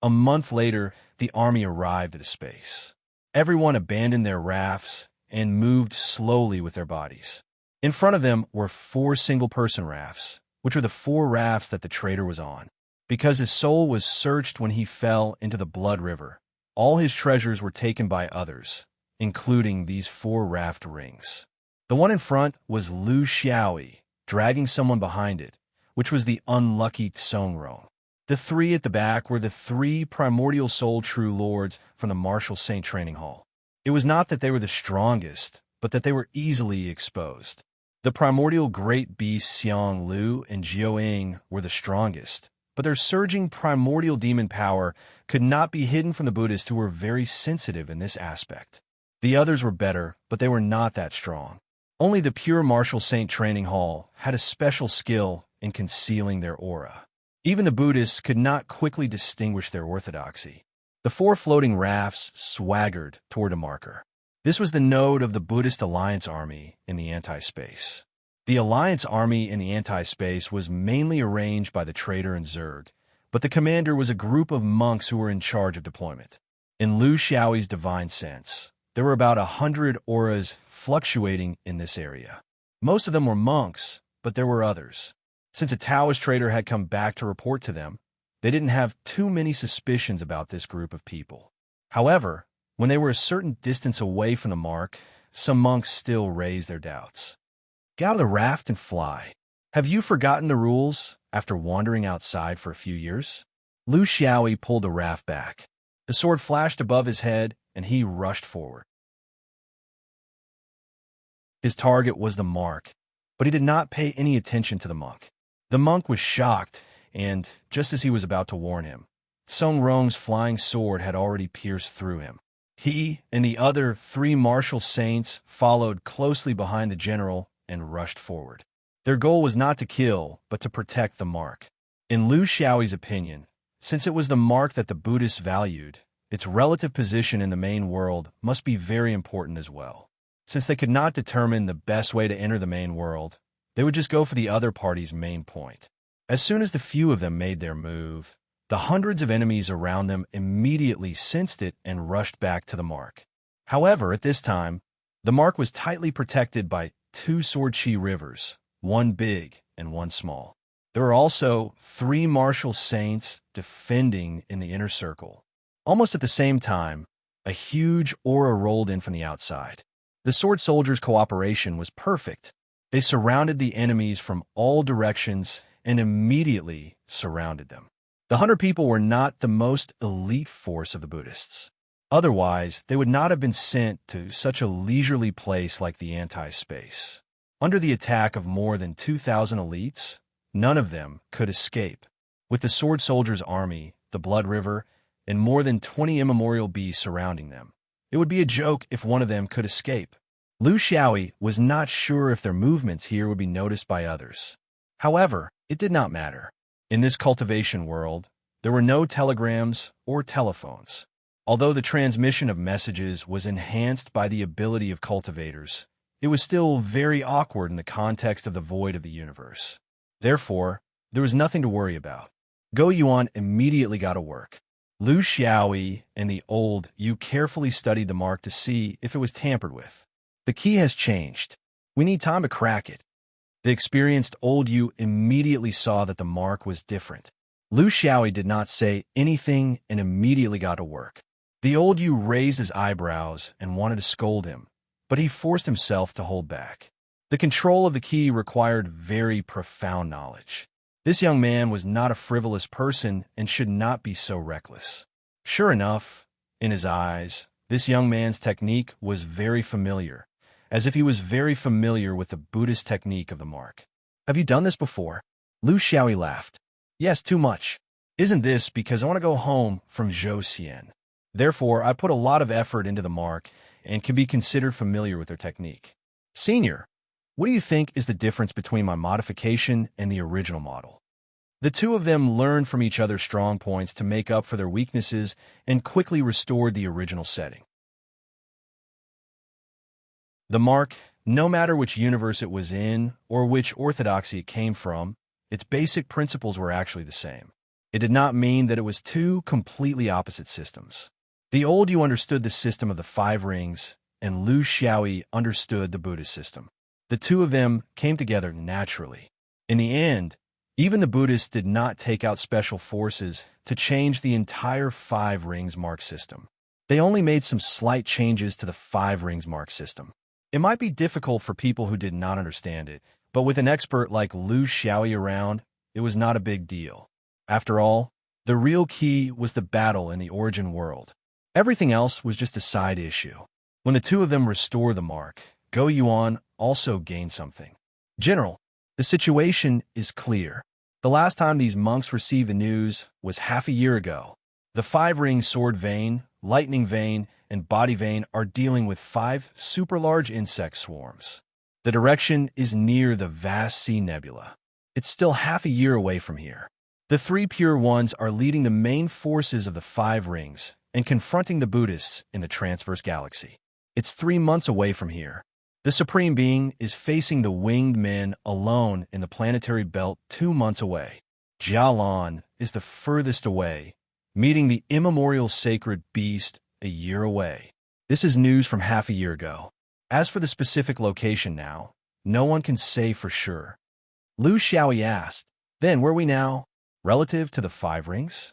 A month later, the army arrived at a space. Everyone abandoned their rafts and moved slowly with their bodies. In front of them were 4 single-person rafts, which were the 4 rafts that the traitor was on. Because his soul was searched when he fell into the blood river, all his treasures were taken by others, including these 4 raft rings. The one in front was Lu Xiaoyi, dragging someone behind it, which was the unlucky Songrong. The 3 at the back were the 3 primordial soul true lords from the Martial Saint Training Hall. It was not that they were the strongest, but that they were easily exposed. The primordial great beasts Xiang Lu and Jiao Ying were the strongest, but their surging primordial demon power could not be hidden from the Buddhists, who were very sensitive in this aspect. The others were better, but they were not that strong. Only the pure Martial Saint Training Hall had a special skill in concealing their aura. Even the Buddhists could not quickly distinguish their orthodoxy. The 4 floating rafts swaggered toward a marker. This was the node of the Buddhist Alliance Army in the anti-space. The Alliance Army in the anti-space was mainly arranged by the traitor and Zerg, but the commander was a group of monks who were in charge of deployment. In Lu Xiaoyi's divine sense, there were about 100 auras fluctuating in this area. Most of them were monks, but there were others. Since a Taoist traitor had come back to report to them, they didn't have too many suspicions about this group of people. However, when they were a certain distance away from the mark, some monks still raised their doubts. Get out of the raft and fly. Have you forgotten the rules after wandering outside for a few years? Lu Xiaoyi pulled the raft back. The sword flashed above his head, and he rushed forward. His target was the mark, but he did not pay any attention to the monk. The monk was shocked, and, just as he was about to warn him, Song Rong's flying sword had already pierced through him. He and the other 3 martial saints followed closely behind the general and rushed forward. Their goal was not to kill, but to protect the mark. In Lu Xiaoyi's opinion, since it was the mark that the Buddhists valued, its relative position in the main world must be very important as well. Since they could not determine the best way to enter the main world, They would just go for the other party's main point. As soon as the few of them made their move, the hundreds of enemies around them immediately sensed it and rushed back to the mark. However, at this time, the mark was tightly protected by two sword-chi rivers, one big and one small. There were also three martial saints defending in the inner circle. Almost at the same time, a huge aura rolled in from the outside. The sword soldiers' cooperation was perfect. They surrounded the enemies from all directions and immediately surrounded them. The 100 people were not the most elite force of the Buddhists. Otherwise, they would not have been sent to such a leisurely place like the anti-space. Under the attack of more than 2,000 elites, none of them could escape. With the sword soldiers' army, the Blood River, and more than 20 immemorial beasts surrounding them, it would be a joke if one of them could escape. Lu Xiaoyi was not sure if their movements here would be noticed by others. However, it did not matter. In this cultivation world, there were no telegrams or telephones. Although the transmission of messages was enhanced by the ability of cultivators, it was still very awkward in the context of the void of the universe. Therefore, there was nothing to worry about. Go Yuan immediately got to work. Lu Xiaoyi and the old Yu carefully studied the mark to see if it was tampered with. The key has changed. We need time to crack it. The experienced old Yu immediately saw that the mark was different. Lu Xiaoyi did not say anything and immediately got to work. The old Yu raised his eyebrows and wanted to scold him, but he forced himself to hold back. The control of the key required very profound knowledge. This young man was not a frivolous person and should not be so reckless. Sure enough, in his eyes, this young man's technique was very familiar, as if he was very familiar with the Buddhist technique of the mark. Have you done this before? Lu Xiaoyi laughed. Yes, too much. Isn't this because I want to go home from Zhou? Therefore, I put a lot of effort into the mark and can be considered familiar with their technique. Senior, what do you think is the difference between my modification and the original model? The two of them learned from each other's strong points to make up for their weaknesses and quickly restored the original setting. The mark, no matter which universe it was in or which orthodoxy it came from, its basic principles were actually the same. It did not mean that it was two completely opposite systems. The old Yu understood the system of the 5 rings, and Lu Xiaoyi understood the Buddhist system. The two of them came together naturally. In the end, even the Buddhists did not take out special forces to change the entire 5 rings mark system. They only made some slight changes to the 5 rings mark system. It might be difficult for people who did not understand it, but with an expert like Lu Xiaoyi around, it was not a big deal. After all, the real key was the battle in the origin world. Everything else was just a side issue. When the two of them restored the mark, Go Yuan also gained something. General, the situation is clear. The last time these monks received the news was half a year ago. The 5-ring sword vein, lightning vein, and body vein are dealing with 5 super large insect swarms. The direction is near the vast sea nebula. It's still half a year away from here. The 3 pure ones are leading the main forces of the 5 rings and confronting the Buddhists in the transverse galaxy. It's 3 months away from here. The Supreme Being is facing the winged men alone in the planetary belt 2 months away. Jialan is the furthest away, meeting the immemorial sacred beast a year away. This is news from half a year ago. As for the specific location now, no one can say for sure. Lu Xiaoyi asked, then where are we now, relative to the 5 rings?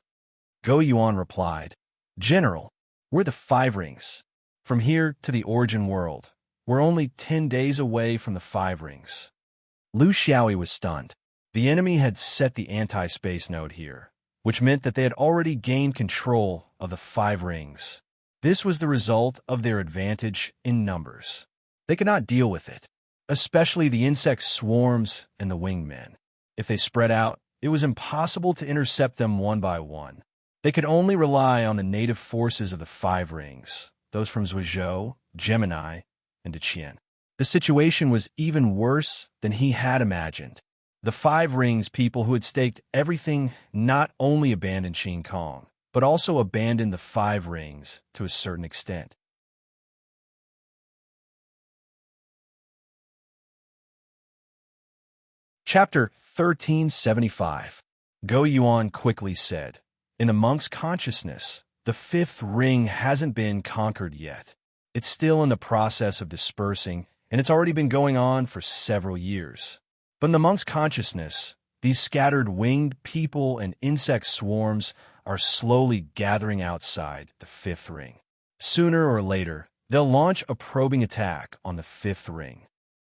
Go Yuan replied, General, we're the 5 rings. From here to the origin world, we're only 10 days away from the 5 rings. Lu Xiaoyi was stunned. The enemy had set the anti-space node here, which meant that they had already gained control of the 5 rings. This was the result of their advantage in numbers. They could not deal with it, especially the insect swarms and the winged men. If they spread out, it was impossible to intercept them one by one. They could only rely on the native forces of the 5 rings, those from Zhuozhou, Gemini, and Deqian. The situation was even worse than he had imagined. The 5 rings people who had staked everything not only abandoned Qin Kong, but also abandoned the 5 rings to a certain extent. Chapter 1375. Go Yuan quickly said. In the monk's consciousness, the fifth ring hasn't been conquered yet. It's still in the process of dispersing, and it's already been going on for several years. But in the monk's consciousness, these scattered winged people and insect swarms are slowly gathering outside the fifth ring. Sooner or later, they'll launch a probing attack on the fifth ring.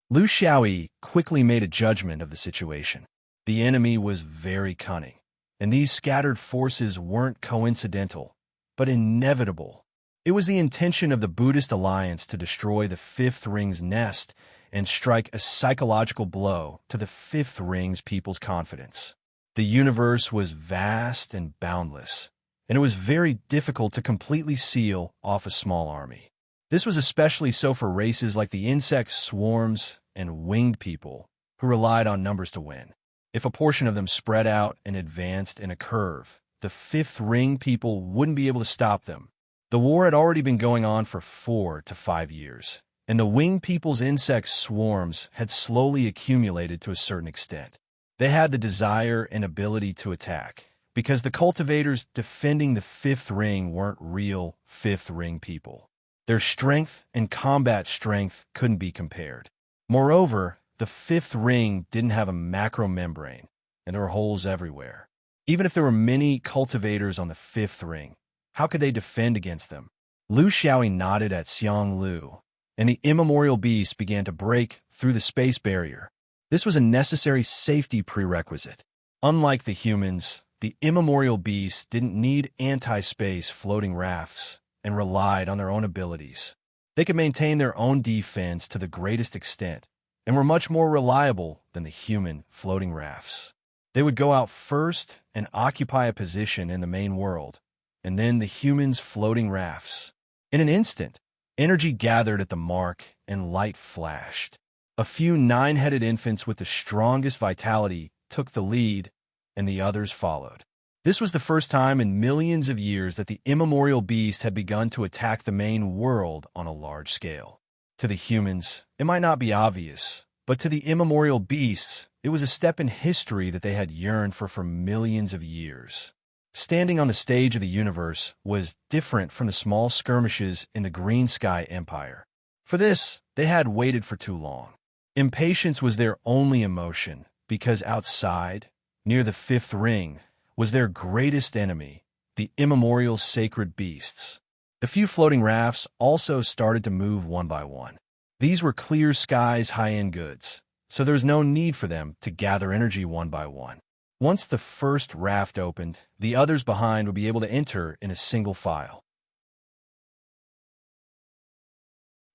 Lu Xiaoyi quickly made a judgment of the situation. The enemy was very cunning, and these scattered forces weren't coincidental, but inevitable. It was the intention of the Buddhist alliance to destroy the fifth ring's nest and strike a psychological blow to the fifth ring's people's confidence. The universe was vast and boundless, and it was very difficult to completely seal off a small army. This was especially so for races like the insect swarms and winged people, who relied on numbers to win. If a portion of them spread out and advanced in a curve, the fifth ring people wouldn't be able to stop them. The war had already been going on for 4 to 5 years, and the winged people's insect swarms had slowly accumulated to a certain extent. They had the desire and ability to attack, because the cultivators defending the fifth ring weren't real fifth ring people. Their strength and combat strength couldn't be compared. Moreover, the fifth ring didn't have a macro membrane, and there were holes everywhere. Even if there were many cultivators on the fifth ring, how could they defend against them? Lu Xiaoyi nodded at Xiang Lu, and the immemorial beast began to break through the space barrier. This was a necessary safety prerequisite. Unlike the humans, the immemorial beast didn't need anti-space floating rafts and relied on their own abilities. They could maintain their own defense to the greatest extent, and were much more reliable than the human floating rafts. They would go out first and occupy a position in the main world, and then the humans' floating rafts. In an instant, energy gathered at the mark and light flashed. A few nine-headed infants with the strongest vitality took the lead, and the others followed. This was the first time in millions of years that the immemorial beast had begun to attack the main world on a large scale. To the humans, it might not be obvious, but to the immemorial beasts, it was a step in history that they had yearned for millions of years. Standing on the stage of the universe was different from the small skirmishes in the Green Sky Empire. For this, they had waited for too long. Impatience was their only emotion, because outside, near the fifth ring, was their greatest enemy, the immemorial sacred beasts. The few floating rafts also started to move one by one. These were clear skies high-end goods, so there was no need for them to gather energy one by one. Once the first raft opened, the others behind would be able to enter in a single file.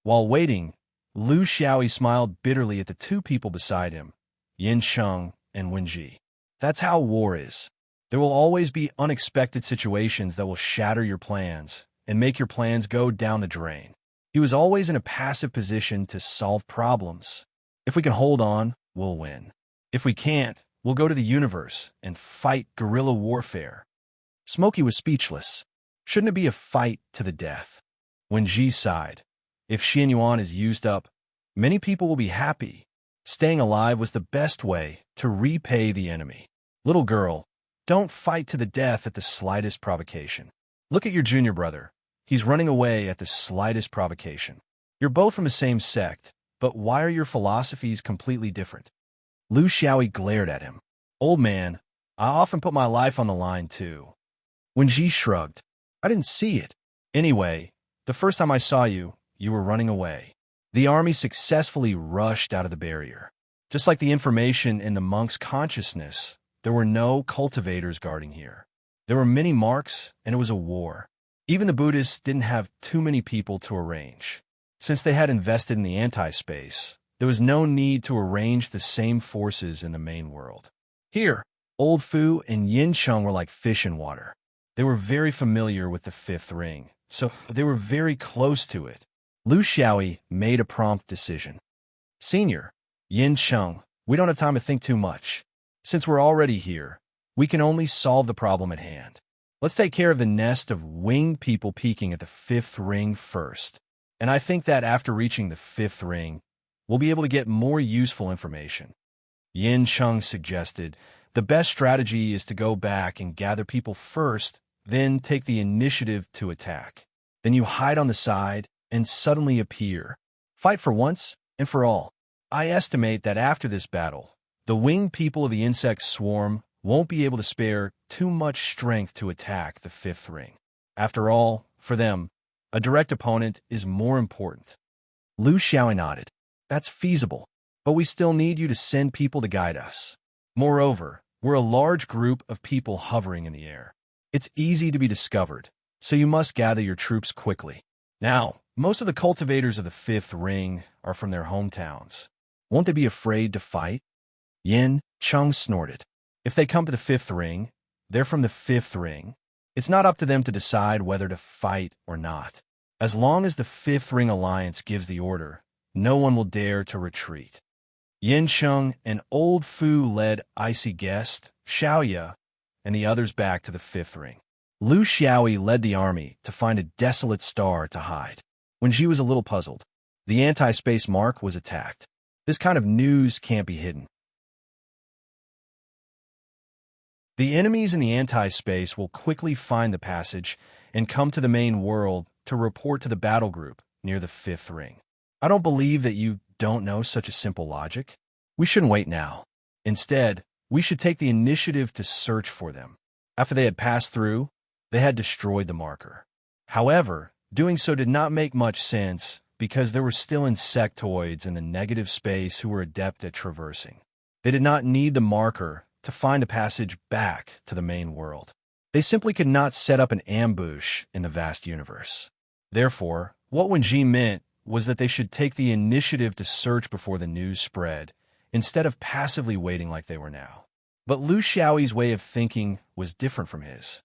While waiting, Lu Xiaoyi smiled bitterly at the two people beside him, Yin Sheng and Wenji. That's how war is. There will always be unexpected situations that will shatter your plans and make your plans go down the drain. He was always in a passive position to solve problems. If we can hold on, we'll win. If we can't, we'll go to the universe and fight guerrilla warfare. Smokey was speechless. Shouldn't it be a fight to the death? When Ji sighed, if Xian Yuan is used up, many people will be happy. Staying alive was the best way to repay the enemy. Little girl, don't fight to the death at the slightest provocation. Look at your junior brother. He's running away at the slightest provocation. You're both from the same sect, but why are your philosophies completely different? Lu Xiaoyi glared at him. Old man, I often put my life on the line too. When Ji shrugged, I didn't see it. Anyway, the first time I saw you, you were running away. The army successfully rushed out of the barrier. Just like the information in the monk's consciousness, there were no cultivators guarding here. There were many marks, and it was a war. Even the Buddhists didn't have too many people to arrange. Since they had invested in the anti-space, there was no need to arrange the same forces in the main world. Here, Old Fu and Yin Cheng were like fish in water. They were very familiar with the fifth ring, so they were very close to it. Lu Xiaoyi made a prompt decision. Senior, Yin Cheng, we don't have time to think too much. Since we're already here, we can only solve the problem at hand. Let's take care of the nest of winged people peeking at the fifth ring first. And I think that after reaching the fifth ring, we'll be able to get more useful information. Yin Chung suggested, the best strategy is to go back and gather people first, then take the initiative to attack. Then you hide on the side and suddenly appear. Fight for once and for all. I estimate that after this battle, the winged people of the insect swarm won't be able to spare too much strength to attack the fifth ring. After all, for them, a direct opponent is more important. Lu Xiaoyi nodded. That's feasible, but we still need you to send people to guide us. Moreover, we're a large group of people hovering in the air. It's easy to be discovered, so you must gather your troops quickly. Now, most of the cultivators of the fifth ring are from their hometowns. Won't they be afraid to fight? Yin Chung snorted. If they come to the fifth ring, they're from the fifth ring. It's not up to them to decide whether to fight or not. As long as the fifth ring alliance gives the order, no one will dare to retreat. Yin Chung and Old Fu led Icy Guest, Xiaoya, and the others back to the fifth ring. Lu Xiaoyi led the army to find a desolate star to hide. When she was a little puzzled, the anti-space mark was attacked. This kind of news can't be hidden. The enemies in the anti-space will quickly find the passage and come to the main world to report to the battle group near the fifth ring. I don't believe that you don't know such a simple logic. We shouldn't wait now. Instead, we should take the initiative to search for them. After they had passed through, they had destroyed the marker. However, doing so did not make much sense because there were still insectoids in the negative space who were adept at traversing. They did not need the marker to find a passage back to the main world. They simply could not set up an ambush in the vast universe. Therefore, what Wenji meant was that they should take the initiative to search before the news spread, instead of passively waiting like they were now. But Lu Xiaoyi's way of thinking was different from his.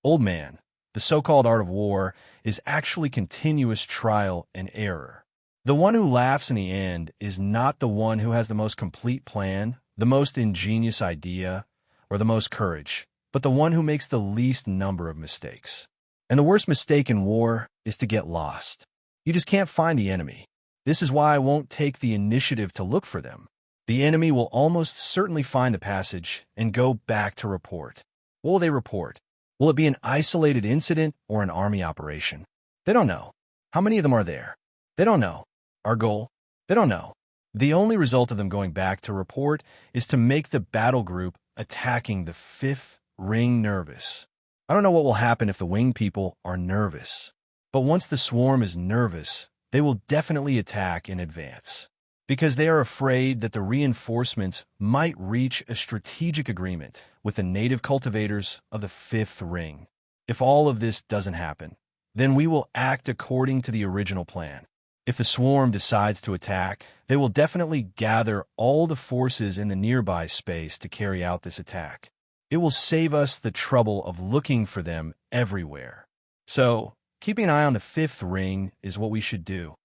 Old man, the so-called art of war is actually continuous trial and error. The one who laughs in the end is not the one who has the most complete plan, the most ingenious idea, or the most courage, but the one who makes the least number of mistakes. And the worst mistake in war is to get lost. You just can't find the enemy. This is why I won't take the initiative to look for them. The enemy will almost certainly find the passage and go back to report. What will they report? Will it be an isolated incident or an army operation? They don't know. How many of them are there? They don't know. Our goal? They don't know. The only result of them going back to report is to make the battle group attacking the fifth ring nervous. I don't know what will happen if the winged people are nervous. But once the swarm is nervous, they will definitely attack in advance. Because they are afraid that the reinforcements might reach a strategic agreement with the native cultivators of the fifth ring. If all of this doesn't happen, then we will act according to the original plan. If the swarm decides to attack, they will definitely gather all the forces in the nearby space to carry out this attack. It will save us the trouble of looking for them everywhere. So, keeping an eye on the fifth ring is what we should do.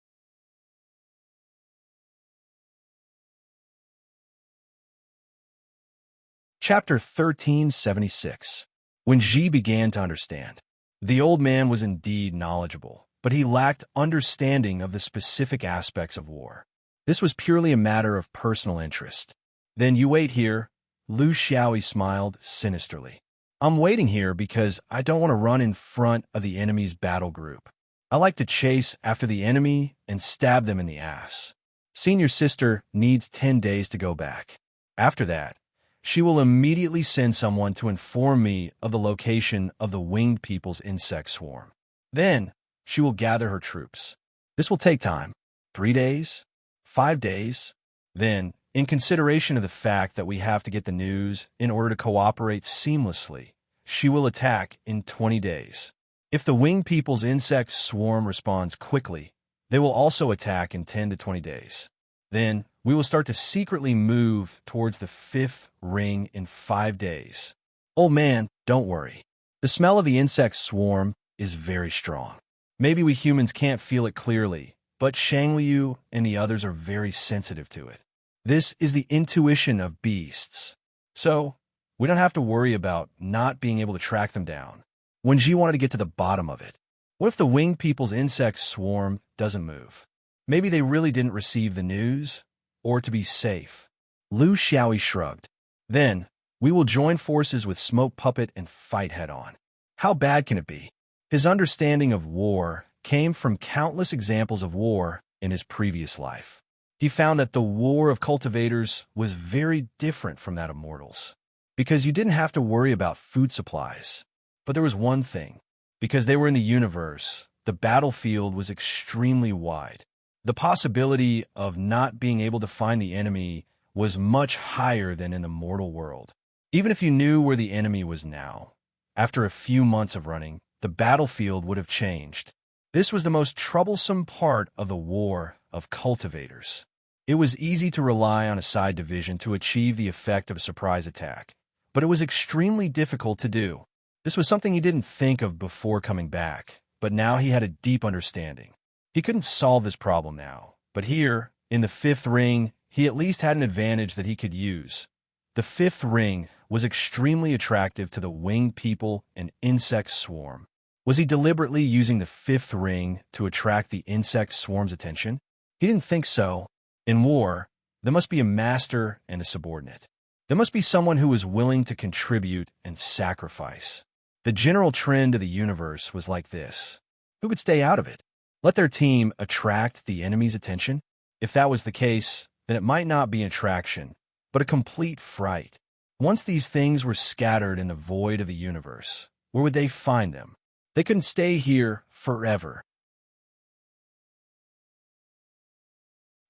Chapter 1376. When Ji began to understand. The old man was indeed knowledgeable, but he lacked understanding of the specific aspects of war. This was purely a matter of personal interest. Then you wait here, Lu Xiaoyi smiled sinisterly. I'm waiting here because I don't want to run in front of the enemy's battle group. I like to chase after the enemy and stab them in the ass. Senior sister needs 10 days to go back. After that, she will immediately send someone to inform me of the location of the winged people's insect swarm. Then, she will gather her troops. This will take time. 3 days? 5 days? Then, in consideration of the fact that we have to get the news in order to cooperate seamlessly, she will attack in 20 days. If the winged people's insect swarm responds quickly, they will also attack in 10 to 20 days. Then, we will start to secretly move towards the fifth ring in 5 days. Old man, don't worry. The smell of the insect swarm is very strong. Maybe we humans can't feel it clearly, but Shangliu and the others are very sensitive to it. This is the intuition of beasts. So, we don't have to worry about not being able to track them down. When Ji wanted to get to the bottom of it, what if the winged people's insect swarm doesn't move? Maybe they really didn't receive the news, or to be safe, Lu Xiaoyi shrugged. Then, we will join forces with Smoke Puppet and fight head-on. How bad can it be? His understanding of war came from countless examples of war in his previous life. He found that the war of cultivators was very different from that of mortals, because you didn't have to worry about food supplies. But there was one thing. Because they were in the universe, the battlefield was extremely wide. The possibility of not being able to find the enemy was much higher than in the mortal world. Even if you knew where the enemy was now, after a few months of running, the battlefield would have changed. This was the most troublesome part of the war of cultivators. It was easy to rely on a side division to achieve the effect of a surprise attack, but it was extremely difficult to do. This was something he didn't think of before coming back, but now he had a deep understanding. He couldn't solve this problem now, but here, in the fifth ring, he at least had an advantage that he could use. The fifth ring was extremely attractive to the winged people and insect swarm. Was he deliberately using the fifth ring to attract the insect swarm's attention? He didn't think so. In war, there must be a master and a subordinate. There must be someone who is willing to contribute and sacrifice. The general trend of the universe was like this. Who could stay out of it? Let their team attract the enemy's attention? If that was the case, then it might not be an attraction, but a complete fright. Once these things were scattered in the void of the universe, where would they find them? They couldn't stay here forever.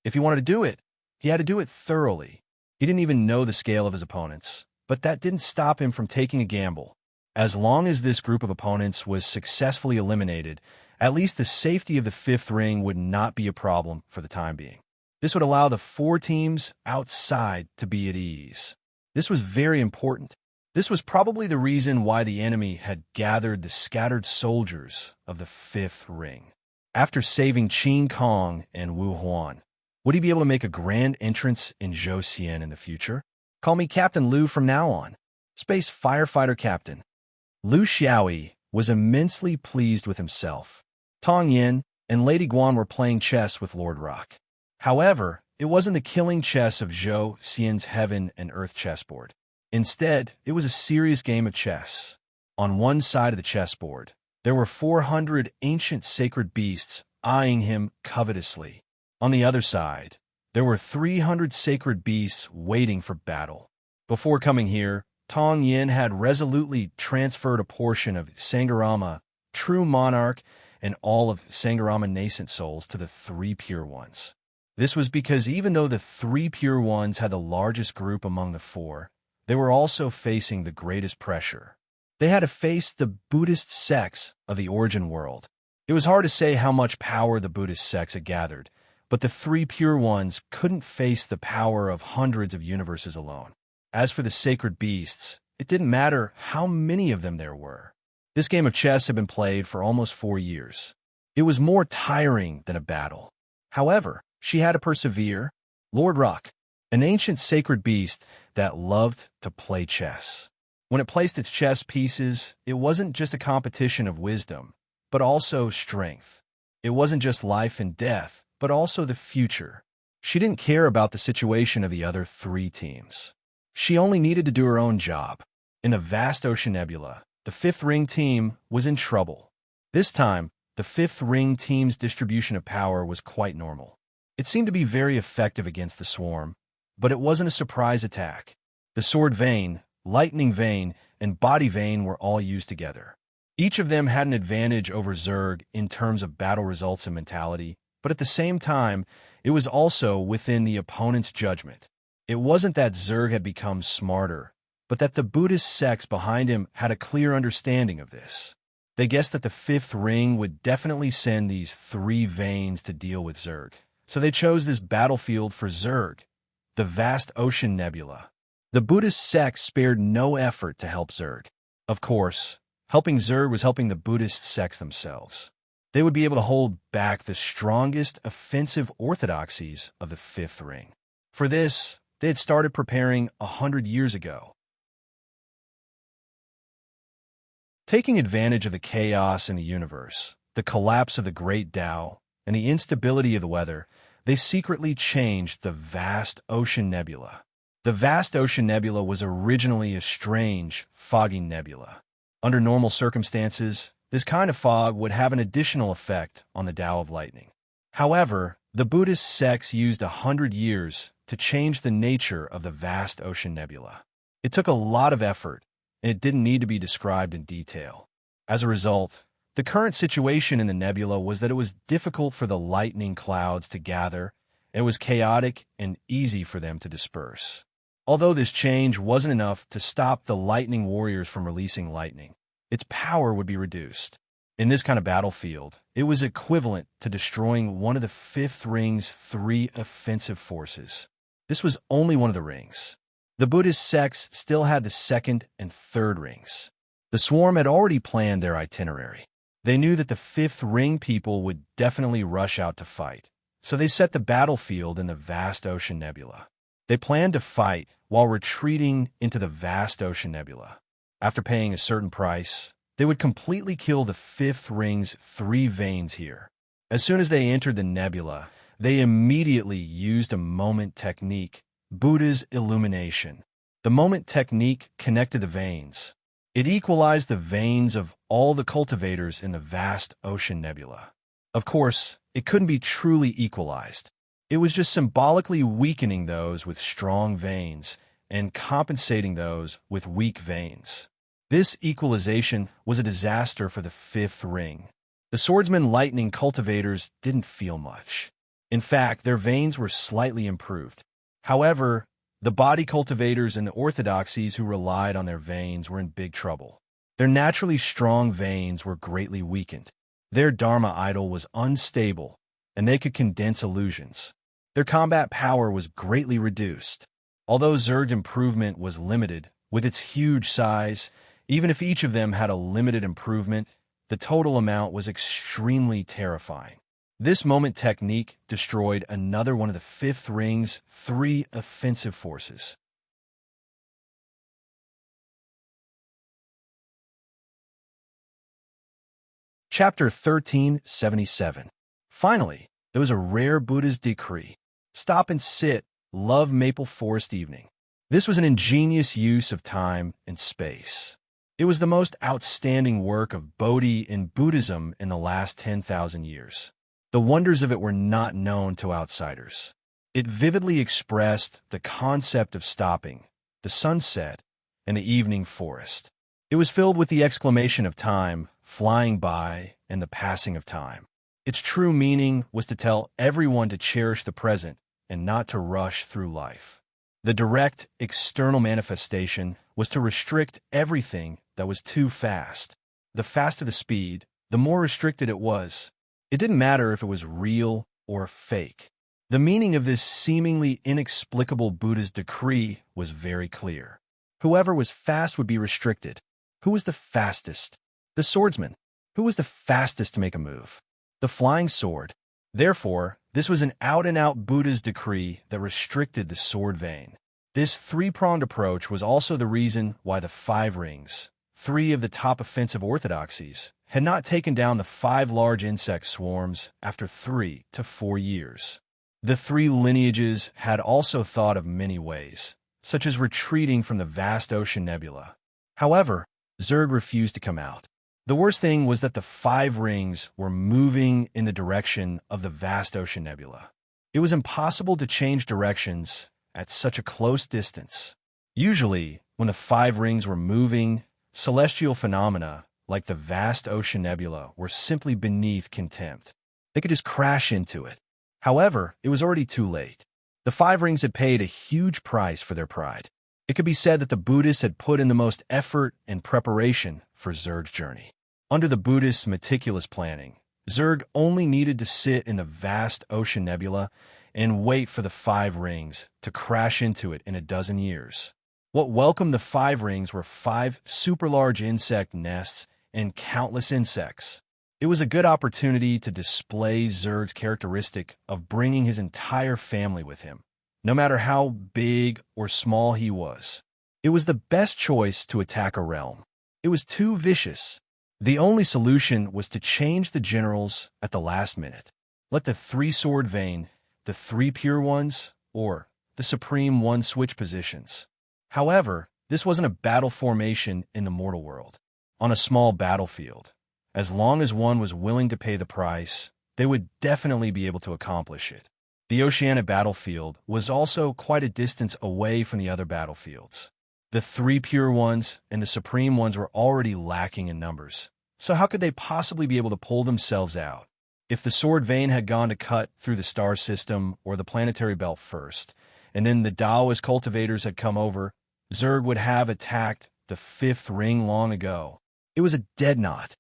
If he wanted to do it, he had to do it thoroughly. He didn't even know the scale of his opponents, but that didn't stop him from taking a gamble. As long as this group of opponents was successfully eliminated, at least the safety of the fifth ring would not be a problem for the time being. This would allow the four teams outside to be at ease. This was very important. This was probably the reason why the enemy had gathered the scattered soldiers of the fifth ring. After saving Qin Kong and Wu Huan, would he be able to make a grand entrance in Zhou in the future? Call me Captain Lu from now on. Space Firefighter Captain. Lu Xiaoyi was immensely pleased with himself. Tong Yin and Lady Guan were playing chess with Lord Rock. However, it wasn't the killing chess of Zhou Xian's heaven and earth chessboard. Instead, it was a serious game of chess. On one side of the chessboard, there were 400 ancient sacred beasts eyeing him covetously. On the other side, there were 300 sacred beasts waiting for battle. Before coming here, Tong Yin had resolutely transferred a portion of Sangharama, true monarch, and all of Sangharama nascent souls to the three pure ones. This was because even though the three pure ones had the largest group among the four, they were also facing the greatest pressure. They had to face the Buddhist sects of the origin world. It was hard to say how much power the Buddhist sects had gathered, but the three pure ones couldn't face the power of hundreds of universes alone. As for the sacred beasts, it didn't matter how many of them there were. This game of chess had been played for almost 4 years. It was more tiring than a battle. However, she had to persevere. Lord Rock, an ancient sacred beast that loved to play chess. When it placed its chess pieces, it wasn't just a competition of wisdom, but also strength. It wasn't just life and death, but also the future. She didn't care about the situation of the other three teams. She only needed to do her own job. In the vast ocean nebula, the fifth ring team was in trouble. This time, the fifth ring team's distribution of power was quite normal. It seemed to be very effective against the swarm, but it wasn't a surprise attack. The sword vein, lightning vein, and body vein were all used together. Each of them had an advantage over Zerg in terms of battle results and mentality, but at the same time, it was also within the opponent's judgment. It wasn't that Zerg had become smarter, but that the Buddhist sects behind him had a clear understanding of this. They guessed that the fifth ring would definitely send these three veins to deal with Zerg, so they chose this battlefield for Zerg, the vast ocean nebula. The Buddhist sects spared no effort to help Zerg. Of course, helping Zerg was helping the Buddhist sects themselves. They would be able to hold back the strongest offensive orthodoxies of the fifth ring. For this, they had started preparing 100 years ago. Taking advantage of the chaos in the universe, the collapse of the Great Tao, and the instability of the weather, they secretly changed the vast ocean nebula. The vast ocean nebula was originally a strange, foggy nebula. Under normal circumstances, this kind of fog would have an additional effect on the Tao of lightning. However, the Buddhist sects used 100 years to change the nature of the vast ocean nebula. It took a lot of effort, and it didn't need to be described in detail. As a result, the current situation in the nebula was that it was difficult for the lightning clouds to gather, and it was chaotic and easy for them to disperse. Although this change wasn't enough to stop the lightning warriors from releasing lightning, its power would be reduced. In this kind of battlefield, it was equivalent to destroying one of the fifth ring's 3 offensive forces. This was only one of the rings. The Buddhist sects still had the second and third rings. The swarm had already planned their itinerary. They knew that the fifth ring people would definitely rush out to fight, so they set the battlefield in the vast ocean nebula. They planned to fight while retreating into the vast ocean nebula. After paying a certain price, they would completely kill the fifth ring's 3 veins here. As soon as they entered the nebula, they immediately used a moment technique, Buddha's illumination. The moment technique connected the veins. It equalized the veins of all the cultivators in the vast ocean nebula. Of course, it couldn't be truly equalized. It was just symbolically weakening those with strong veins and compensating those with weak veins. This equalization was a disaster for the fifth ring. The swordsman lightning cultivators didn't feel much. In fact, their veins were slightly improved. However, the body cultivators and the orthodoxies who relied on their veins were in big trouble. Their naturally strong veins were greatly weakened. Their Dharma idol was unstable, and they could condense illusions. Their combat power was greatly reduced. Although Zerg's improvement was limited, with its huge size, even if each of them had a limited improvement, the total amount was extremely terrifying. This moment technique destroyed another one of the fifth ring's 3 offensive forces. Chapter 1377. Finally, there was a rare Buddha's decree. Stop and sit, love maple forest evening. This was an ingenious use of time and space. It was the most outstanding work of Bodhi in Buddhism in the last 10,000 years. The wonders of it were not known to outsiders. It vividly expressed the concept of stopping, the sunset, and the evening forest. It was filled with the exclamation of time, flying by, and the passing of time. Its true meaning was to tell everyone to cherish the present and not to rush through life. The direct, external manifestation was to restrict everything that was too fast. The faster the speed, the more restricted it was. It didn't matter if it was real or fake. The meaning of this seemingly inexplicable Buddha's decree was very clear. Whoever was fast would be restricted. Who was the fastest? The swordsman. Who was the fastest to make a move? The flying sword. Therefore, this was an out-and-out Buddha's decree that restricted the sword vein. This 3-pronged approach was also the reason why the 5 rings, 3 of the top offensive orthodoxies, had not taken down the 5 large insect swarms after 3 to 4 years. The 3 lineages had also thought of many ways, such as retreating from the vast ocean nebula. However, Zerg refused to come out. The worst thing was that the 5 rings were moving in the direction of the vast ocean nebula. It was impossible to change directions at such a close distance. Usually, when the 5 rings were moving, celestial phenomena like the vast ocean nebula were simply beneath contempt. They could just crash into it. However, it was already too late. The 5 rings had paid a huge price for their pride. It could be said that the Buddhists had put in the most effort and preparation for Zerg's journey. Under the Buddhists' meticulous planning, Zerg only needed to sit in the vast ocean nebula and wait for the 5 rings to crash into it in a dozen years. What welcomed the 5 rings were 5 super large insect nests and countless insects. It was a good opportunity to display Zerg's characteristic of bringing his entire family with him, no matter how big or small he was. It was the best choice to attack a realm. It was too vicious. The only solution was to change the generals at the last minute. Let the 3 sword vein, the 3 pure ones, or the Supreme One switch positions. However, this wasn't a battle formation in the mortal world. On a small battlefield, as long as one was willing to pay the price, they would definitely be able to accomplish it. The Oceanic battlefield was also quite a distance away from the other battlefields. The three pure ones and the supreme ones were already lacking in numbers, so how could they possibly be able to pull themselves out? If the sword vein had gone to cut through the star system or the planetary belt first, and then the Taoist cultivators had come over, Zerg would have attacked the fifth ring long ago. It was a dead knot.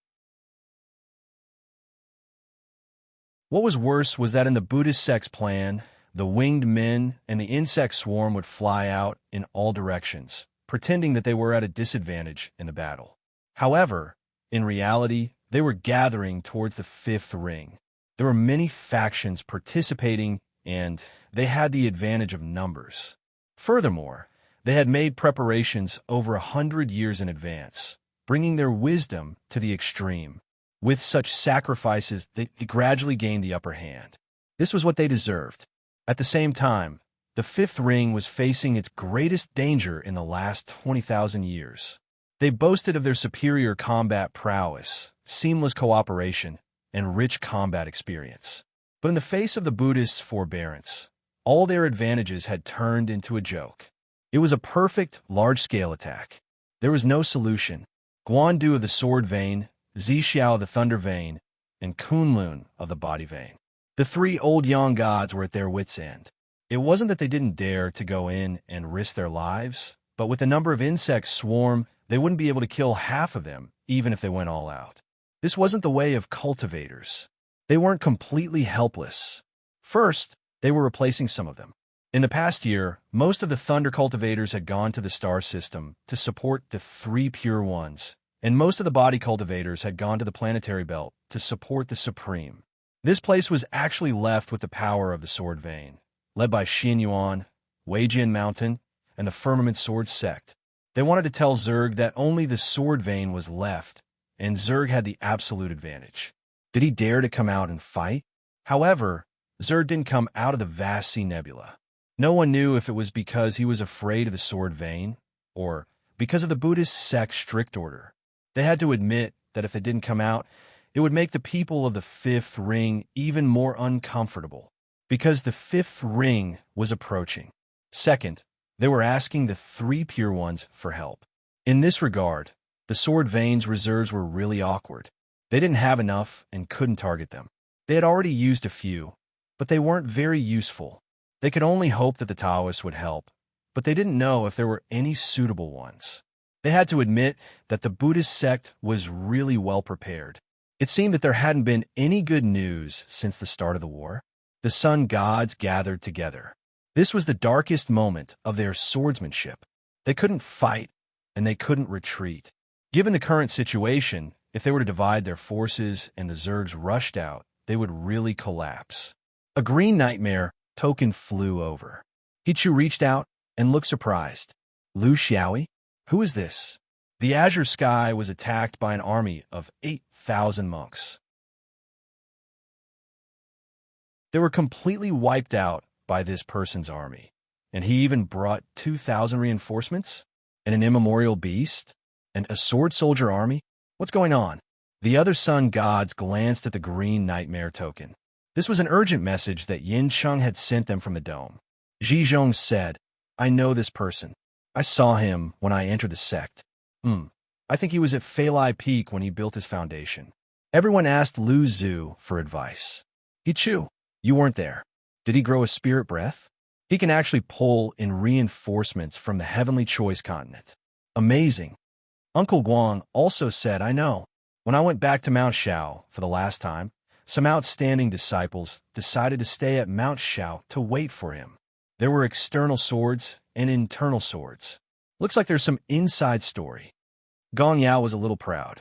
What was worse was that in the Buddhist sect's plan, the winged men and the insect swarm would fly out in all directions, pretending that they were at a disadvantage in the battle. However, in reality, they were gathering towards the fifth ring. There were many factions participating, and they had the advantage of numbers. Furthermore, they had made preparations over 100 years in advance, bringing their wisdom to the extreme. With such sacrifices, they gradually gained the upper hand. This was what they deserved. At the same time, the fifth ring was facing its greatest danger in the last 20,000 years. They boasted of their superior combat prowess, seamless cooperation, and rich combat experience. But in the face of the Buddhists' forbearance, all their advantages had turned into a joke. It was a perfect, large-scale attack. There was no solution. Guandu of the sword vein, Zixiao of the thunder vein, and Kunlun of the body vein. The three old yang gods were at their wits' end. It wasn't that they didn't dare to go in and risk their lives, but with the number of insects swarm, they wouldn't be able to kill half of them, even if they went all out. This wasn't the way of cultivators. They weren't completely helpless. First, they were replacing some of them. In the past year, most of the thunder cultivators had gone to the star system to support the three pure ones, and most of the body cultivators had gone to the planetary belt to support the Supreme. This place was actually left with the power of the Sword Vein, led by Xin Yuan, Weijian Mountain, and the Firmament Sword sect. They wanted to tell Zerg that only the Sword Vein was left, and Zerg had the absolute advantage. Did he dare to come out and fight? However, Zerg didn't come out of the vast sea nebula. No one knew if it was because he was afraid of the Sword Vein, or because of the Buddhist sect's strict order. They had to admit that if it didn't come out, it would make the people of the fifth ring even more uncomfortable, because the fifth ring was approaching. Second, they were asking the three pure ones for help. In this regard, the Sword Vein's reserves were really awkward. They didn't have enough and couldn't target them. They had already used a few, but they weren't very useful. They could only hope that the Taoists would help, but they didn't know if there were any suitable ones. They had to admit that the Buddhist sect was really well prepared. It seemed that there hadn't been any good news since the start of the war. The sun gods gathered together. This was the darkest moment of their swordsmanship. They couldn't fight, and they couldn't retreat. Given the current situation, if they were to divide their forces and the Zergs rushed out, they would really collapse. A green nightmare token flew over. Hichu reached out and looked surprised. Lu Xiaoyi? Who is this? The azure sky was attacked by an army of 8,000 monks. They were completely wiped out by this person's army, and he even brought 2,000 reinforcements, and an immemorial beast, and a sword soldier army? What's going on? The other sun gods glanced at the green nightmare token. This was an urgent message that Yin Cheng had sent them from the dome. Zhizhong said, I know this person. I saw him when I entered the sect. I think he was at Falai Peak when he built his foundation. Everyone asked Lu Zhu for advice. Hichu, you weren't there. Did he grow a spirit breath? He can actually pull in reinforcements from the Heavenly Choice continent. Amazing. Uncle Guang also said, I know. When I went back to Mount Shao for the last time, some outstanding disciples decided to stay at Mount Shao to wait for him. There were external swords and internal swords. Looks like there's some inside story. Gong Yao was a little proud.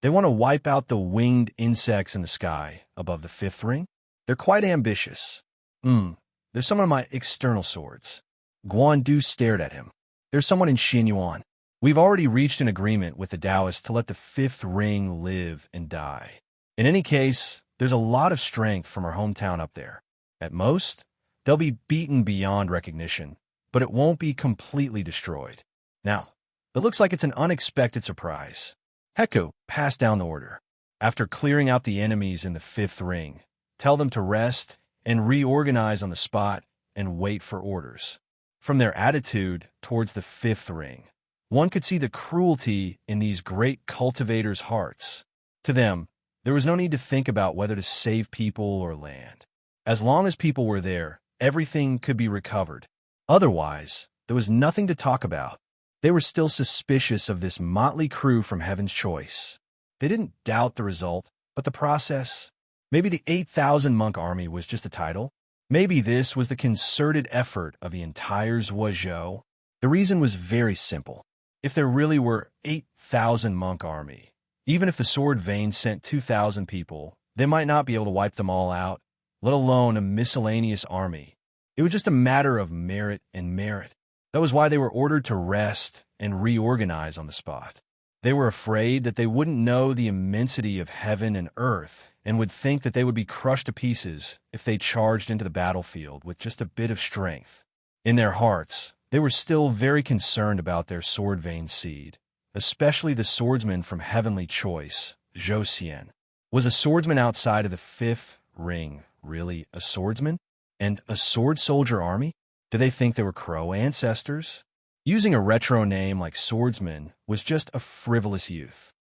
They want to wipe out the winged insects in the sky above the fifth ring. They're quite ambitious. There's some of my external swords. Guan Du stared at him. There's someone in Xinyuan. We've already reached an agreement with the Taoists to let the fifth ring live and die. In any case, there's a lot of strength from our hometown up there. At most, They'll be beaten beyond recognition, but it won't be completely destroyed. Now, it looks like it's an unexpected surprise. Heku passed down the order. After clearing out the enemies in the fifth ring, tell them to rest and reorganize on the spot and wait for orders. From their attitude towards the fifth ring, one could see the cruelty in these great cultivators' hearts. To them, there was no need to think about whether to save people or land. As long as people were there, everything could be recovered. Otherwise, there was nothing to talk about. They were still suspicious of this motley crew from Heaven's Choice. They didn't doubt the result, but the process. Maybe the 8,000 monk army was just a title. Maybe this was the concerted effort of the entire Zhuozhou. The reason was very simple. If there really were 8,000 monk army, even if the sword vein sent 2,000 people, they might not be able to wipe them all out, let alone a miscellaneous army. It was just a matter of merit and merit. That was why they were ordered to rest and reorganize on the spot. They were afraid that they wouldn't know the immensity of heaven and earth and would think that they would be crushed to pieces if they charged into the battlefield with just a bit of strength. In their hearts, they were still very concerned about their sword vein seed, especially the swordsman from Heavenly Choice, Zhou Xian. Was a swordsman outside of the fifth ring really a swordsman? And a sword soldier army? Did they think they were Crow ancestors? Using a retro name like swordsman was just a frivolous youth.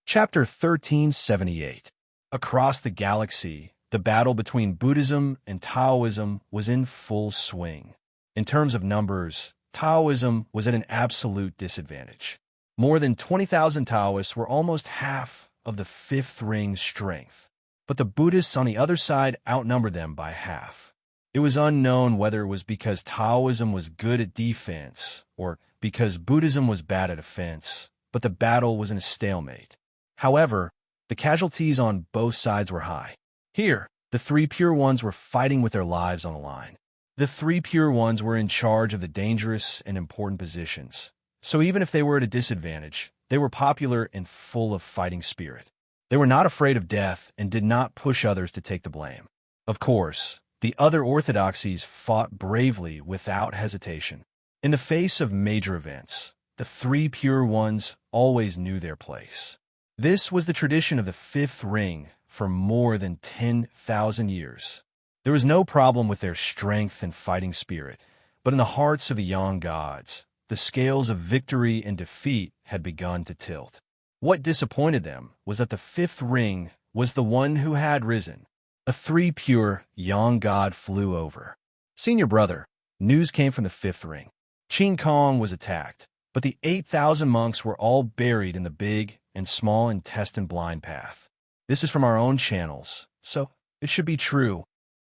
Chapter 1378. Across the galaxy, the battle between Buddhism and Taoism was in full swing. In terms of numbers, Taoism was at an absolute disadvantage. More than 20,000 Taoists were almost half of the fifth ring's strength, but the Buddhists on the other side outnumbered them by half. It was unknown whether it was because Taoism was good at defense or because Buddhism was bad at offense, but the battle was in a stalemate. However, the casualties on both sides were high. Here, the three Pure Ones were fighting with their lives on the line. The three Pure Ones were in charge of the dangerous and important positions, so even if they were at a disadvantage, they were popular and full of fighting spirit. They were not afraid of death and did not push others to take the blame. Of course, the other orthodoxies fought bravely without hesitation. In the face of major events, the three Pure Ones always knew their place. This was the tradition of the fifth ring for more than 10,000 years. There was no problem with their strength and fighting spirit, but in the hearts of the young gods, the scales of victory and defeat had begun to tilt. What disappointed them was that the fifth ring was the one who had risen. A three pure young god flew over. Senior brother, news came from the fifth ring. Qin Kong was attacked, but the 8,000 monks were all buried in the big and small intestine blind path. This is from our own channels, so it should be true.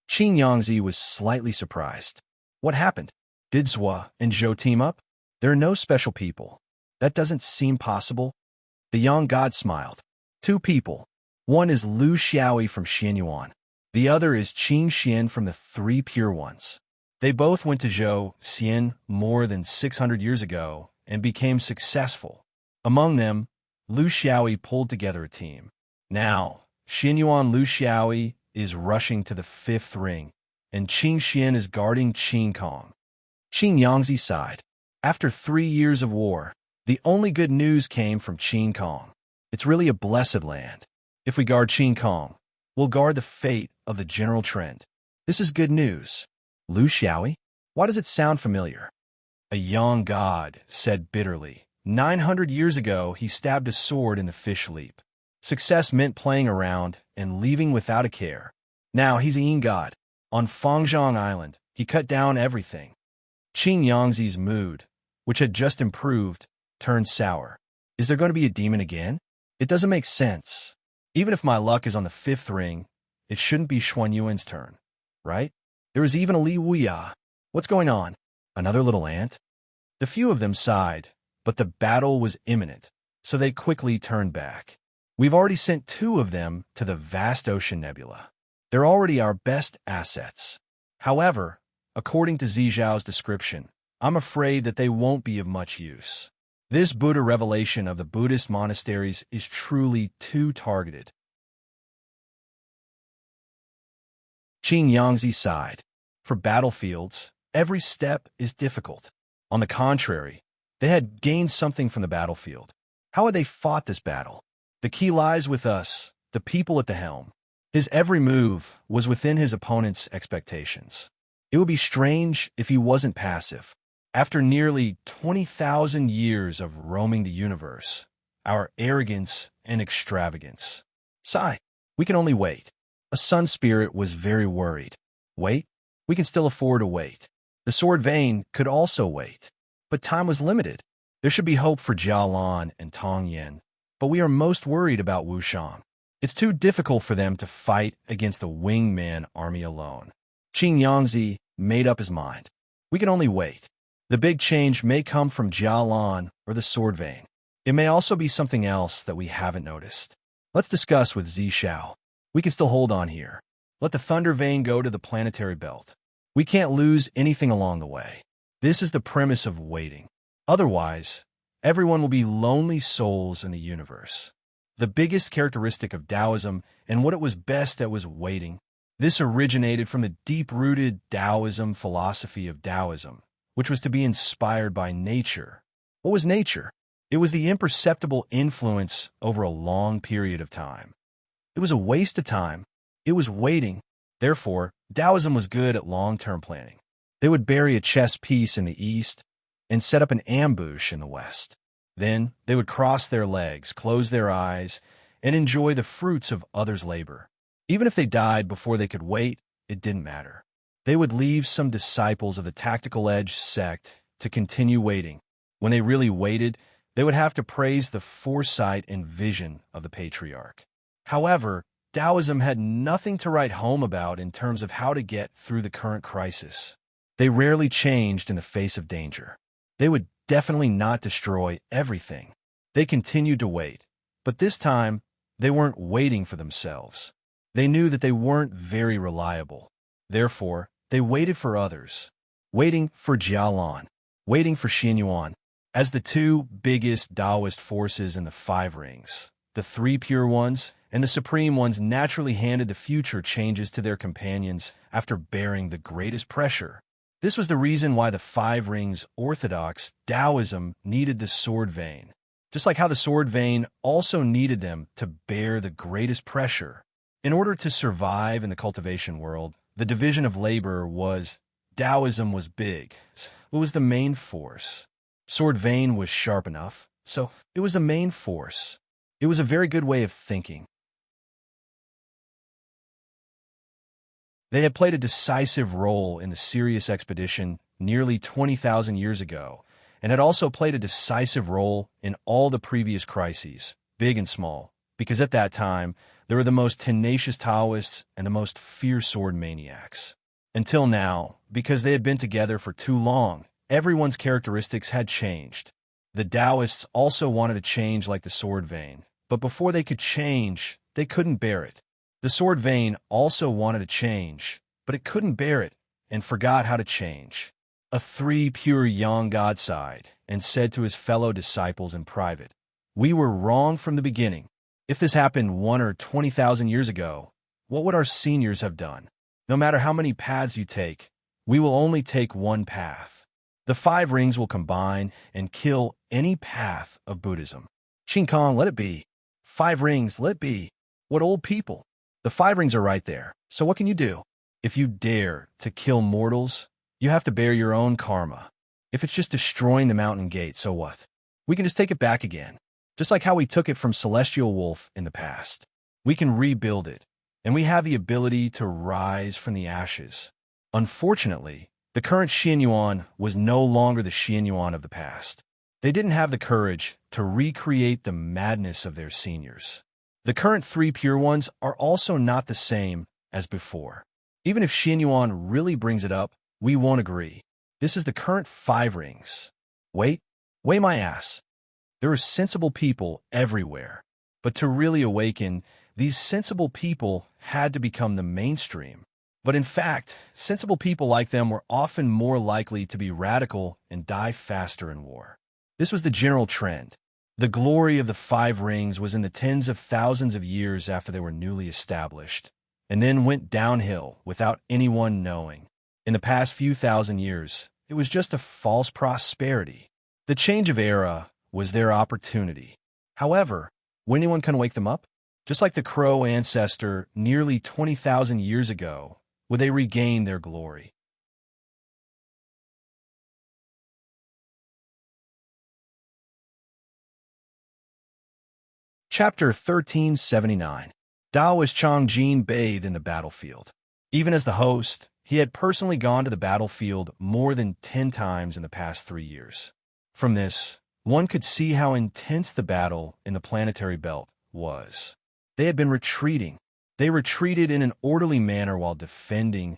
Qin Yangzi was slightly surprised. What happened? Did Zhua and Zhou team up? There are no special people. That doesn't seem possible. The young god smiled. Two people. One is Lu Xiaoyi from Xianyuan. The other is Qin Xian from the Three Pure Ones. They both went to Zhou Xian more than 600 years ago and became successful. Among them, Lu Xiaoyi pulled together a team. Now, Xianyuan Lu Xiaoyi is rushing to the fifth ring, and Qin Xian is guarding Qin Kong. Qin Yangzi sighed. After 3 years of war, the only good news came from Qin Kong. It's really a blessed land. If we guard Qin Kong, we'll guard the fate of the general trend. This is good news. Lu Xiaoyi? Why does it sound familiar? A young god said bitterly. 900 years ago, he stabbed a sword in the fish leap. Success meant playing around and leaving without a care. Now he's a yin god. On Fangzhong Island, he cut down everything. Qin Yangzi's mood, which had just improved, turned sour. Is there going to be a demon again? It doesn't make sense. Even if my luck is on the fifth ring, it shouldn't be Xuanyuan's turn, right? There is even a Li Wuya. What's going on? Another little ant? The few of them sighed, but the battle was imminent, so they quickly turned back. We've already sent 2 of them to the vast ocean nebula. They're already our best assets. However, according to Zijiao's description, I'm afraid that they won't be of much use. This Buddha revelation of the Buddhist monasteries is truly too targeted. Qin Yangzi sighed. For battlefields, every step is difficult. On the contrary, they had gained something from the battlefield. How had they fought this battle? The key lies with us, the people at the helm. His every move was within his opponent's expectations. It would be strange if he wasn't passive. After nearly 20,000 years of roaming the universe, our arrogance and extravagance. Sigh, we can only wait. A sun spirit was very worried. Wait? We can still afford to wait. The sword vein could also wait. But time was limited. There should be hope for Jialan and Tongyan, but we are most worried about Wushang. It's too difficult for them to fight against the wingman army alone. Qin Yangzi made up his mind. We can only wait. The big change may come from Jialan or the sword vein. It may also be something else that we haven't noticed. Let's discuss with Zishao. We can still hold on here. Let the thunder vein go to the planetary belt. We can't lose anything along the way. This is the premise of waiting. Otherwise, everyone will be lonely souls in the universe. The biggest characteristic of Taoism and what it was best at was waiting. This originated from the deep-rooted Taoism philosophy of Taoism, which was to be inspired by nature. What was nature? It was the imperceptible influence over a long period of time. It was a waste of time. It was waiting. Therefore, Taoism was good at long-term planning. They would bury a chess piece in the east and set up an ambush in the west. Then they would cross their legs, close their eyes, and enjoy the fruits of others' labor. Even if they died before they could wait, it didn't matter. They would leave some disciples of the Tactical Edge sect to continue waiting. When they really waited, they would have to praise the foresight and vision of the patriarch. However, Taoism had nothing to write home about in terms of how to get through the current crisis. They rarely changed in the face of danger. They would definitely not destroy everything. They continued to wait, but this time, they weren't waiting for themselves. They knew that they weren't very reliable. Therefore, they waited for others. Waiting for Jialan. Waiting for Xianyuan. As the two biggest Taoist forces in the Five Rings, the three pure ones and the supreme ones naturally handed the future changes to their companions after bearing the greatest pressure. This was the reason why the Five Rings orthodox Taoism needed the sword vein, just like how the sword vein also needed them to bear the greatest pressure. In order to survive in the cultivation world, the division of labor was Taoism was big. It was the main force. Sword vein was sharp enough, so it was the main force. It was a very good way of thinking. They had played a decisive role in the Sirius expedition nearly 20,000 years ago, and had also played a decisive role in all the previous crises, big and small, because at that time, they were the most tenacious Taoists and the most fierce sword maniacs. Until now, because they had been together for too long, everyone's characteristics had changed. The Taoists also wanted to change like the sword vein, but before they could change, they couldn't bear it. The sword vein also wanted to change, but it couldn't bear it and forgot how to change. A three pure yang God sighed and said to his fellow disciples in private, "We were wrong from the beginning. If this happened 1 or 20,000 years ago, what would our seniors have done? No matter how many paths you take, we will only take one path. The Five Rings will combine and kill any path of Buddhism. Qin Kong, let it be. Five Rings, let it be. What old people? The Five Rings are right there, so what can you do? If you dare to kill mortals, you have to bear your own karma. If it's just destroying the mountain gate, so what? We can just take it back again, just like how we took it from Celestial Wolf in the past. We can rebuild it, and we have the ability to rise from the ashes. Unfortunately, the current Xianyuan was no longer the Xianyuan of the past. They didn't have the courage to recreate the madness of their seniors. The current three pure ones are also not the same as before. Even if Xianyuan really brings it up, we won't agree. This is the current Five Rings. Wait, weigh my ass. There are sensible people everywhere. But to really awaken, these sensible people had to become the mainstream. But in fact, sensible people like them were often more likely to be radical and die faster in war. This was the general trend. The glory of the five rings was in the tens of thousands of years after they were newly established, and then went downhill without anyone knowing. In the past few thousand years, it was just a false prosperity. The change of era was their opportunity. However, would anyone can wake them up? Just like the crow ancestor nearly 20,000 years ago, would they regain their glory? Chapter 1379. Daoist Changjin bathed in the battlefield. Even as the host, he had personally gone to the battlefield more than 10 times in the past 3 years. From this, one could see how intense the battle in the planetary belt was. They had been retreating. They retreated in an orderly manner while defending,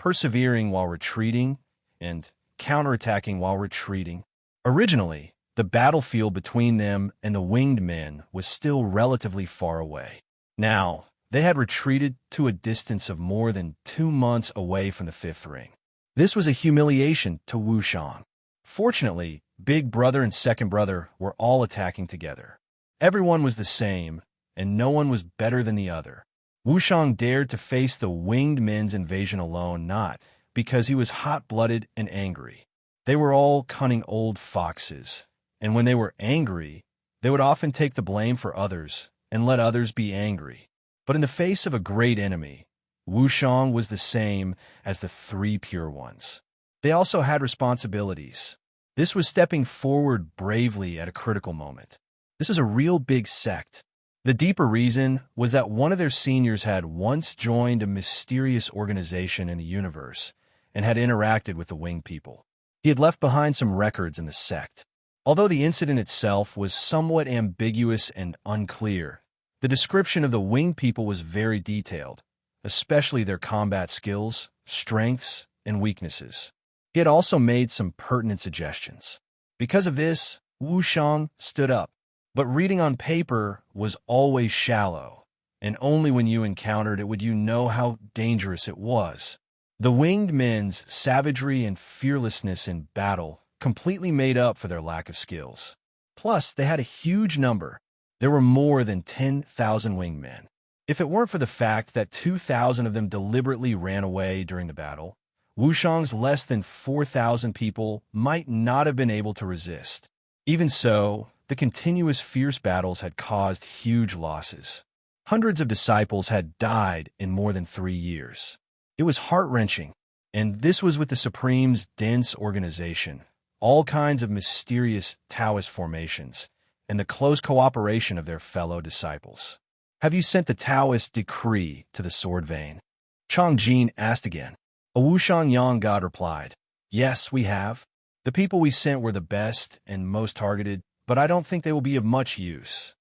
persevering while retreating, and counterattacking while retreating. Originally, the battlefield between them and the winged men was still relatively far away. Now, they had retreated to a distance of more than 2 months away from the fifth ring. This was a humiliation to Wushang. Fortunately, Big Brother and Second Brother were all attacking together. Everyone was the same, and no one was better than the other. Wushang dared to face the winged men's invasion alone, not because he was hot-blooded and angry. They were all cunning old foxes, and when they were angry, they would often take the blame for others and let others be angry. But in the face of a great enemy, Wushang was the same as the three pure ones. They also had responsibilities. This was stepping forward bravely at a critical moment. This was a real big sect. The deeper reason was that one of their seniors had once joined a mysterious organization in the universe and had interacted with the winged people. He had left behind some records in the sect. Although the incident itself was somewhat ambiguous and unclear, the description of the winged people was very detailed, especially their combat skills, strengths, and weaknesses. He had also made some pertinent suggestions. Because of this, Wushang stood up. But reading on paper was always shallow, and only when you encountered it would you know how dangerous it was. The winged men's savagery and fearlessness in battle completely made up for their lack of skills. Plus, they had a huge number. There were more than 10,000 winged men. If it weren't for the fact that 2,000 of them deliberately ran away during the battle, Wushang's less than 4,000 people might not have been able to resist. Even so, the continuous fierce battles had caused huge losses. Hundreds of disciples had died in more than 3 years. It was heart-wrenching, and this was with the Supreme's dense organization, all kinds of mysterious Taoist formations, and the close cooperation of their fellow disciples. "Have you sent the Taoist decree to the sword vein?" Changjin asked again. A Wushang Yang god replied, "Yes, we have. The people we sent were the best and most targeted, but I don't think they will be of much use.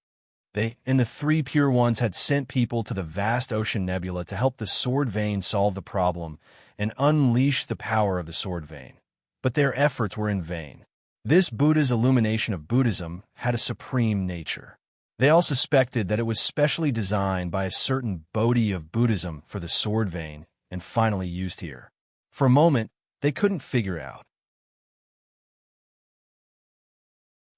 They and the three pure ones had sent people to the vast ocean nebula to help the sword vein solve the problem and unleash the power of the sword vein. But their efforts were in vain. This Buddha's illumination of Buddhism had a supreme nature. They all suspected that it was specially designed by a certain Bodhi of Buddhism for the sword vein and finally used here. For a moment, they couldn't figure out.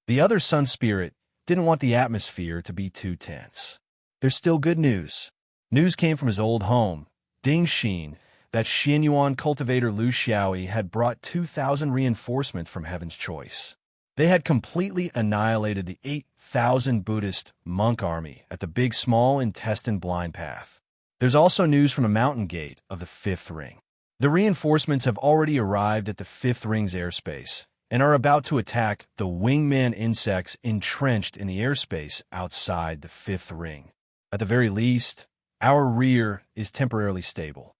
The other Sun Spirit didn't want the atmosphere to be too tense. There's still good news. News came from his old home, Dingxin, that Xianyuan cultivator Lu Xiaoyi had brought 2,000 reinforcements from Heaven's Choice. They had completely annihilated the 8,000 Buddhist monk army at the Big Small Intestine Blind Path. There's also news from the mountain gate of the Fifth Ring. The reinforcements have already arrived at the Fifth Ring's airspace and are about to attack the wingman insects entrenched in the airspace outside the Fifth Ring. At the very least, our rear is temporarily stable.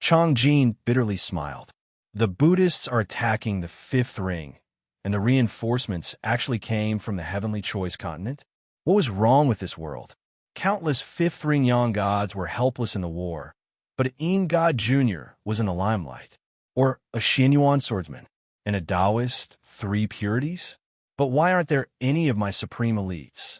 Changjin bitterly smiled. The Buddhists are attacking the Fifth Ring, and the reinforcements actually came from the Heavenly Choice continent? What was wrong with this world? Countless Fifth Ring Yang gods were helpless in the war, but Yin God Jr. was in the limelight. Or a Xianyuan swordsman, and a Taoist, three purities? But why aren't there any of my supreme elites?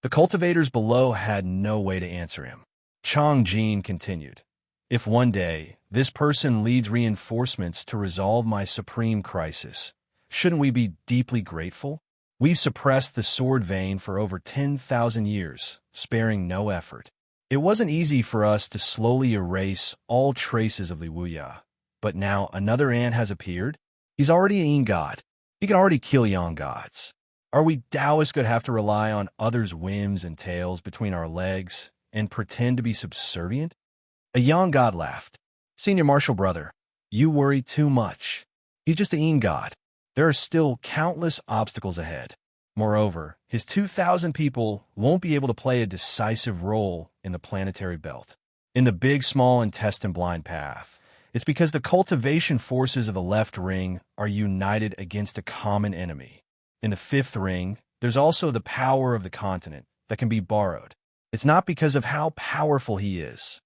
The cultivators below had no way to answer him. Changjin continued. If one day this person leads reinforcements to resolve my supreme crisis, shouldn't we be deeply grateful? We've suppressed the sword vein for over 10,000 years, sparing no effort. It wasn't easy for us to slowly erase all traces of the Wuya, but now another ant has appeared. He's already a yin god. He can already kill young gods. Are we Taoists going to have to rely on others' whims and tails between our legs and pretend to be subservient? A young god laughed. Senior Marshal brother, you worry too much. He's just a yin god. There are still countless obstacles ahead. Moreover, his 2,000 people won't be able to play a decisive role in the planetary belt. In the big small intestine blind path, it's because the cultivation forces of the left ring are united against a common enemy. In the fifth ring, there's also the power of the continent that can be borrowed. It's not because of how powerful he is.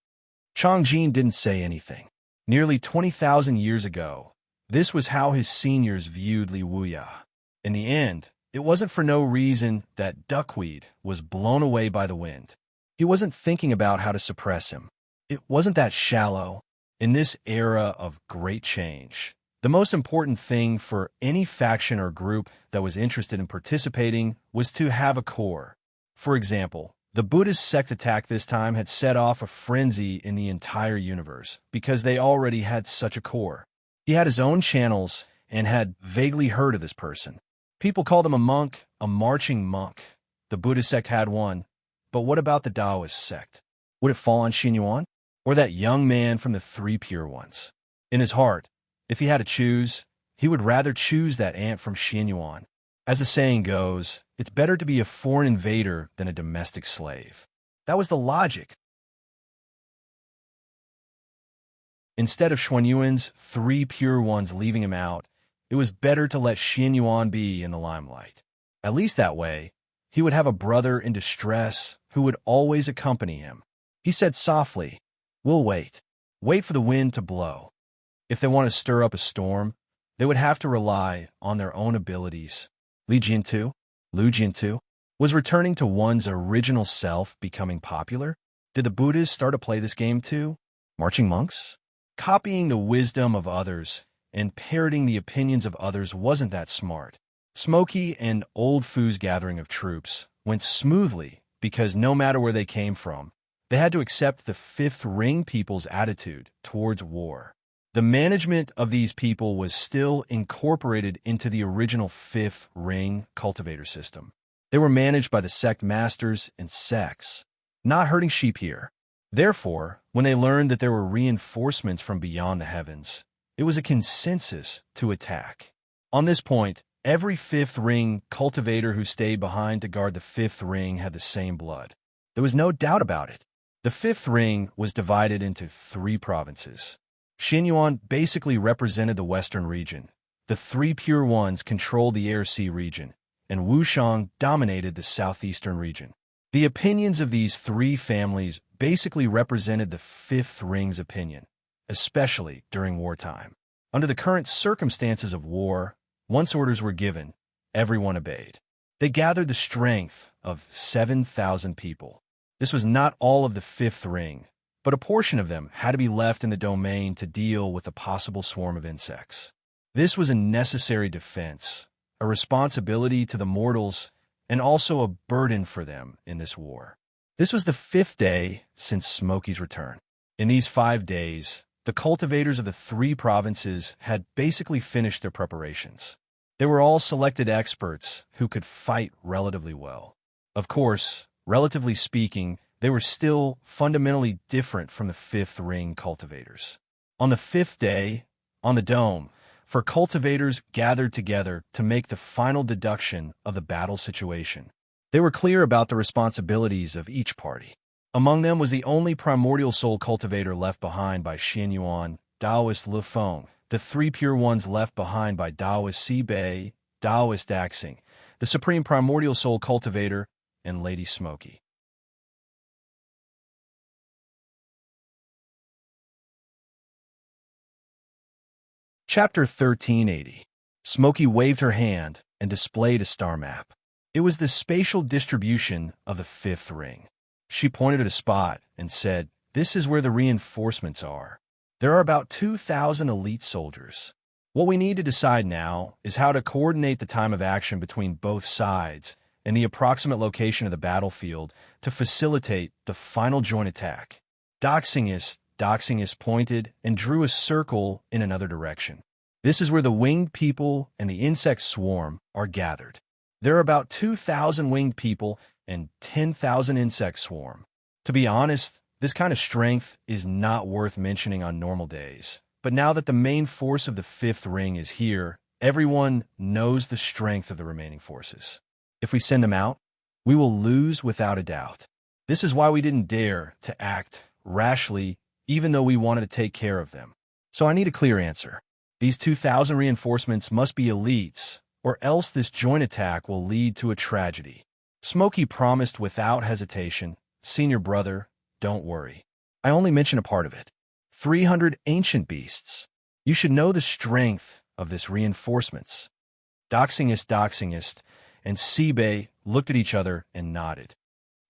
Changjin didn't say anything. Nearly 20,000 years ago, this was how his seniors viewed Li Wuya. In the end, it wasn't for no reason that duckweed was blown away by the wind. He wasn't thinking about how to suppress him. It wasn't that shallow. In this era of great change, the most important thing for any faction or group that was interested in participating was to have a core. For example, the Buddhist sect attack this time had set off a frenzy in the entire universe because they already had such a core. He had his own channels and had vaguely heard of this person. People called him a monk, a marching monk. The Buddhist sect had one, but what about the Taoist sect? Would it fall on Xinyuan? Or that young man from the Three Pure Ones? In his heart, if he had to choose, he would rather choose that ant from Xinyuan. As the saying goes, it's better to be a foreign invader than a domestic slave. That was the logic. Instead of Xuanyuan's Three Pure Ones leaving him out, it was better to let Xinyuan be in the limelight. At least that way, he would have a brother in distress who would always accompany him. He said softly, "We'll wait. Wait for the wind to blow." If they want to stir up a storm, they would have to rely on their own abilities. Lu Jintu, was returning to one's original self becoming popular? Did the Buddhists start to play this game too? Marching monks? Copying the wisdom of others and parroting the opinions of others wasn't that smart. Smoky and Old Foo's gathering of troops went smoothly because no matter where they came from, they had to accept the Fifth Ring people's attitude towards war. The management of these people was still incorporated into the original Fifth Ring cultivator system. They were managed by the sect masters and sects, not herding sheep here. Therefore, when they learned that there were reinforcements from beyond the heavens, it was a consensus to attack. On this point, every Fifth Ring cultivator who stayed behind to guard the Fifth Ring had the same blood. There was no doubt about it. The Fifth Ring was divided into 3 provinces. Xinyuan basically represented the western region. The Three Pure Ones controlled the Air-Sea region, and Wushang dominated the southeastern region. The opinions of these 3 families basically represented the Fifth Ring's opinion, especially during wartime. Under the current circumstances of war, once orders were given, everyone obeyed. They gathered the strength of 7,000 people. This was not all of the Fifth Ring, but a portion of them had to be left in the domain to deal with a possible swarm of insects. This was a necessary defense, a responsibility to the mortals, and also a burden for them in this war. This was the 5th day since Smokey's return. In these 5 days, the cultivators of the 3 provinces had basically finished their preparations. They were all selected experts who could fight relatively well. Of course, relatively speaking, they were still fundamentally different from the Fifth Ring cultivators. On the 5th day, on the dome, for cultivators gathered together to make the final deduction of the battle situation. They were clear about the responsibilities of each party. Among them was the only primordial soul cultivator left behind by Xinyuan, Taoist Lu Feng, the 3 Pure Ones left behind by Taoist Si Bei, Taoist Daxing, the supreme primordial soul cultivator, and Lady Smoky. Chapter 1380. Smoky waved her hand and displayed a star map. It was the spatial distribution of the Fifth Ring. She pointed at a spot and said, "This is where the reinforcements are. There are about 2,000 elite soldiers. What we need to decide now is how to coordinate the time of action between both sides and the approximate location of the battlefield to facilitate the final joint attack. Doxingus pointed and drew a circle in another direction. This is where the winged people and the insect swarm are gathered. There are about 2,000 winged people and 10,000 insect swarm. To be honest, this kind of strength is not worth mentioning on normal days. But now that the main force of the fifth ring is here, everyone knows the strength of the remaining forces. If we send them out, we will lose without a doubt. This is why we didn't dare to act rashly, even though we wanted to take care of them. So I need a clear answer. These 2,000 reinforcements must be elites, or else this joint attack will lead to a tragedy. Smokey promised without hesitation, "Senior brother, don't worry. I only mention a part of it. 300 ancient beasts. You should know the strength of this reinforcements." Doxingus, and Sibei looked at each other and nodded.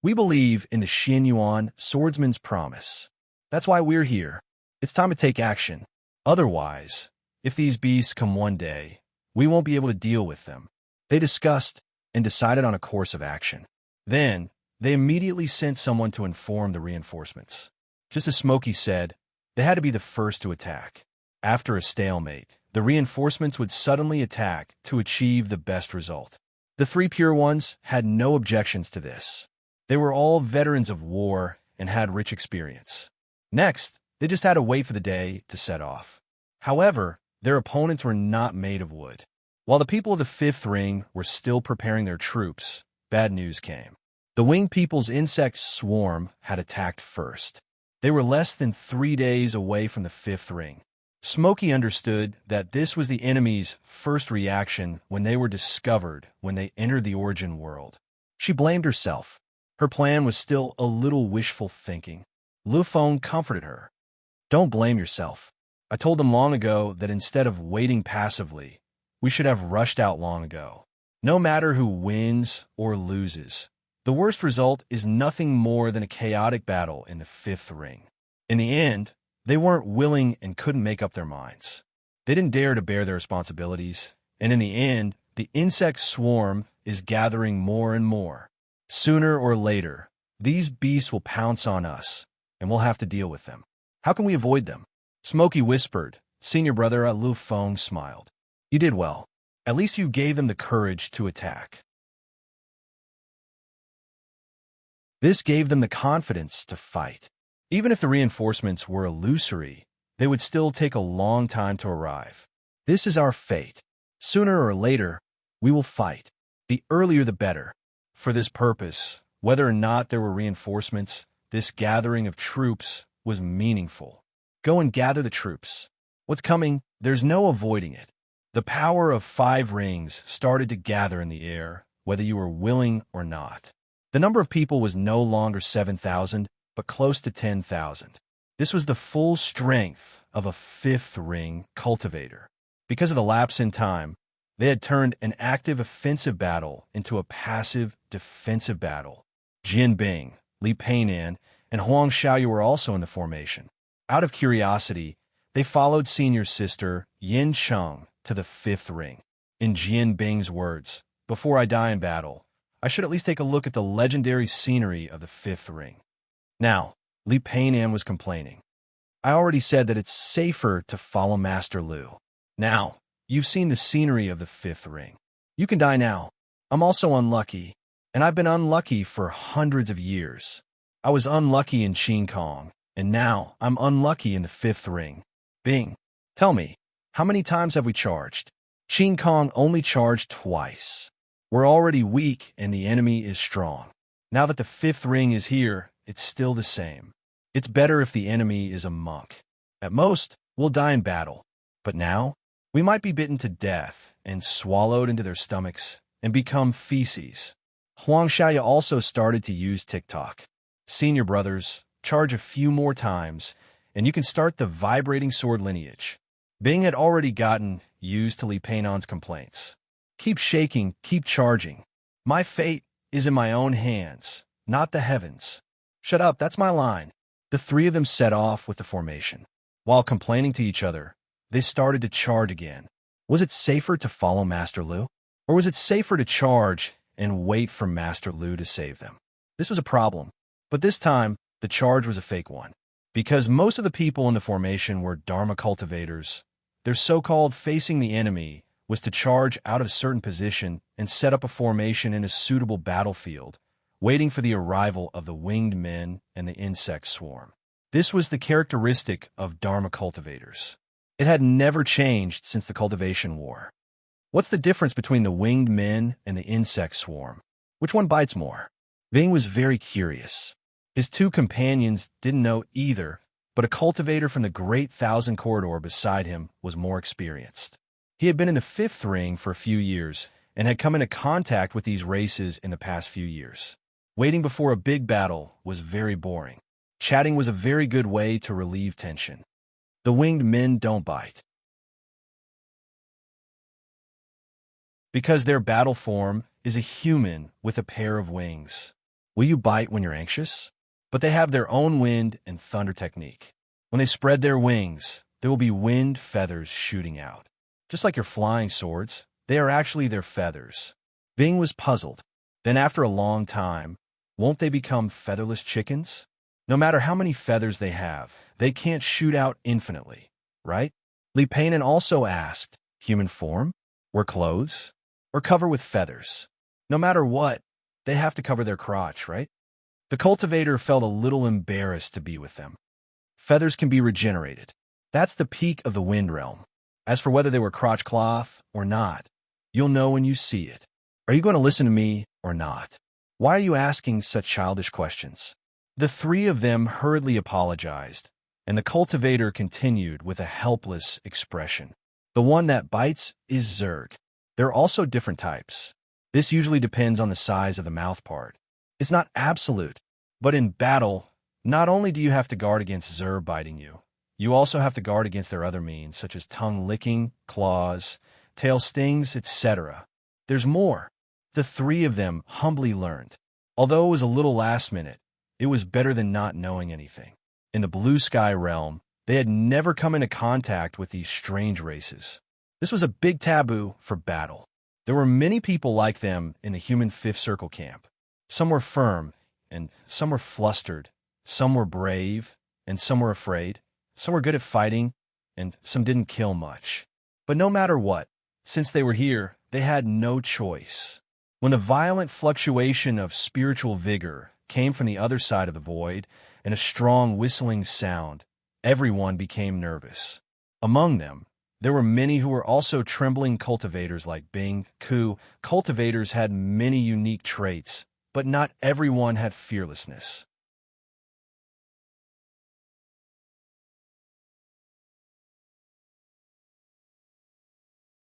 "We believe in the Xianyuan swordsman's promise. That's why we're here. It's time to take action. Otherwise, if these beasts come one day, we won't be able to deal with them." They discussed and decided on a course of action. Then, they immediately sent someone to inform the reinforcements. Just as Smokey said, they had to be the first to attack. After a stalemate, the reinforcements would suddenly attack to achieve the best result. The three pure ones had no objections to this. They were all veterans of war and had rich experience. Next, they just had to wait for the day to set off. However, their opponents were not made of wood. While the people of the fifth ring were still preparing their troops, bad news came. The winged people's insect swarm had attacked first. They were less than 3 days away from the fifth ring. Smokey understood that this was the enemy's first reaction when they were discovered when they entered the origin world. She blamed herself. Her plan was still a little wishful thinking. Lu Feng comforted her. "Don't blame yourself. I told them long ago that instead of waiting passively, we should have rushed out long ago. No matter who wins or loses, the worst result is nothing more than a chaotic battle in the fifth ring." In the end, they weren't willing and couldn't make up their minds. They didn't dare to bear their responsibilities, and in the end, the insect swarm is gathering more and more. Sooner or later, these beasts will pounce on us, and we'll have to deal with them. How can we avoid them? Smokey whispered. Senior brother Lu Feng smiled. "You did well. At least you gave them the courage to attack. This gave them the confidence to fight. Even if the reinforcements were illusory, they would still take a long time to arrive. This is our fate. Sooner or later, we will fight. The earlier the better. For this purpose, whether or not there were reinforcements, this gathering of troops was meaningful. Go and gather the troops. What's coming, there's no avoiding it." The power of 5 rings started to gather in the air, whether you were willing or not. The number of people was no longer 7,000, but close to 10,000. This was the full strength of a fifth ring cultivator. Because of the lapse in time, they had turned an active offensive battle into a passive defensive battle. Jin Bing, Li Peinan, and Huang Xiaoyu were also in the formation. Out of curiosity, they followed senior sister Yin Cheng to the fifth ring. In Jin Bing's words, "Before I die in battle, I should at least take a look at the legendary scenery of the fifth ring." Now, Li Peinan was complaining. "I already said that it's safer to follow Master Lu. Now, you've seen the scenery of the fifth ring. You can die now. I'm also unlucky, and I've been unlucky for hundreds of years. I was unlucky in Qin Kong, and now I'm unlucky in the fifth ring. Bing, tell me, how many times have we charged?" Qin Kong only charged twice. "We're already weak, and the enemy is strong. Now that the fifth ring is here, it's still the same. It's better if the enemy is a monk. At most, we'll die in battle. But now, we might be bitten to death and swallowed into their stomachs and become feces." Huang Xiaoyu also started to use TikTok. "Senior brothers, charge a few more times, and you can start the vibrating sword lineage." Bing had already gotten used to Li Peinan's complaints. "Keep shaking, keep charging. My fate is in my own hands, not the heavens." "Shut up, that's my line." The three of them set off with the formation. While complaining to each other, they started to charge again. Was it safer to follow Master Lu? Or was it safer to charge and wait for Master Lu to save them? This was a problem, but this time, the charge was a fake one. Because most of the people in the formation were Dharma cultivators, their so-called facing the enemy was to charge out of a certain position and set up a formation in a suitable battlefield, waiting for the arrival of the winged men and the insect swarm. This was the characteristic of Dharma cultivators. It had never changed since the cultivation war. What's the difference between the winged men and the insect swarm? Which one bites more? Bing was very curious. His two companions didn't know either, but a cultivator from the Great Thousand Corridor beside him was more experienced. He had been in the fifth ring for a few years and had come into contact with these races in the past few years. Waiting before a big battle was very boring. Chatting was a very good way to relieve tension. The winged men don't bite. Because their battle form is a human with a pair of wings. Will you bite when you're anxious? But they have their own wind and thunder technique. When they spread their wings, there will be wind feathers shooting out. Just like your flying swords, they are actually their feathers. Bing was puzzled. Then after a long time, won't they become featherless chickens? No matter how many feathers they have, they can't shoot out infinitely, right? Li Peinan also asked, human form? Wear clothes? Or cover with feathers? No matter what, they have to cover their crotch, right? The cultivator felt a little embarrassed to be with them. Feathers can be regenerated. That's the peak of the wind realm. As for whether they were crotch cloth or not, you'll know when you see it. Are you going to listen to me or not? Why are you asking such childish questions? The three of them hurriedly apologized, and the cultivator continued with a helpless expression. The one that bites is Zerg. There are also different types. This usually depends on the size of the mouth part. It's not absolute, but in battle, not only do you have to guard against Zerg biting you, you also have to guard against their other means, such as tongue licking, claws, tail stings, etc. There's more. The three of them humbly learned. Although it was a little last minute, it was better than not knowing anything. In the blue sky realm, they had never come into contact with these strange races. This was a big taboo for battle. There were many people like them in the human fifth circle camp. Some were firm, and some were flustered. Some were brave, and some were afraid. Some were good at fighting, and some didn't kill much. But no matter what, since they were here, they had no choice. When the violent fluctuation of spiritual vigor came from the other side of the void, and a strong whistling sound, everyone became nervous. Among them, there were many who were also trembling cultivators like Bing, Ku. Cultivators had many unique traits, but not everyone had fearlessness.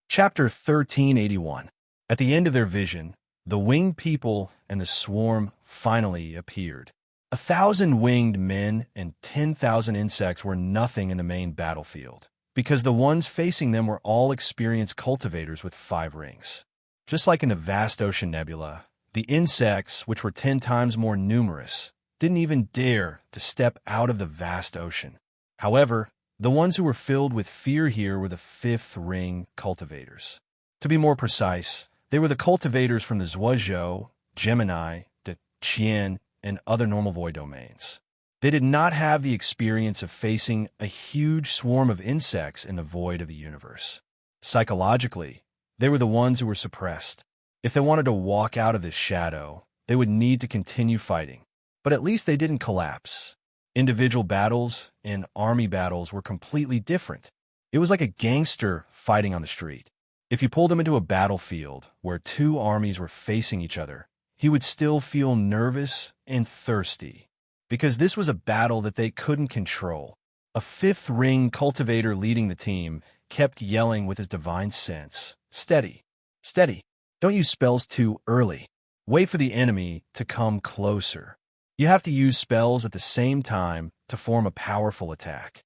Chapter 1381. At the end of their vision, the winged people and the swarm finally appeared. 1,000 winged men and 10,000 insects were nothing in the main battlefield, because the ones facing them were all experienced cultivators with 5 rings. Just like in the vast ocean nebula, the insects, which were 10 times more numerous, didn't even dare to step out of the vast ocean. However, the ones who were filled with fear here were the 5th ring cultivators. To be more precise, they were the cultivators from the Zhuozhou, Gemini, the Qian, and other normal void domains. They did not have the experience of facing a huge swarm of insects in the void of the universe. Psychologically, they were the ones who were suppressed. If they wanted to walk out of this shadow, they would need to continue fighting. But at least they didn't collapse. Individual battles and army battles were completely different. It was like a gangster fighting on the street. If you pulled him into a battlefield where 2 armies were facing each other, he would still feel nervous and thirsty, because this was a battle that they couldn't control. A 5th ring cultivator leading the team kept yelling with his divine sense, "Steady, steady. Don't use spells too early. Wait for the enemy to come closer. You have to use spells at the same time to form a powerful attack."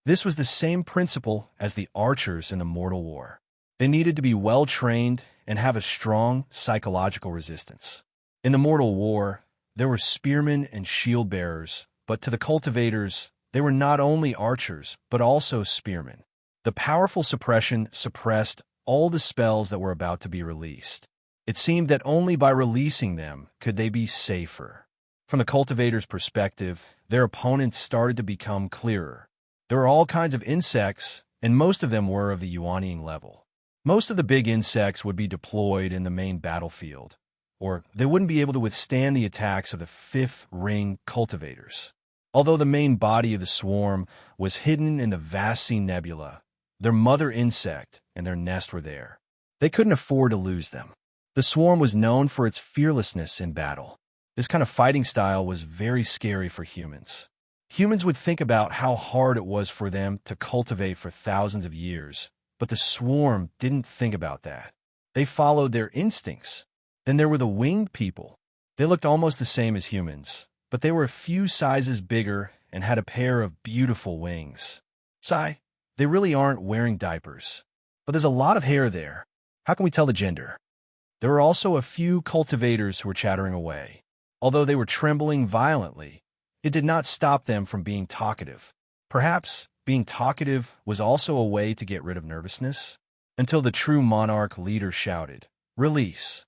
This was the same principle as the archers in the Mortal War. They needed to be well-trained and have a strong psychological resistance. In the Mortal War, there were spearmen and shield-bearers, but to the cultivators, they were not only archers, but also spearmen. The powerful suppression suppressed all the spells that were about to be released. It seemed that only by releasing them could they be safer. From the cultivator's perspective, their opponents started to become clearer. There were all kinds of insects, and most of them were of the Yuaniing level. Most of the big insects would be deployed in the main battlefield, or they wouldn't be able to withstand the attacks of the fifth ring cultivators. Although the main body of the swarm was hidden in the vast sea nebula, their mother insect and their nest were there. They couldn't afford to lose them. The swarm was known for its fearlessness in battle. This kind of fighting style was very scary for humans. Humans would think about how hard it was for them to cultivate for thousands of years, but the swarm didn't think about that. They followed their instincts. Then there were the winged people. They looked almost the same as humans, but they were a few sizes bigger and had a pair of beautiful wings. Sigh, they really aren't wearing diapers. But there's a lot of hair there. How can we tell the gender? There were also a few cultivators who were chattering away. Although they were trembling violently, it did not stop them from being talkative. Perhaps being talkative was also a way to get rid of nervousness, until the true monarch leader shouted, "Release!"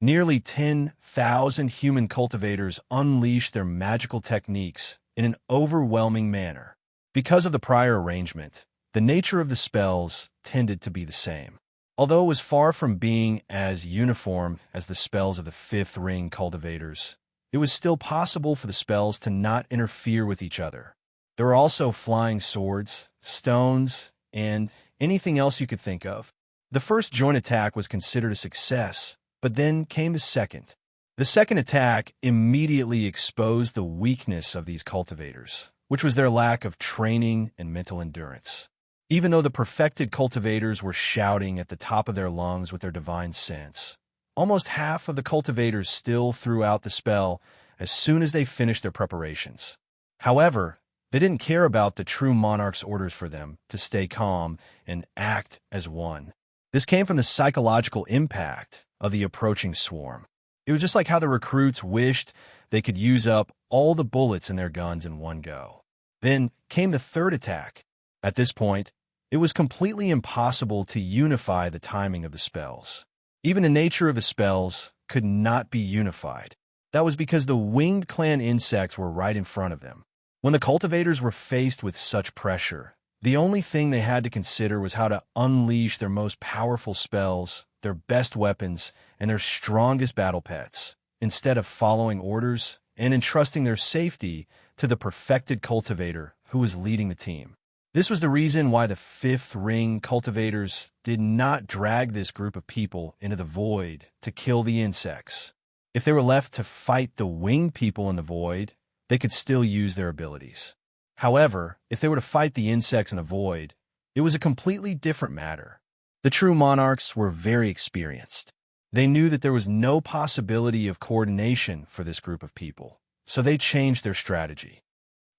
Nearly 10,000 human cultivators unleashed their magical techniques in an overwhelming manner. Because of the prior arrangement, the nature of the spells tended to be the same. Although it was far from being as uniform as the spells of the fifth ring cultivators, it was still possible for the spells to not interfere with each other. There were also flying swords, stones, and anything else you could think of. The first joint attack was considered a success, but then came the second. The second attack immediately exposed the weakness of these cultivators, which was their lack of training and mental endurance. Even though the perfected cultivators were shouting at the top of their lungs with their divine sense, almost half of the cultivators still threw out the spell as soon as they finished their preparations. However, they didn't care about the true monarch's orders for them to stay calm and act as one. This came from the psychological impact of the approaching swarm. It was just like how the recruits wished they could use up all the bullets in their guns in one go. Then came the third attack. At this point, it was completely impossible to unify the timing of the spells. Even the nature of the spells could not be unified. That was because the winged clan insects were right in front of them. When the cultivators were faced with such pressure, the only thing they had to consider was how to unleash their most powerful spells, their best weapons, and their strongest battle pets, instead of following orders and entrusting their safety to the perfected cultivator who was leading the team. This was the reason why the fifth ring cultivators did not drag this group of people into the void to kill the insects. If they were left to fight the winged people in the void, they could still use their abilities. However, if they were to fight the insects in the void, it was a completely different matter. The true monarchs were very experienced. They knew that there was no possibility of coordination for this group of people, so they changed their strategy.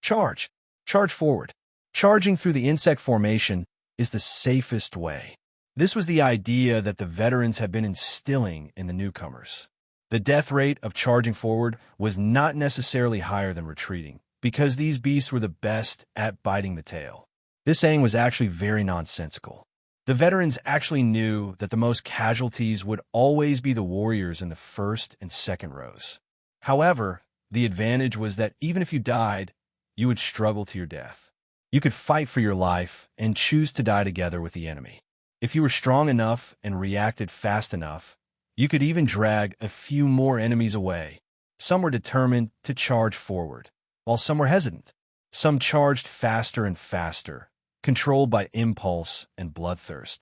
Charge! Charge forward! Charging through the insect formation is the safest way. This was the idea that the veterans had been instilling in the newcomers. The death rate of charging forward was not necessarily higher than retreating, because these beasts were the best at biting the tail. This saying was actually very nonsensical. The veterans actually knew that the most casualties would always be the warriors in the first and second rows. However, the advantage was that even if you died, you would struggle to your death. You could fight for your life and choose to die together with the enemy. If you were strong enough and reacted fast enough, you could even drag a few more enemies away. Some were determined to charge forward, while some were hesitant. Some charged faster and faster, controlled by impulse and bloodthirst.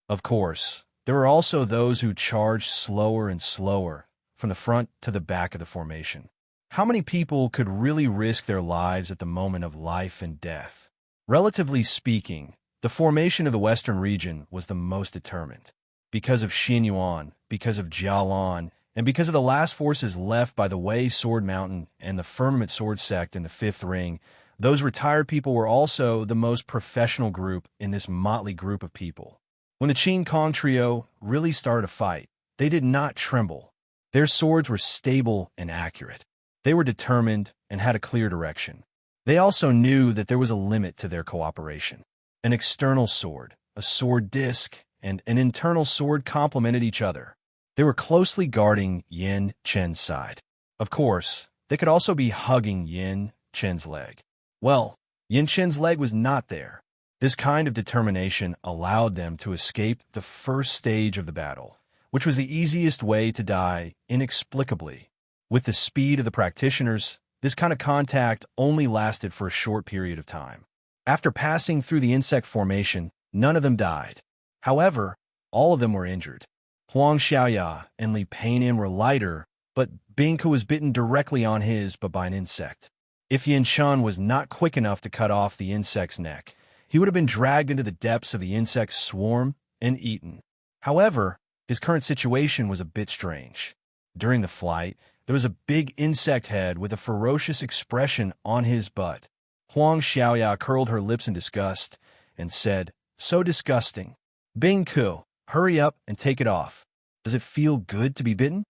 Of course, there were also those who charged slower and slower, from the front to the back of the formation. How many people could really risk their lives at the moment of life and death? Relatively speaking, the formation of the Western region was the most determined. Because of Xinyuan, because of Jialan, and because of the last forces left by the Wei Sword Mountain and the Firmament Sword Sect in the Fifth Ring, those retired people were also the most professional group in this motley group of people. When the Qin Kong trio really started a fight, they did not tremble. Their swords were stable and accurate. They were determined and had a clear direction. They also knew that there was a limit to their cooperation. An external sword, a sword disc, and an internal sword complemented each other. They were closely guarding Yin Chen's side. Of course, they could also be hugging Yin Chen's leg. Well, Yin Chen's leg was not there. This kind of determination allowed them to escape the first stage of the battle, which was the easiest way to die inexplicably. With the speed of the practitioners, this kind of contact only lasted for a short period of time. After passing through the insect formation, none of them died. However, all of them were injured. Huang Xiaoya and Li Peinan were lighter, but Bing Ke was bitten directly on his but by an insect. If Yin Chun was not quick enough to cut off the insect's neck, he would have been dragged into the depths of the insect's swarm and eaten. However, his current situation was a bit strange. During the flight, there was a big insect head with a ferocious expression on his butt. Huang Xiaoya curled her lips in disgust and said, "So disgusting. Bing Ke, hurry up and take it off. Does it feel good to be bitten?"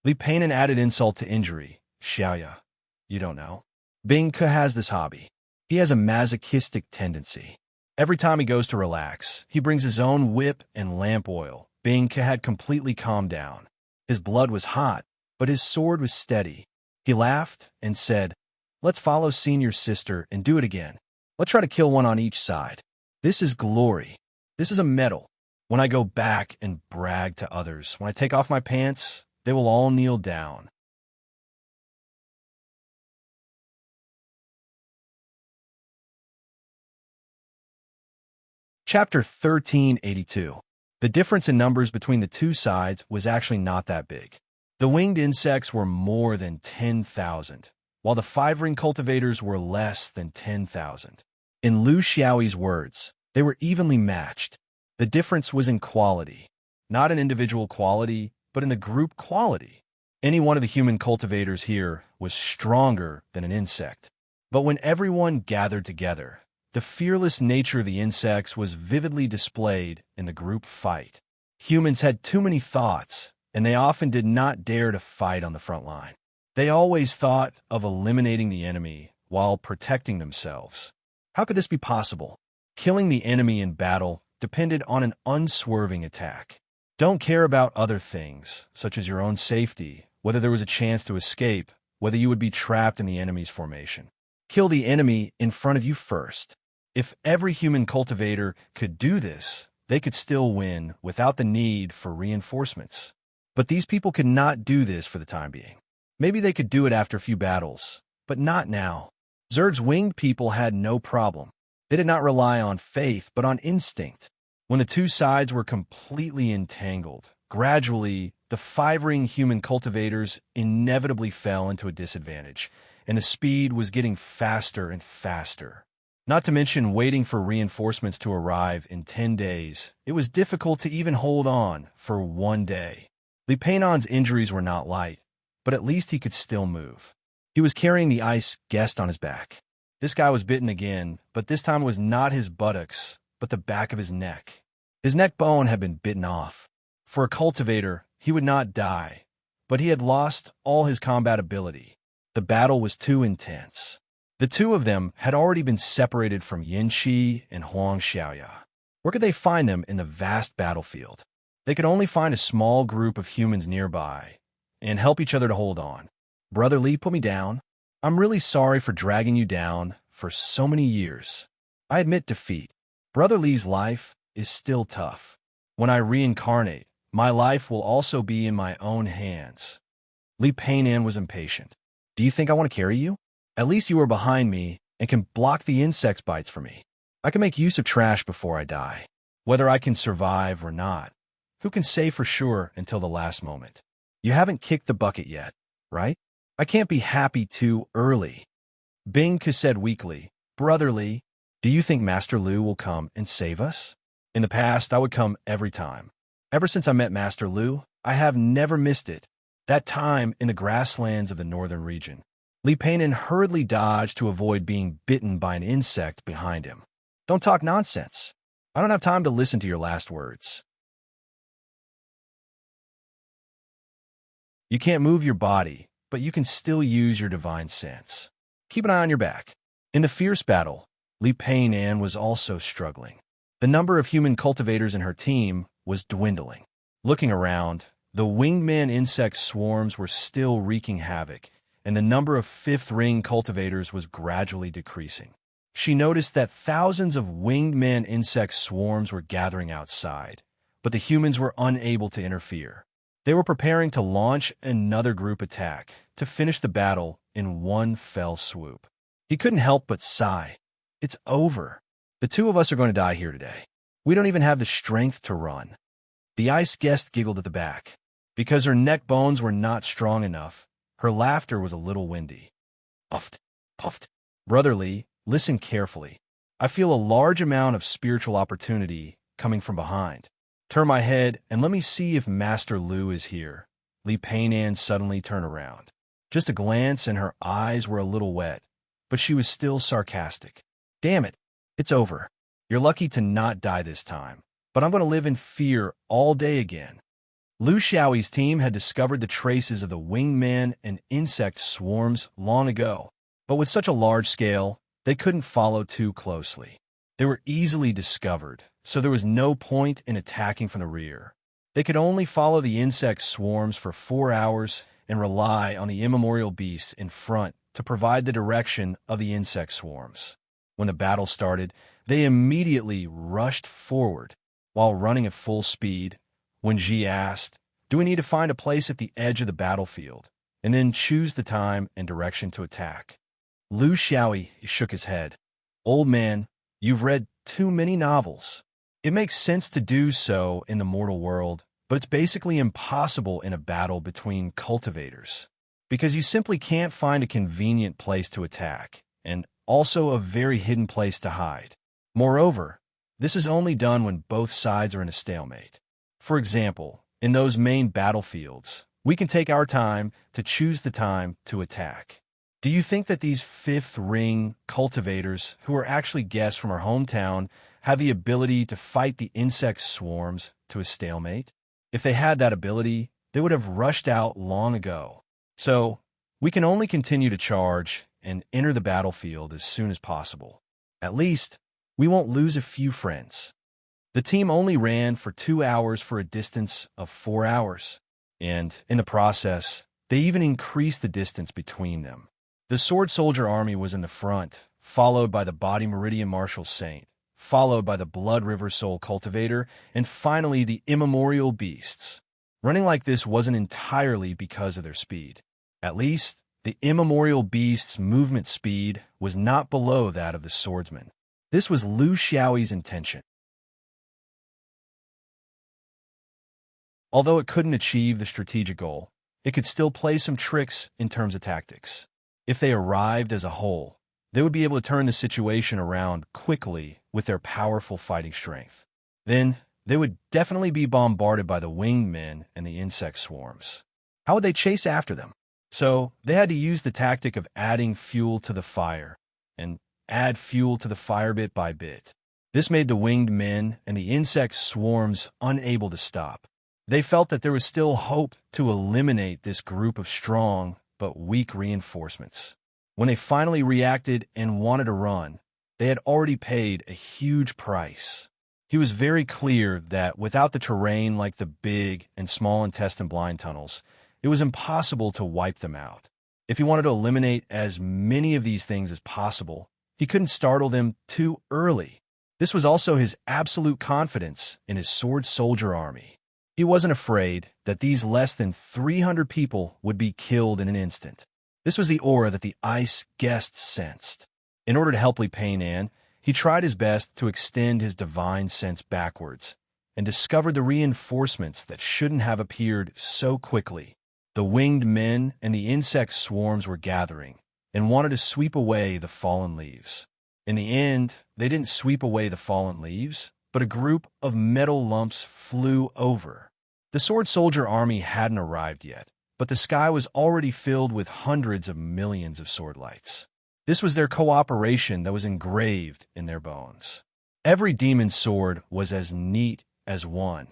Li Peinan added insult to injury. "Xiaoya, you don't know. Bing Ke has this hobby. He has a masochistic tendency. Every time he goes to relax, he brings his own whip and lamp oil." Bing Ke had completely calmed down. His blood was hot, but his sword was steady. He laughed and said, "Let's follow Senior's sister and do it again. Let's try to kill one on each side. This is glory. This is a medal. When I go back and brag to others, when I take off my pants, they will all kneel down." Chapter 1382. The difference in numbers between the two sides was actually not that big. The winged insects were more than 10,000, while the five-ring cultivators were less than 10,000. In Lu Xiaoyi's words, they were evenly matched. The difference was in quality, not in individual quality, but in the group quality. Any one of the human cultivators here was stronger than an insect. But when everyone gathered together, the fearless nature of the insects was vividly displayed in the group fight. Humans had too many thoughts, and they often did not dare to fight on the front line. They always thought of eliminating the enemy while protecting themselves. How could this be possible? Killing the enemy in battle depended on an unswerving attack. Don't care about other things, such as your own safety, whether there was a chance to escape, whether you would be trapped in the enemy's formation. Kill the enemy in front of you first. If every human cultivator could do this, they could still win without the need for reinforcements. But these people could not do this for the time being. Maybe they could do it after a few battles, but not now. Zerg's winged people had no problem. They did not rely on faith, but on instinct. When the two sides were completely entangled, gradually, the five-ring human cultivators inevitably fell into a disadvantage, and the speed was getting faster and faster. Not to mention waiting for reinforcements to arrive in 10 days, it was difficult to even hold on for 1 day. Li Peinan's injuries were not light, but at least he could still move. He was carrying the ice guest on his back. This guy was bitten again, but this time it was not his buttocks, but the back of his neck. His neck bone had been bitten off. For a cultivator, he would not die, but he had lost all his combat ability. The battle was too intense. The two of them had already been separated from Yin Qi and Huang Xiaoya. Where could they find them in the vast battlefield? They could only find a small group of humans nearby and help each other to hold on. "Brother Li, put me down. I'm really sorry for dragging you down for so many years. I admit defeat. Brother Li's life is still tough. When I reincarnate, my life will also be in my own hands." Li Peinan was impatient. "Do you think I want to carry you? At least you are behind me and can block the insect's bites for me. I can make use of trash before I die. Whether I can survive or not, who can say for sure until the last moment? You haven't kicked the bucket yet, right? I can't be happy too early." Bing Ke said weakly, "Brother Li, do you think Master Lu will come and save us? In the past, I would come every time. Ever since I met Master Lu, I have never missed it. That time in the grasslands of the northern region." Li Peinan hurriedly dodged to avoid being bitten by an insect behind him. "Don't talk nonsense. I don't have time to listen to your last words. You can't move your body, but you can still use your divine sense. Keep an eye on your back. In the fierce battle, Li Peinan was also struggling. The number of human cultivators in her team was dwindling. Looking around, the winged man insect swarms were still wreaking havoc, and the number of fifth-ring cultivators was gradually decreasing. She noticed that thousands of winged man insect swarms were gathering outside, but the humans were unable to interfere. They were preparing to launch another group attack to finish the battle in one fell swoop. He couldn't help but sigh. It's over. The two of us are going to die here today. We don't even have the strength to run. The ice guest giggled at the back. Because her neck bones were not strong enough, her laughter was a little windy. Puffed, puffed. Brother Li, listen carefully. I feel a large amount of spiritual opportunity coming from behind. Turn my head and let me see if Master Lu is here. Li Peinan suddenly turned around. Just a glance and her eyes were a little wet, but she was still sarcastic. Damn it, it's over. You're lucky to not die this time, but I'm going to live in fear all day again. Lu Xiaoyi's team had discovered the traces of the winged man and insect swarms long ago, but with such a large scale, they couldn't follow too closely. They were easily discovered, so there was no point in attacking from the rear. They could only follow the insect swarms for 4 hours and rely on the immemorial beasts in front to provide the direction of the insect swarms. When the battle started, they immediately rushed forward. While running at full speed, Wen Ji asked, "Do we need to find a place at the edge of the battlefield, and then choose the time and direction to attack?" Lu Xiaoyi shook his head. "Old man, you've read too many novels. It makes sense to do so in the mortal world, but it's basically impossible in a battle between cultivators, because you simply can't find a convenient place to attack, and also a very hidden place to hide. Moreover, this is only done when both sides are in a stalemate. For example, in those main battlefields, we can take our time to choose the time to attack. Do you think that these fifth-ring cultivators, who are actually guests from our hometown, have the ability to fight the insect swarms to a stalemate? If they had that ability, they would have rushed out long ago. So, we can only continue to charge and enter the battlefield as soon as possible. At least, we won't lose a few friends." The team only ran for 2 hours for a distance of 4 hours, and in the process, they even increased the distance between them. The Sword Soldier Army was in the front, followed by the Body Meridian Martial Saint, followed by the Blood River Soul Cultivator, and finally the Immemorial Beasts. Running like this wasn't entirely because of their speed. At least, the Immemorial Beast's movement speed was not below that of the swordsman. This was Lu Xiaoyi's intention. Although it couldn't achieve the strategic goal, it could still play some tricks in terms of tactics. If they arrived as a whole, they would be able to turn the situation around quickly with their powerful fighting strength. Then, they would definitely be bombarded by the winged men and the insect swarms. How would they chase after them? So, they had to use the tactic of adding fuel to the fire, and add fuel to the fire bit by bit. This made the winged men and the insect swarms unable to stop. They felt that there was still hope to eliminate this group of strong but weak reinforcements. When they finally reacted and wanted to run, they had already paid a huge price. He was very clear that without the terrain like the big and small intestine blind tunnels, it was impossible to wipe them out. If he wanted to eliminate as many of these things as possible, he couldn't startle them too early. This was also his absolute confidence in his sword soldier army. He wasn't afraid that these less than 300 people would be killed in an instant. This was the aura that the ice guests sensed. In order to help Li Peinan, he tried his best to extend his divine sense backwards and discovered the reinforcements that shouldn't have appeared so quickly. The winged men and the insect swarms were gathering and wanted to sweep away the fallen leaves. In the end, they didn't sweep away the fallen leaves, but a group of metal lumps flew over. The Sword Soldier Army hadn't arrived yet, but the sky was already filled with hundreds of millions of sword lights. This was their cooperation that was engraved in their bones. Every demon's sword was as neat as one,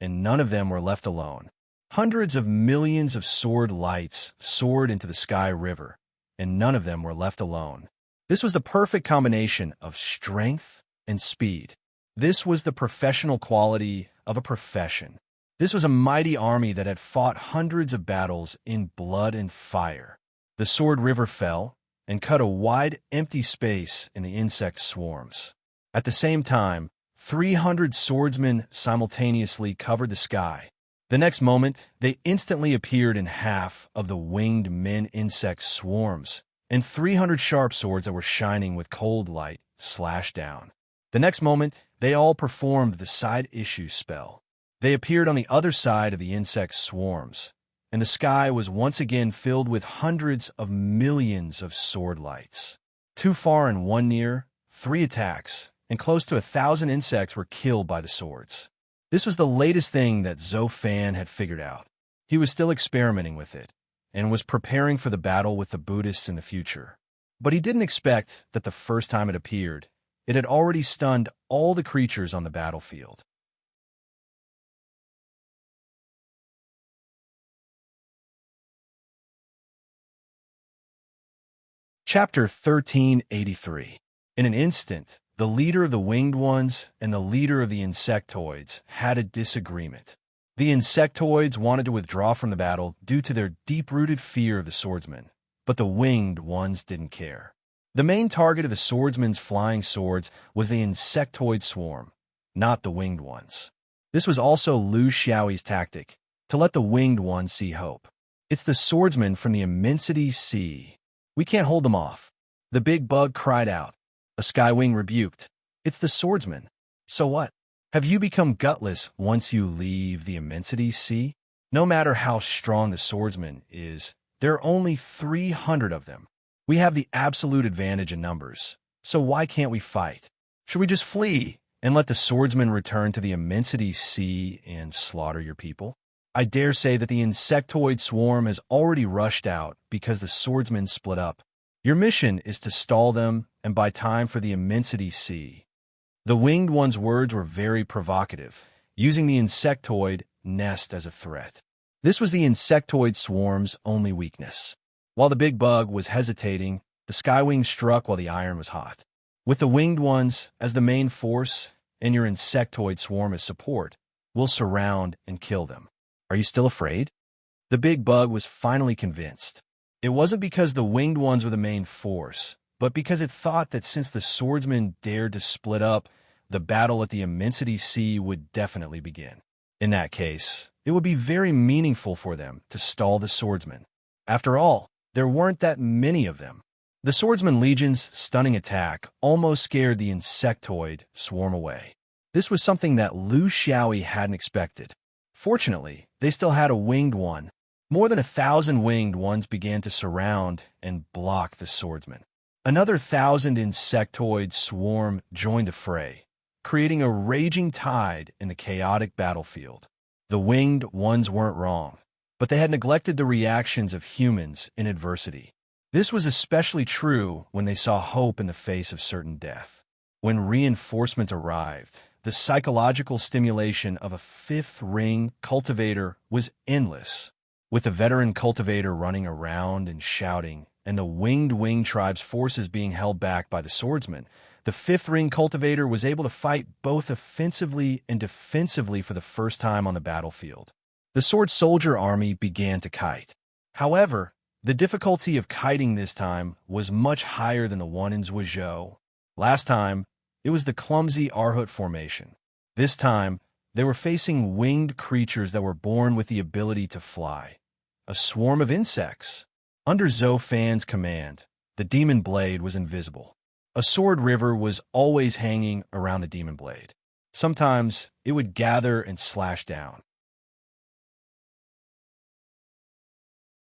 and none of them were left alone. Hundreds of millions of sword lights soared into the sky river, and none of them were left alone. This was the perfect combination of strength and speed. This was the professional quality of a profession. This was a mighty army that had fought hundreds of battles in blood and fire. The sword river fell and cut a wide, empty space in the insect swarms. At the same time, 300 swordsmen simultaneously covered the sky. The next moment, they instantly appeared in half of the winged men insect swarms, and 300 sharp swords that were shining with cold light slashed down. The next moment, they all performed the side issue spell. They appeared on the other side of the insect swarms, and the sky was once again filled with hundreds of millions of sword lights. 2 far and 1 near, 3 attacks, and close to 1,000 insects were killed by the swords. This was the latest thing that Zofan had figured out. He was still experimenting with it, and was preparing for the battle with the Buddhists in the future. But he didn't expect that the first time it appeared, it had already stunned all the creatures on the battlefield. Chapter 1383. In an instant, the leader of the winged ones and the leader of the insectoids had a disagreement. The insectoids wanted to withdraw from the battle due to their deep-rooted fear of the swordsmen, but the winged ones didn't care. The main target of the swordsmen's flying swords was the insectoid swarm, not the winged ones. This was also Lu Xiaoyi's tactic, to let the winged ones see hope. It's the swordsmen from the immensity sea. We can't hold them off. The big bug cried out. A skywing rebuked. It's the swordsman. So what? Have you become gutless once you leave the immensity sea? No matter how strong the swordsman is, there are only 300 of them. We have the absolute advantage in numbers, so why can't we fight? Should we just flee and let the swordsman return to the immensity sea and slaughter your people? I dare say that the insectoid swarm has already rushed out because the swordsmen split up. Your mission is to stall them and buy time for the immensity sea. The winged one's words were very provocative, using the insectoid nest as a threat. This was the insectoid swarm's only weakness. While the big bug was hesitating, the skywing struck while the iron was hot. With the winged ones as the main force and your insectoid swarm as support, we'll surround and kill them. Are you still afraid? The big bug was finally convinced. It wasn't because the winged ones were the main force, but because it thought that since the swordsmen dared to split up, the battle at the immensity sea would definitely begin. In that case, it would be very meaningful for them to stall the swordsmen. After all, there weren't that many of them. The swordsman legion's stunning attack almost scared the insectoid swarm away. This was something that Lu Xiaoyi hadn't expected. Fortunately, they still had a winged one. More than 1,000 winged ones began to surround and block the swordsman. Another 1,000 insectoid swarm joined the fray, creating a raging tide in the chaotic battlefield. The winged ones weren't wrong, but they had neglected the reactions of humans in adversity. This was especially true when they saw hope in the face of certain death. When reinforcement arrived, the psychological stimulation of a fifth-ring cultivator was endless. With the veteran cultivator running around and shouting, and the winged tribe's forces being held back by the swordsman, the fifth-ring cultivator was able to fight both offensively and defensively for the first time on the battlefield. The sword soldier army began to kite. However, the difficulty of kiting this time was much higher than the one in Zhuozhou. Last time, it was the clumsy Arhut formation. This time, they were facing winged creatures that were born with the ability to fly. A swarm of insects. Under Zofan's command, the demon blade was invisible. A sword river was always hanging around the demon blade. Sometimes it would gather and slash down.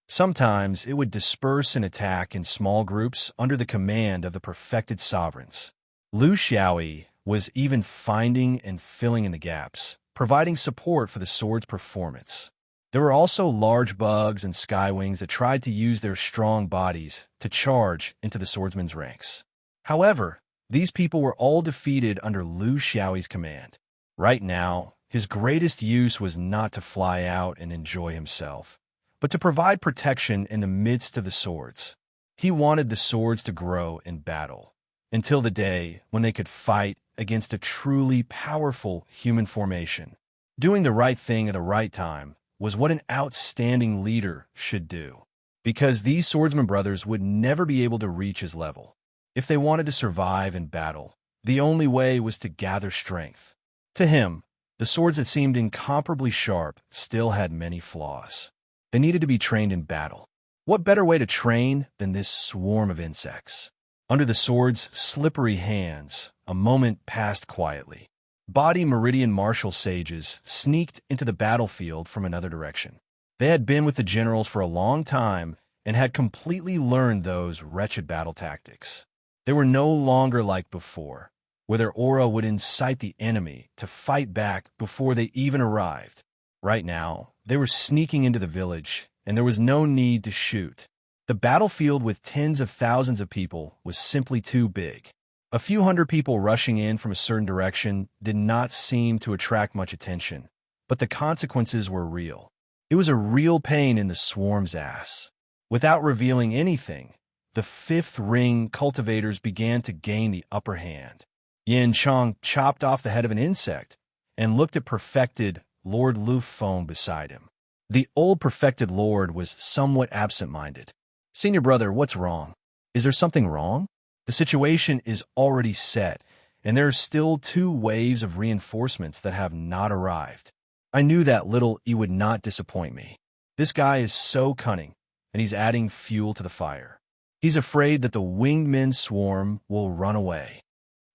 Sometimes it would disperse and attack in small groups under the command of the perfected sovereigns. Lu Xiaoyi was even finding and filling in the gaps, providing support for the sword's performance. There were also large bugs and skywings that tried to use their strong bodies to charge into the swordsman's ranks. However, these people were all defeated under Lu Xiaoyi's command. Right now, his greatest use was not to fly out and enjoy himself, but to provide protection in the midst of the swords. He wanted the swords to grow in battle, until the day when they could fight against a truly powerful human formation. Doing the right thing at the right time was what an outstanding leader should do, because these swordsman brothers would never be able to reach his level. If they wanted to survive in battle, the only way was to gather strength. To him, the swords that seemed incomparably sharp still had many flaws. They needed to be trained in battle. What better way to train than this swarm of insects? Under the sword's slippery hands, a moment passed quietly. Body Meridian martial sages sneaked into the battlefield from another direction. They had been with the generals for a long time and had completely learned those wretched battle tactics. They were no longer like before, where their aura would incite the enemy to fight back before they even arrived. Right now, they were sneaking into the village, and there was no need to shoot. The battlefield with tens of thousands of people was simply too big. A few hundred people rushing in from a certain direction did not seem to attract much attention, but the consequences were real. It was a real pain in the swarm's ass. Without revealing anything, the fifth ring cultivators began to gain the upper hand. Yin Chong chopped off the head of an insect and looked at perfected Lord Lu Feng beside him. The old perfected lord was somewhat absent-minded. "Senior brother, what's wrong? Is there something wrong? The situation is already set, and there are still 2 waves of reinforcements that have not arrived. I knew that little E would not disappoint me. This guy is so cunning, and he's adding fuel to the fire. He's afraid that the winged men swarm will run away."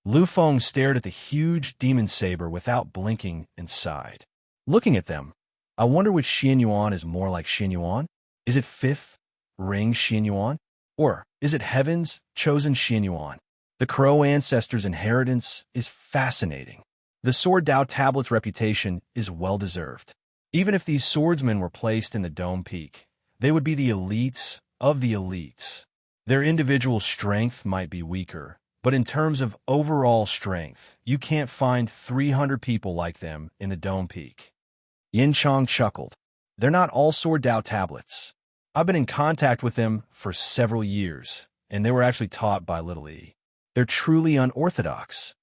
Lu Feng stared at the huge demon saber without blinking and sighed. Looking at them, I wonder which Xian Yuan is more like Xian Yuan? Is it fifth ring Xian Yuan? Or is it heaven's chosen Xian Yuan? The Crow ancestors' inheritance is fascinating. The Sword Dao tablet's reputation is well-deserved. Even if these swordsmen were placed in the Dome Peak, they would be the elites of the elites. Their individual strength might be weaker, but in terms of overall strength, you can't find 300 people like them in the Dome Peak. Yin Chong chuckled. They're not all Sword Dao tablets. I've been in contact with them for several years, and they were actually taught by Little E. They're truly unorthodox.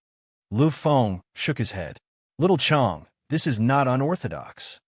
Lu Feng shook his head. Little Chong, this is not unorthodox.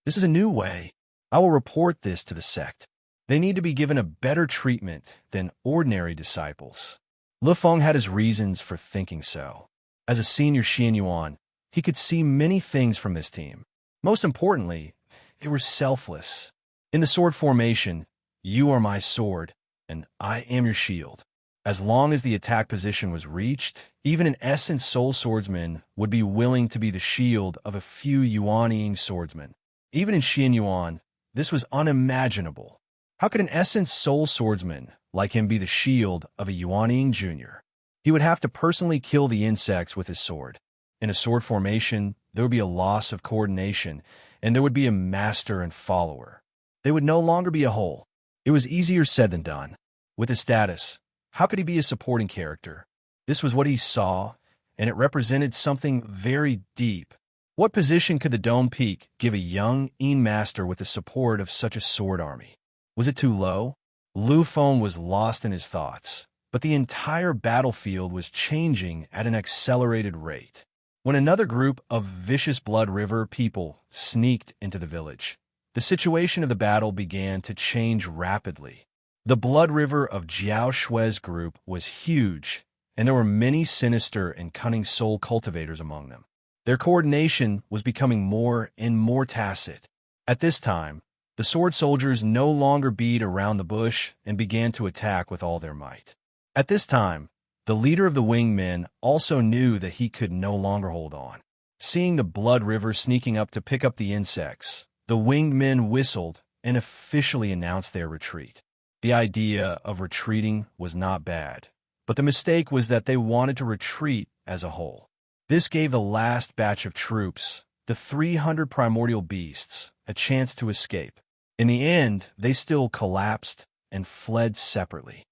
This is a new way. I will report this to the sect. They need to be given a better treatment than ordinary disciples. Lu Feng had his reasons for thinking so. As a senior Xian Yuan, he could see many things from this team. Most importantly, they were selfless. In the sword formation, you are my sword, and I am your shield. As long as the attack position was reached, even an essence soul swordsman would be willing to be the shield of a few Yuan-ing swordsmen. Even in Xian Yuan, this was unimaginable. How could an essence soul swordsman like him be the shield of a Yuan-ing junior? He would have to personally kill the insects with his sword. In a sword formation, there would be a loss of coordination, and there would be a master and follower. They would no longer be a whole. It was easier said than done. With his status, how could he be a supporting character? This was what he saw, and it represented something very deep. What position could the Dome Peak give a young Yin master with the support of such a sword army? Was it too low? Lu Feng was lost in his thoughts, but the entire battlefield was changing at an accelerated rate. When another group of vicious Blood River people sneaked into the village, the situation of the battle began to change rapidly. The Blood River of Jiao Shui's group was huge, and there were many sinister and cunning soul cultivators among them. Their coordination was becoming more and more tacit. At this time, the sword soldiers no longer beat around the bush and began to attack with all their might. At this time, the leader of the winged men also knew that he could no longer hold on. Seeing the Blood River sneaking up to pick up the insects, the winged men whistled and officially announced their retreat. The idea of retreating was not bad, but the mistake was that they wanted to retreat as a whole. This gave the last batch of troops, the 300 primordial beasts, a chance to escape. In the end, they still collapsed and fled separately.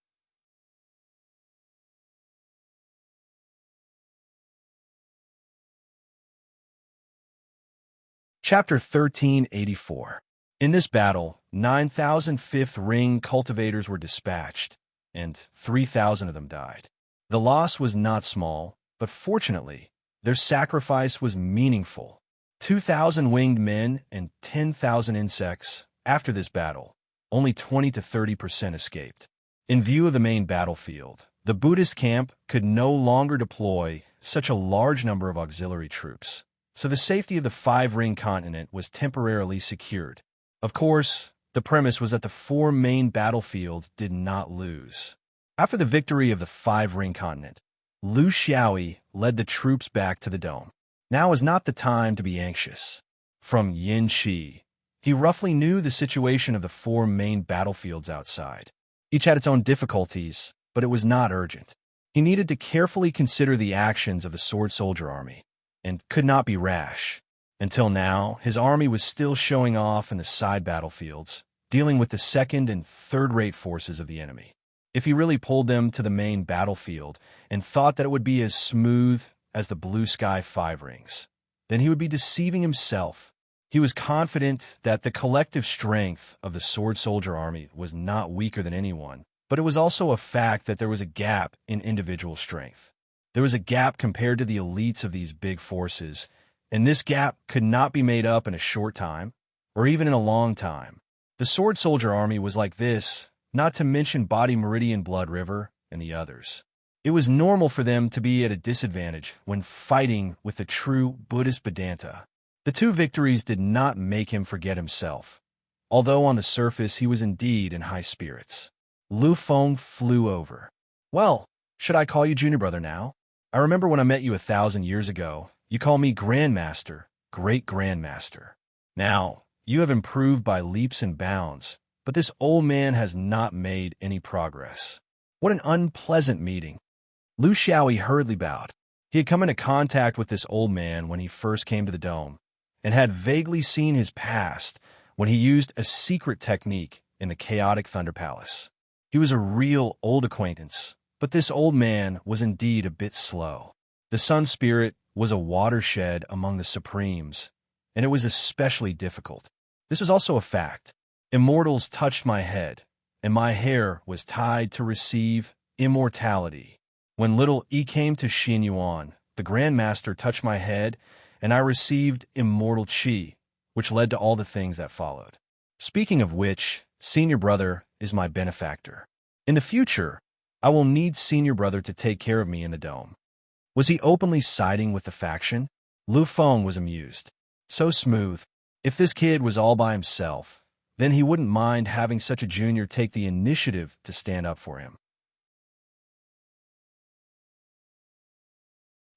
Chapter 1384. In this battle, 9,000 fifth ring cultivators were dispatched, and 3,000 of them died. The loss was not small, but fortunately, their sacrifice was meaningful. 2,000 winged men and 10,000 insects. After this battle, only 20 to 30% escaped. In view of the main battlefield, the Buddhist camp could no longer deploy such a large number of auxiliary troops, so the safety of the five-ring continent was temporarily secured. Of course, the premise was that the four main battlefields did not lose. After the victory of the five-ring continent, Lu Xiaoyi led the troops back to the dome. Now is not the time to be anxious. From Yin Shi, he roughly knew the situation of the four main battlefields outside. Each had its own difficulties, but it was not urgent. He needed to carefully consider the actions of the sword soldier army, and could not be rash. Until now, his army was still showing off in the side battlefields, dealing with the second and third-rate forces of the enemy. If he really pulled them to the main battlefield and thought that it would be as smooth as the blue sky five rings, then he would be deceiving himself. He was confident that the collective strength of the sword soldier army was not weaker than anyone, but it was also a fact that there was a gap in individual strength. There was a gap compared to the elites of these big forces, and this gap could not be made up in a short time, or even in a long time. The sword soldier army was like this, not to mention Body Meridian Blood River and the others. It was normal for them to be at a disadvantage when fighting with the true Buddhist Vedanta. The two victories did not make him forget himself, although on the surface he was indeed in high spirits. Lu Feng flew over. "Well, should I call you junior brother now? I remember when I met you 1,000 years ago, you called me Grandmaster, Great Grandmaster. Now, you have improved by leaps and bounds, but this old man has not made any progress. What an unpleasant meeting." Lu Xiaoyi hurriedly bowed. He had come into contact with this old man when he first came to the dome, and had vaguely seen his past when he used a secret technique in the chaotic Thunder Palace. He was a real old acquaintance, but this old man was indeed a bit slow. The Sun Spirit was a watershed among the Supremes, and it was especially difficult. This was also a fact. Immortals touched my head, and my hair was tied to receive immortality. When little E came to Xin Yuan, the Grandmaster touched my head, and I received immortal Qi, which led to all the things that followed. Speaking of which, Senior Brother is my benefactor. In the future, I will need Senior Brother to take care of me in the dome. Was he openly siding with the faction? Lu Feng was amused. So smooth. If this kid was all by himself, then he wouldn't mind having such a junior take the initiative to stand up for him.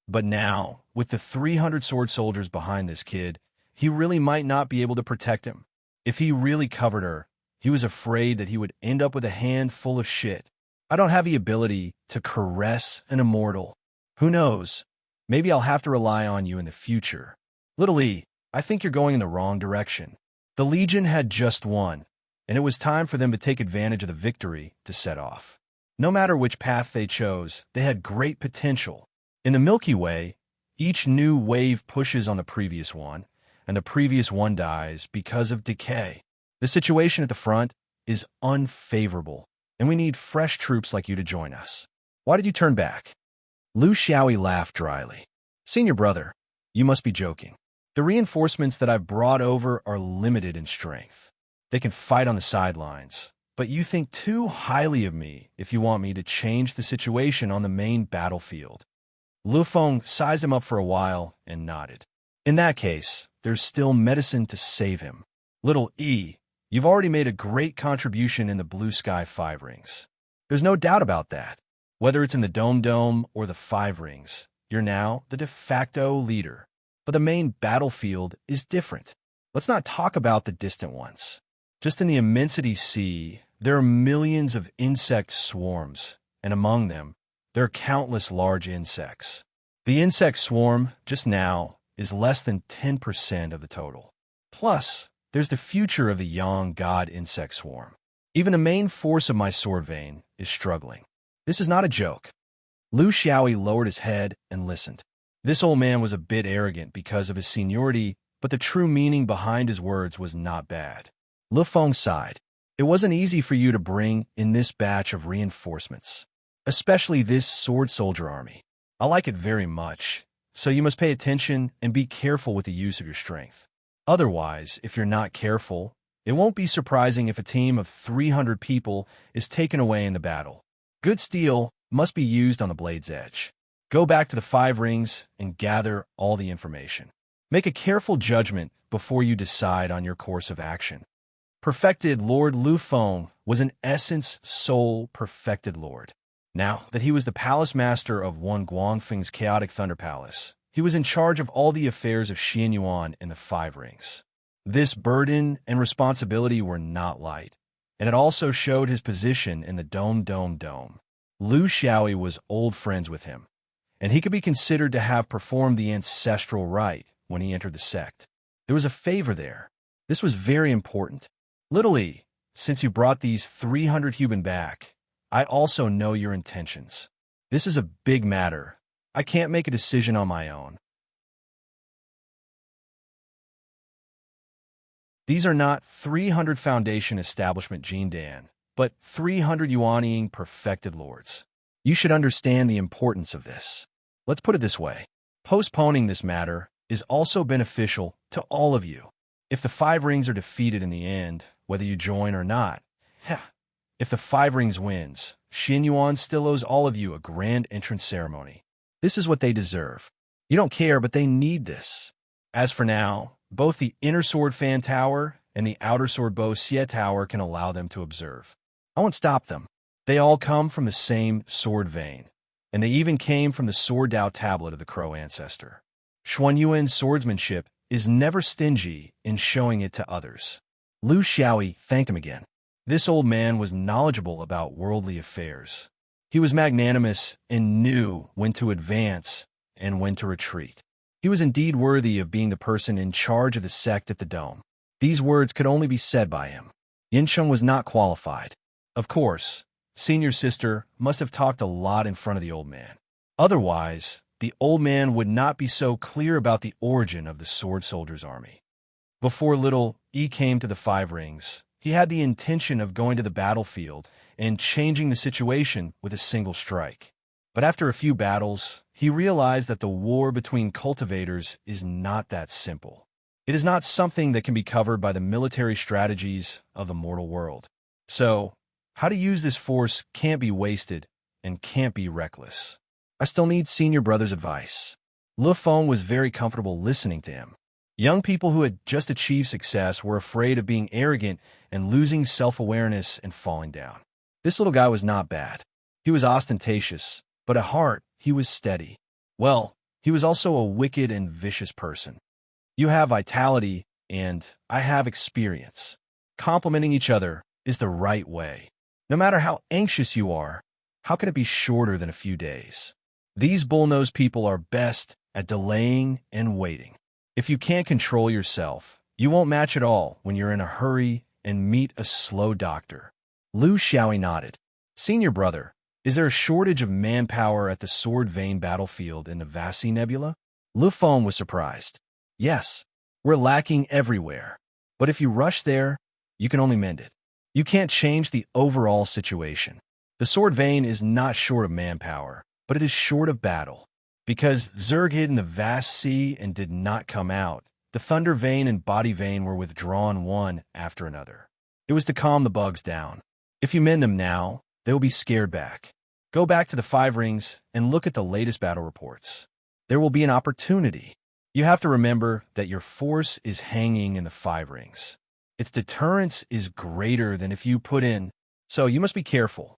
But now, with the 300 sword soldiers behind this kid, he really might not be able to protect him. If he really covered her, he was afraid that he would end up with a hand full of shit. I don't have the ability to caress an immortal. Who knows? Maybe I'll have to rely on you in the future. Little E, I think you're going in the wrong direction. The Legion had just won, and it was time for them to take advantage of the victory to set off. No matter which path they chose, they had great potential. In the Milky Way, each new wave pushes on the previous one, and the previous one dies because of decay. The situation at the front is unfavorable, and we need fresh troops like you to join us. Why did you turn back? Lu Xiaoyi laughed dryly. Senior brother, you must be joking. The reinforcements that I've brought over are limited in strength. They can fight on the sidelines, but you think too highly of me if you want me to change the situation on the main battlefield. Lu Feng sized him up for a while and nodded. In that case, there's still medicine to save him. Little E, you've already made a great contribution in the blue sky five rings. There's no doubt about that. Whether it's in the Dome or the five rings, you're now the de facto leader. But the main battlefield is different. Let's not talk about the distant ones. Just in the immensity sea, there are millions of insect swarms, and among them, there are countless large insects. The insect swarm, just now, is less than 10% of the total. Plus, there's the future of the Yang God insect swarm. Even the main force of my sword vein is struggling. This is not a joke. Lu Xiaoyi lowered his head and listened. This old man was a bit arrogant because of his seniority, but the true meaning behind his words was not bad. Lu Feng sighed. It wasn't easy for you to bring in this batch of reinforcements, especially this sword soldier army. I like it very much, so you must pay attention and be careful with the use of your strength. Otherwise, if you're not careful, it won't be surprising if a team of 300 people is taken away in the battle. Good steel must be used on the blade's edge. Go back to the 5 rings and gather all the information. Make a careful judgment before you decide on your course of action. Perfected Lord Lu Feng was in essence sole perfected lord. Now that he was the palace master of one Guangfeng's chaotic thunder palace, he was in charge of all the affairs of Xianyuan in the 5 rings. This burden and responsibility were not light, and it also showed his position in the dome. Lu Xiaoyi was old friends with him, and he could be considered to have performed the ancestral rite when he entered the sect. There was a favor there. This was very important. Little E, since you brought these 300 human back, I also know your intentions. This is a big matter. I can't make a decision on my own. These are not 300 Foundation Establishment Jindan, but 300 Yuanying perfected lords. You should understand the importance of this. Let's put it this way. Postponing this matter is also beneficial to all of you. If the 5 rings are defeated in the end, whether you join or not, if the 5 rings wins, Xianyuan still owes all of you a grand entrance ceremony. This is what they deserve. You don't care, but they need this. As for now, both the inner sword fan tower and the outer sword bow xie tower can allow them to observe. I won't stop them. They all come from the same sword vein, and they even came from the sword Dao tablet of the Crow ancestor. Xuanyuan's swordsmanship is never stingy in showing it to others. Lu Xiaoyi thanked him again. This old man was knowledgeable about worldly affairs. He was magnanimous and knew when to advance and when to retreat. He was indeed worthy of being the person in charge of the sect at the dome. These words could only be said by him. Yinsheng was not qualified. Of course, senior sister must have talked a lot in front of the old man. Otherwise, the old man would not be so clear about the origin of the sword soldiers' army. Before little E came to the 5 rings, he had the intention of going to the battlefield and changing the situation with a single strike. But after a few battles, he realized that the war between cultivators is not that simple. It is not something that can be covered by the military strategies of the mortal world. So, how to use this force can't be wasted and can't be reckless. I still need senior brother's advice. Lu Feng was very comfortable listening to him. Young people who had just achieved success were afraid of being arrogant and losing self-awareness and falling down. This little guy was not bad. He was ostentatious, but at heart, he was steady. Well, he was also a wicked and vicious person. You have vitality, and I have experience. Complementing each other is the right way. No matter how anxious you are, how can it be shorter than a few days? These bull-nosed people are best at delaying and waiting. If you can't control yourself, you won't match at all when you're in a hurry and meet a slow doctor. Lu Xiaoyi nodded. Senior brother, is there a shortage of manpower at the Sword Vein battlefield in the Vasi Nebula? Lu Feng was surprised. Yes, we're lacking everywhere. But if you rush there, you can only mend it. You can't change the overall situation. The Sword Vein is not short of manpower, but it is short of battle. Because Zerg hid in the vast sea and did not come out, the Thunder Vein and Body Vein were withdrawn one after another. It was to calm the bugs down. If you mend them now, they will be scared back. Go back to the 5 rings and look at the latest battle reports. There will be an opportunity. You have to remember that your force is hanging in the 5 rings. Its deterrence is greater than if you put in, so you must be careful.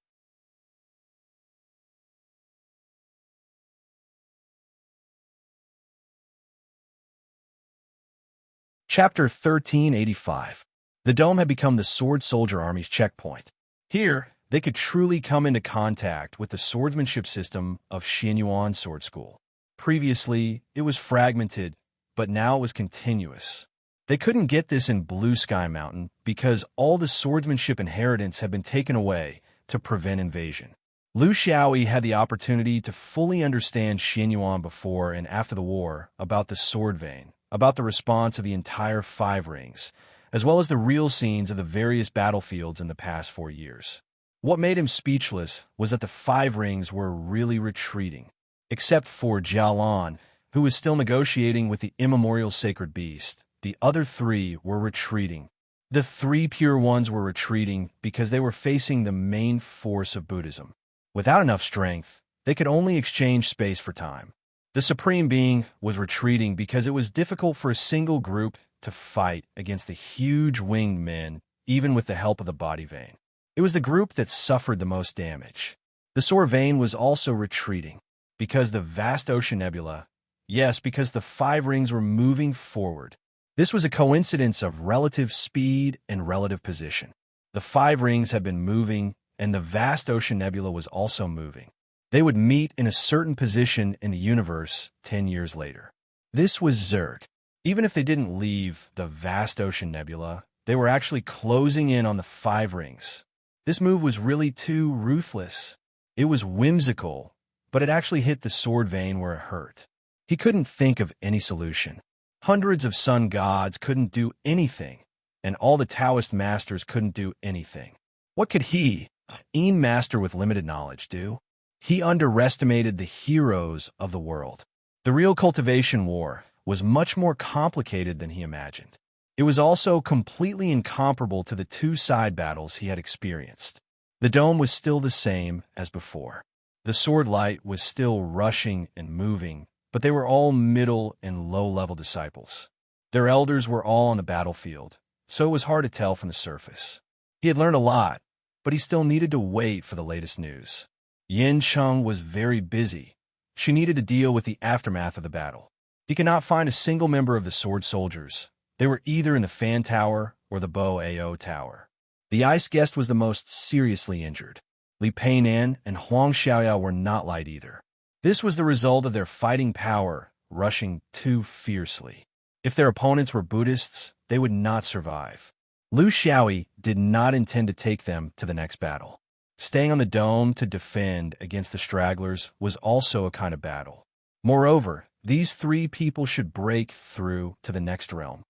Chapter 1385. The Dome had become the Sword Soldier Army's checkpoint. Here, they could truly come into contact with the swordsmanship system of Xianyuan Sword School. Previously, it was fragmented, but now it was continuous. They couldn't get this in Blue Sky Mountain because all the swordsmanship inheritance had been taken away to prevent invasion. Lu Xiaoyi had the opportunity to fully understand Xianyuan before and after the war about the Sword Vein, about the response of the entire 5 rings, as well as the real scenes of the various battlefields in the past 4 years. What made him speechless was that the five rings were really retreating, except for Jialan, who was still negotiating with the immemorial sacred beast. The other three were retreating. The three pure ones were retreating because they were facing the main force of Buddhism. Without enough strength, they could only exchange space for time. The Supreme Being was retreating because it was difficult for a single group to fight against the huge winged men, even with the help of the body vein. It was the group that suffered the most damage. The Sword Vein was also retreating because the vast ocean nebula, yes, because the five rings were moving forward. This was a coincidence of relative speed and relative position. The five rings had been moving, and the vast ocean nebula was also moving. They would meet in a certain position in the universe 10 years later. This was Zerg. Even if they didn't leave the vast ocean nebula, they were actually closing in on the five rings. This move was really too ruthless. It was whimsical, but it actually hit the sword vein where it hurt. He couldn't think of any solution. Hundreds of sun gods couldn't do anything, and all the Taoist masters couldn't do anything. What could he, an master with limited knowledge, do? He underestimated the heroes of the world. The real cultivation war was much more complicated than he imagined. It was also completely incomparable to the two side battles he had experienced. The dome was still the same as before. The sword light was still rushing and moving, but they were all middle and low-level disciples. Their elders were all on the battlefield, so it was hard to tell from the surface. He had learned a lot, but he still needed to wait for the latest news. Yin Cheng was very busy. She needed to deal with the aftermath of the battle. He could not find a single member of the sword soldiers. They were either in the Fan Tower or the Bo Ao Tower. The ice guest was the most seriously injured. Li Peinan and Huang Xiaoyao were not light either. This was the result of their fighting power rushing too fiercely. If their opponents were Buddhists, they would not survive. Lu Xiaoyi did not intend to take them to the next battle. Staying on the dome to defend against the stragglers was also a kind of battle. Moreover, these three people should break through to the next realm.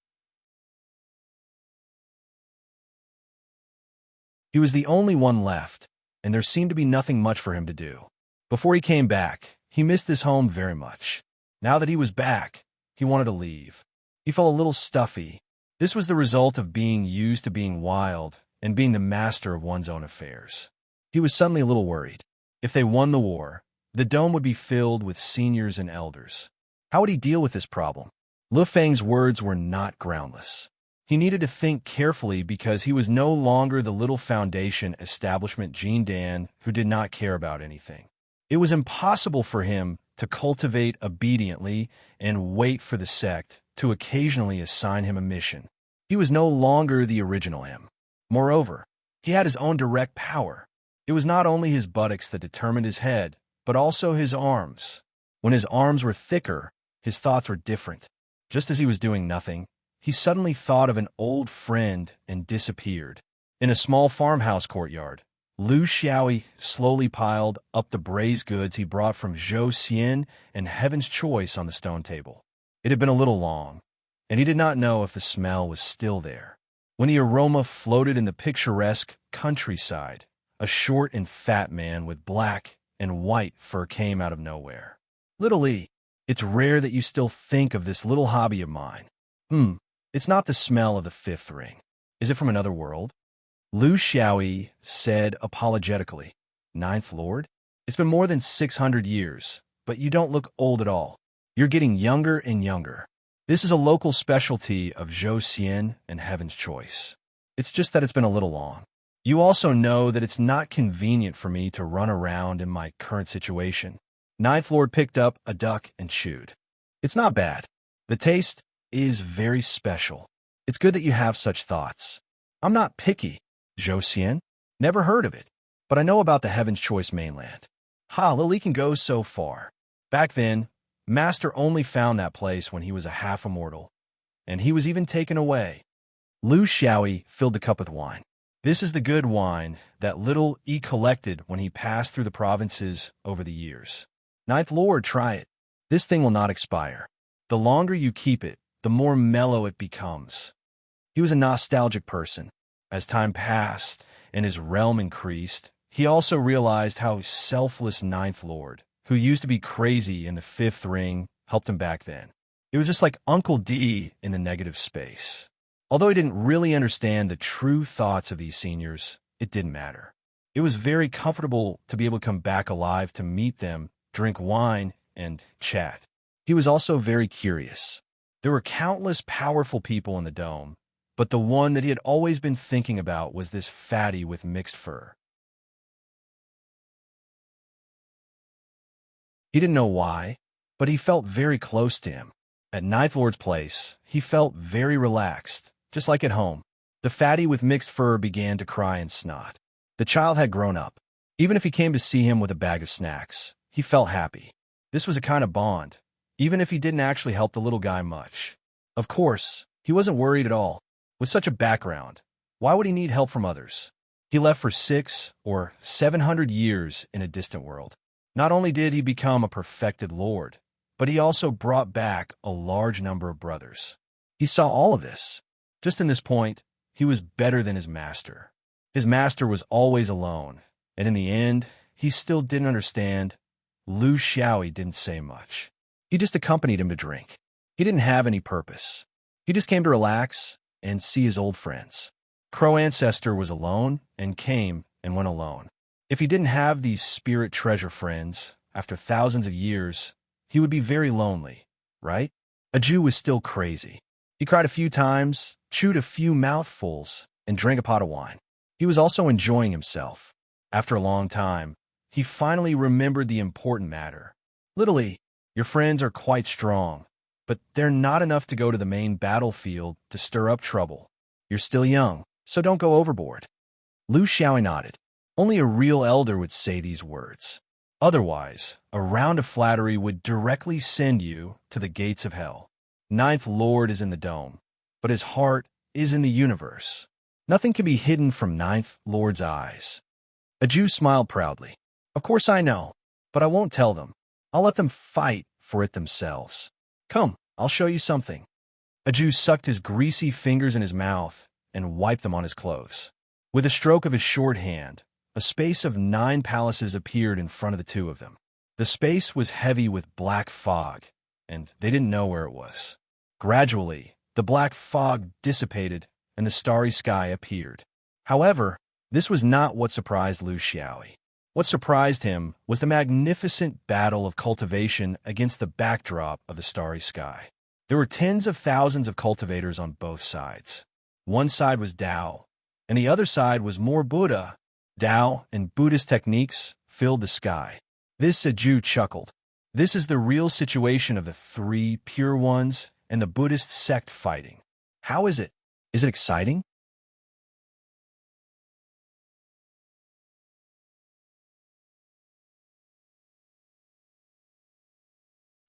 He was the only one left, and there seemed to be nothing much for him to do. Before he came back, he missed his home very much. Now that he was back, he wanted to leave. He felt a little stuffy. This was the result of being used to being wild and being the master of one's own affairs. He was suddenly a little worried. If they won the war, the dome would be filled with seniors and elders. How would he deal with this problem? Lu Feng's words were not groundless. He needed to think carefully because he was no longer the little foundation establishment Jean Dan who did not care about anything. It was impossible for him to cultivate obediently and wait for the sect to occasionally assign him a mission. He was no longer the original him. Moreover, he had his own direct power. It was not only his buttocks that determined his head, but also his arms. When his arms were thicker, his thoughts were different. Just as he was doing nothing, he suddenly thought of an old friend and disappeared. In a small farmhouse courtyard, Lu Xiaoyi slowly piled up the braised goods he brought from Zhou Xian and Heaven's Choice on the stone table. It had been a little long, and he did not know if the smell was still there. When the aroma floated in the picturesque countryside, a short and fat man with black and white fur came out of nowhere. "Little Li, it's rare that you still think of this little hobby of mine. It's not the smell of the fifth ring. Is it from another world?" Lu Xiaoyi said apologetically. "Ninth Lord? It's been more than 600 years, but you don't look old at all. You're getting younger and younger. This is a local specialty of Zhou Xian and Heaven's Choice. It's just that it's been a little long. You also know that it's not convenient for me to run around in my current situation." Ninth Lord picked up a duck and chewed. "It's not bad. The taste is very special. It's good that you have such thoughts. I'm not picky. Zhou Xian? Never heard of it, but I know about the Heaven's Choice mainland. Lily can go so far. Back then, Master only found that place when he was a half-immortal, and he was even taken away." Lu Xiaoyi filled the cup with wine. "This is the good wine that little E collected when he passed through the provinces over the years. Ninth Lord, try it. This thing will not expire. The longer you keep it, the more mellow it becomes." He was a nostalgic person. As time passed and his realm increased, he also realized how selfless Ninth Lord, who used to be crazy in the Fifth Ring, helped him back then. It was just like Uncle D in the negative space. Although he didn't really understand the true thoughts of these seniors, it didn't matter. It was very comfortable to be able to come back alive to meet them, drink wine, and chat. He was also very curious. There were countless powerful people in the dome, but the one that he had always been thinking about was this fatty with mixed fur. He didn't know why, but he felt very close to him. At Ninth Lord's place, he felt very relaxed, just like at home. The fatty with mixed fur began to cry and snot. The child had grown up. Even if he came to see him with a bag of snacks, he felt happy. This was a kind of bond, even if he didn't actually help the little guy much. Of course, he wasn't worried at all. With such a background, why would he need help from others? He left for 600 or 700 years in a distant world. Not only did he become a perfected lord, but he also brought back a large number of brothers. He saw all of this. Just in this point, he was better than his master. His master was always alone, and in the end, he still didn't understand. Lu Xiaoyi didn't say much. He just accompanied him to drink. He didn't have any purpose. He just came to relax and see his old friends. Crow Ancestor was alone and came and went alone. If he didn't have these spirit treasure friends, after thousands of years, he would be very lonely, right? A Jew was still crazy. He cried a few times, chewed a few mouthfuls, and drank a pot of wine. He was also enjoying himself. After a long time, he finally remembered the important matter. Literally, your friends are quite strong, but they're not enough to go to the main battlefield to stir up trouble. You're still young, so don't go overboard. Lu Xiaoyi nodded. Only a real elder would say these words. Otherwise, a round of flattery would directly send you to the gates of hell. Ninth Lord is in the dome, but his heart is in the universe. Nothing can be hidden from Ninth Lord's eyes. A Jew smiled proudly. Of course I know, but I won't tell them. I'll let them fight for it themselves. Come, I'll show you something. A Jew sucked his greasy fingers in his mouth and wiped them on his clothes. With a stroke of his short hand, a space of 9 palaces appeared in front of the two of them. The space was heavy with black fog, and they didn't know where it was. Gradually, the black fog dissipated and the starry sky appeared. However, this was not what surprised Lu Xiaoyi. What surprised him was the magnificent battle of cultivation against the backdrop of the starry sky. There were tens of thousands of cultivators on both sides. One side was Tao, and the other side was more Buddha. Tao and Buddhist techniques filled the sky. This a Jew chuckled. This is the real situation of the 3 pure ones and the Buddhist sect fighting. How is it? Is it exciting?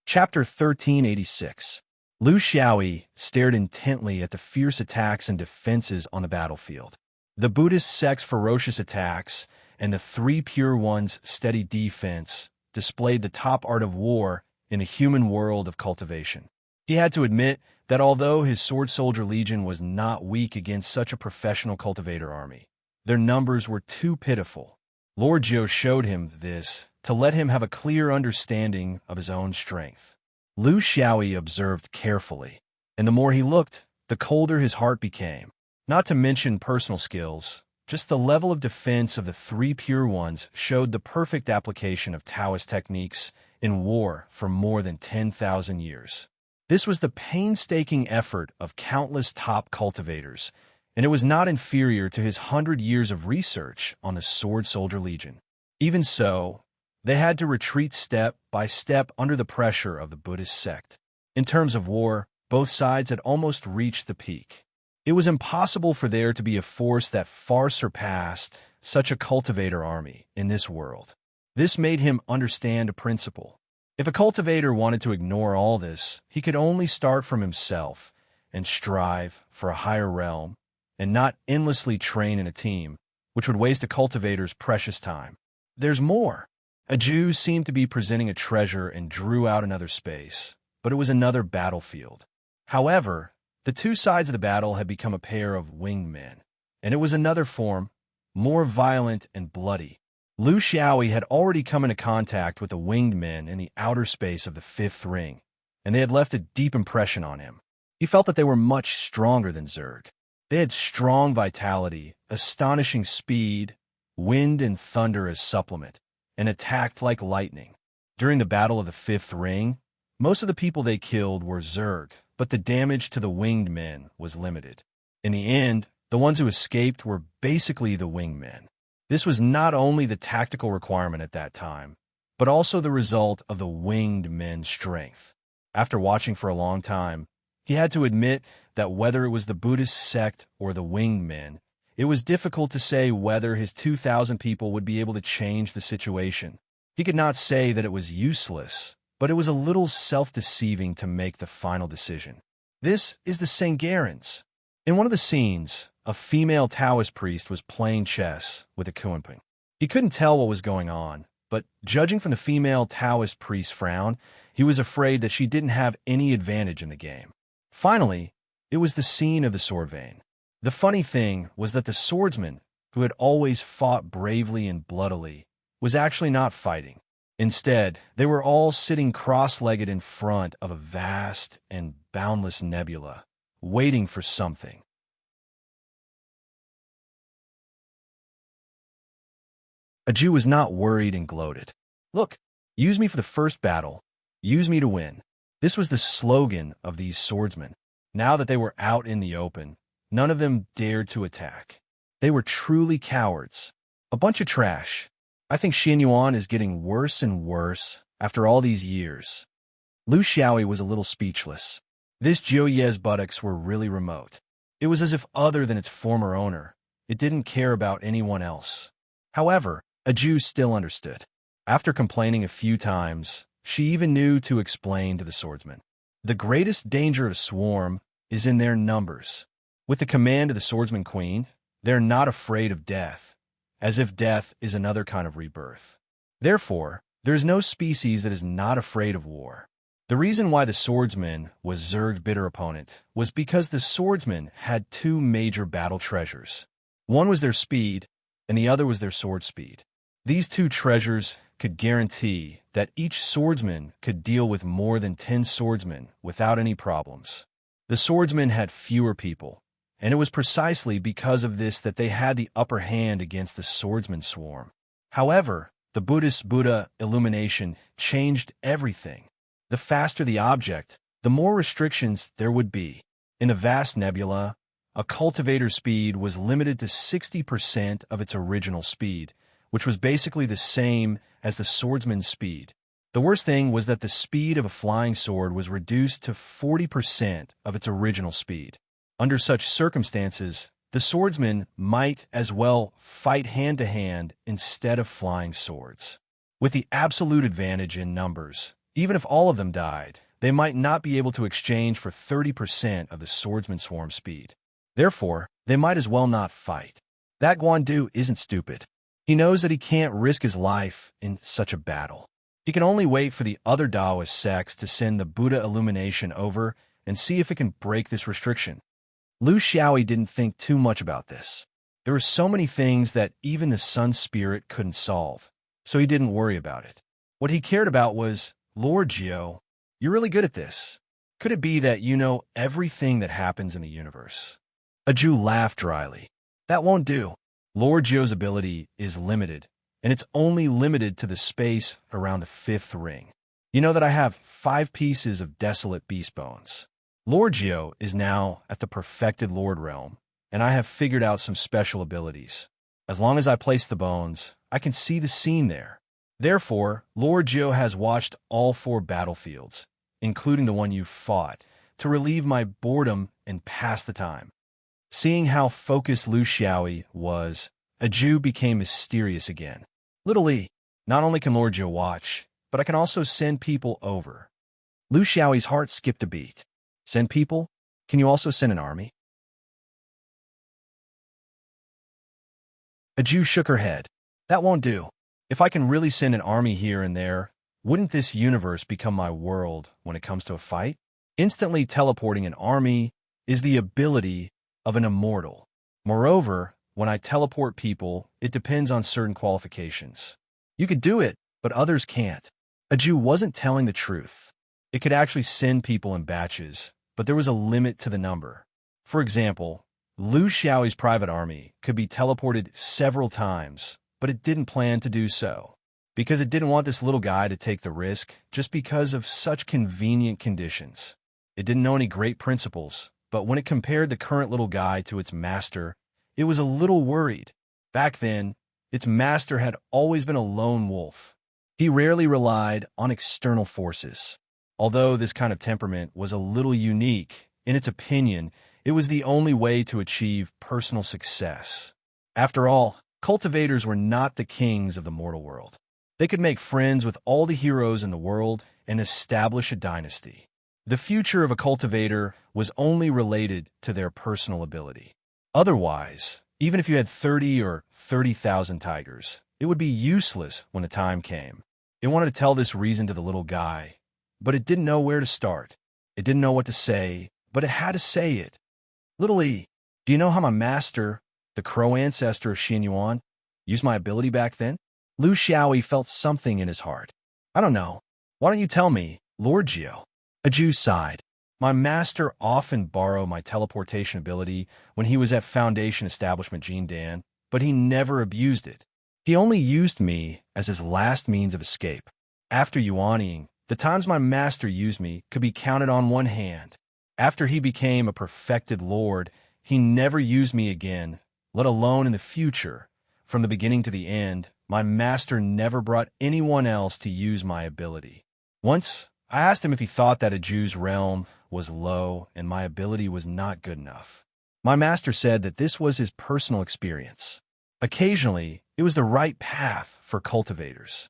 Chapter 1386. Lu Xiaoyi stared intently at the fierce attacks and defenses on the battlefield. The Buddhist sect's ferocious attacks and the 3 pure ones' steady defense displayed the top art of war in the human world of cultivation. He had to admit that although his sword soldier legion was not weak against such a professional cultivator army, their numbers were too pitiful. Lord Zhou showed him this to let him have a clear understanding of his own strength. Lu Xiaoyi observed carefully, and the more he looked, the colder his heart became. Not to mention personal skills, just the level of defense of the 3 pure ones showed the perfect application of Taoist techniques in war for more than 10,000 years. This was the painstaking effort of countless top cultivators, and it was not inferior to his 100 years of research on the Sword Soldier Legion. Even so, they had to retreat step by step under the pressure of the Buddhist sect. In terms of war, both sides had almost reached the peak. It was impossible for there to be a force that far surpassed such a cultivator army in this world. This made him understand a principle. If a cultivator wanted to ignore all this, he could only start from himself and strive for a higher realm, and not endlessly train in a team, which would waste a cultivator's precious time. There's more. A Jew seemed to be presenting a treasure and drew out another space, but it was another battlefield. However, The two sides of the battle had become a pair of winged men, and it was another form, more violent and bloody. Lu Xiaoyi had already come into contact with the winged men in the outer space of the fifth ring, and they had left a deep impression on him. He felt that they were much stronger than Zerg. They had strong vitality, astonishing speed, wind and thunder as supplement, and attacked like lightning. During the Battle of the Fifth Ring, most of the people they killed were Zerg, but the damage to the winged men was limited. In the end, the ones who escaped were basically the winged men. This was not only the tactical requirement at that time, but also the result of the winged men's strength. After watching for a long time, he had to admit that whether it was the Buddhist sect or the winged men, it was difficult to say whether his 2,000 people would be able to change the situation. He could not say that it was useless, but it was a little self-deceiving to make the final decision. This is the Sangarans. In one of the scenes, a female Taoist priest was playing chess with a Kuanping. He couldn't tell what was going on, but judging from the female Taoist priest's frown, he was afraid that she didn't have any advantage in the game. Finally, it was the scene of the sword vein. The funny thing was that the swordsman, who had always fought bravely and bloodily, was actually not fighting. Instead, they were all sitting cross-legged in front of a vast and boundless nebula, waiting for something. A Jew was not worried and gloated. "Look, use me for the first battle. Use me to win." This was the slogan of these swordsmen. Now that they were out in the open, none of them dared to attack. They were truly cowards. A bunch of trash. I think Xianyuan is getting worse and worse after all these years. Lu Xiaoyi was a little speechless. This Jiuye's buttocks were really remote. It was as if, other than its former owner, it didn't care about anyone else. However, a Jew still understood. After complaining a few times, she even knew to explain to the swordsman. The greatest danger of Swarm is in their numbers. With the command of the swordsman queen, they're not afraid of death, as if death is another kind of rebirth. Therefore, there is no species that is not afraid of war. The reason why the swordsman was Zerg's bitter opponent was because the swordsman had two major battle treasures. One was their speed, and the other was their sword speed. These two treasures could guarantee that each swordsman could deal with more than 10 swordsmen without any problems. The swordsmen had fewer people, and it was precisely because of this that they had the upper hand against the swordsman swarm. However, the Buddhist Buddha illumination changed everything. The faster the object, the more restrictions there would be. In a vast nebula, a cultivator's speed was limited to 60% of its original speed, which was basically the same as the swordsman's speed. The worst thing was that the speed of a flying sword was reduced to 40% of its original speed. Under such circumstances, the swordsman might as well fight hand-to-hand instead of flying swords. With the absolute advantage in numbers, even if all of them died, they might not be able to exchange for 30% of the swordsman's swarm speed. Therefore, they might as well not fight. That Guandu isn't stupid. He knows that he can't risk his life in such a battle. He can only wait for the other Taoist sects to send the Buddha illumination over and see if it can break this restriction. Lu Xiaoyi didn't think too much about this. There were so many things that even the Sun Spirit couldn't solve, so he didn't worry about it. What he cared about was, "Lord Jiu, you're really good at this. Could it be that you know everything that happens in the universe?" A Jew laughed dryly. "That won't do. Lord Jiu's ability is limited, and it's only limited to the space around the fifth ring. You know that I have 5 pieces of desolate beast bones. Lord Jiu is now at the perfected Lord realm, and I have figured out some special abilities. As long as I place the bones, I can see the scene there. Therefore, Lord Jiu has watched all 4 battlefields, including the one you fought, to relieve my boredom and pass the time." Seeing how focused Lu Xiaoyi was, a Jew became mysterious again. "Little Li, not only can Lord Jiu watch, but I can also send people over." Lu Xiaoyi's heart skipped a beat. "Send people? Can you also send an army?" A Jew shook her head. "That won't do. If I can really send an army here and there, wouldn't this universe become my world when it comes to a fight? Instantly teleporting an army is the ability of an immortal. Moreover, when I teleport people, it depends on certain qualifications. You could do it, but others can't. A Jew wasn't telling the truth. It could actually send people in batches, but there was a limit to the number. For example, Lu Xiaoyi's private army could be teleported several times, but it didn't plan to do so, because it didn't want this little guy to take the risk just because of such convenient conditions. It didn't know any great principles, but when it compared the current little guy to its master, it was a little worried. Back then, its master had always been a lone wolf. He rarely relied on external forces. Although this kind of temperament was a little unique, in its opinion, it was the only way to achieve personal success. After all, cultivators were not the kings of the mortal world. They could make friends with all the heroes in the world and establish a dynasty. The future of a cultivator was only related to their personal ability. Otherwise, even if you had 30 or 30,000 tigers, it would be useless when the time came. It wanted to tell this reason to the little guy, but it didn't know where to start. It didn't know what to say, but it had to say it. Little E, do you know how my master, the crow ancestor of Xin Yuan, used my ability back then? Lu Xiaoyi felt something in his heart. I don't know. Why don't you tell me, Lord Jiao? A Jew sighed. My master often borrowed my teleportation ability when he was at Foundation Establishment Jindan, but he never abused it. He only used me as his last means of escape. After Yuanying, the times my master used me could be counted on one hand. After he became a perfected lord, he never used me again, let alone in the future. From the beginning to the end, my master never brought anyone else to use my ability. Once, I asked him if he thought that a Jew's realm was low and my ability was not good enough. My master said that this was his personal experience. Occasionally, it was the right path for cultivators.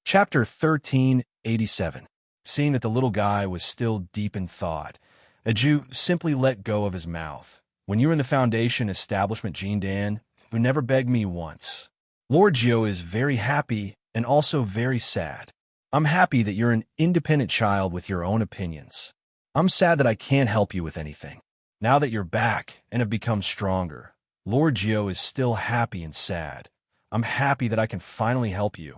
Chapter 1387. Seeing that the little guy was still deep in thought, a Jew simply let go of his mouth. When you were in the Foundation Establishment Jindan, you never begged me once. Lord Jiao is very happy and also very sad. I'm happy that you're an independent child with your own opinions. I'm sad that I can't help you with anything. Now that you're back and have become stronger, Lord Jiao is still happy and sad. I'm happy that I can finally help you,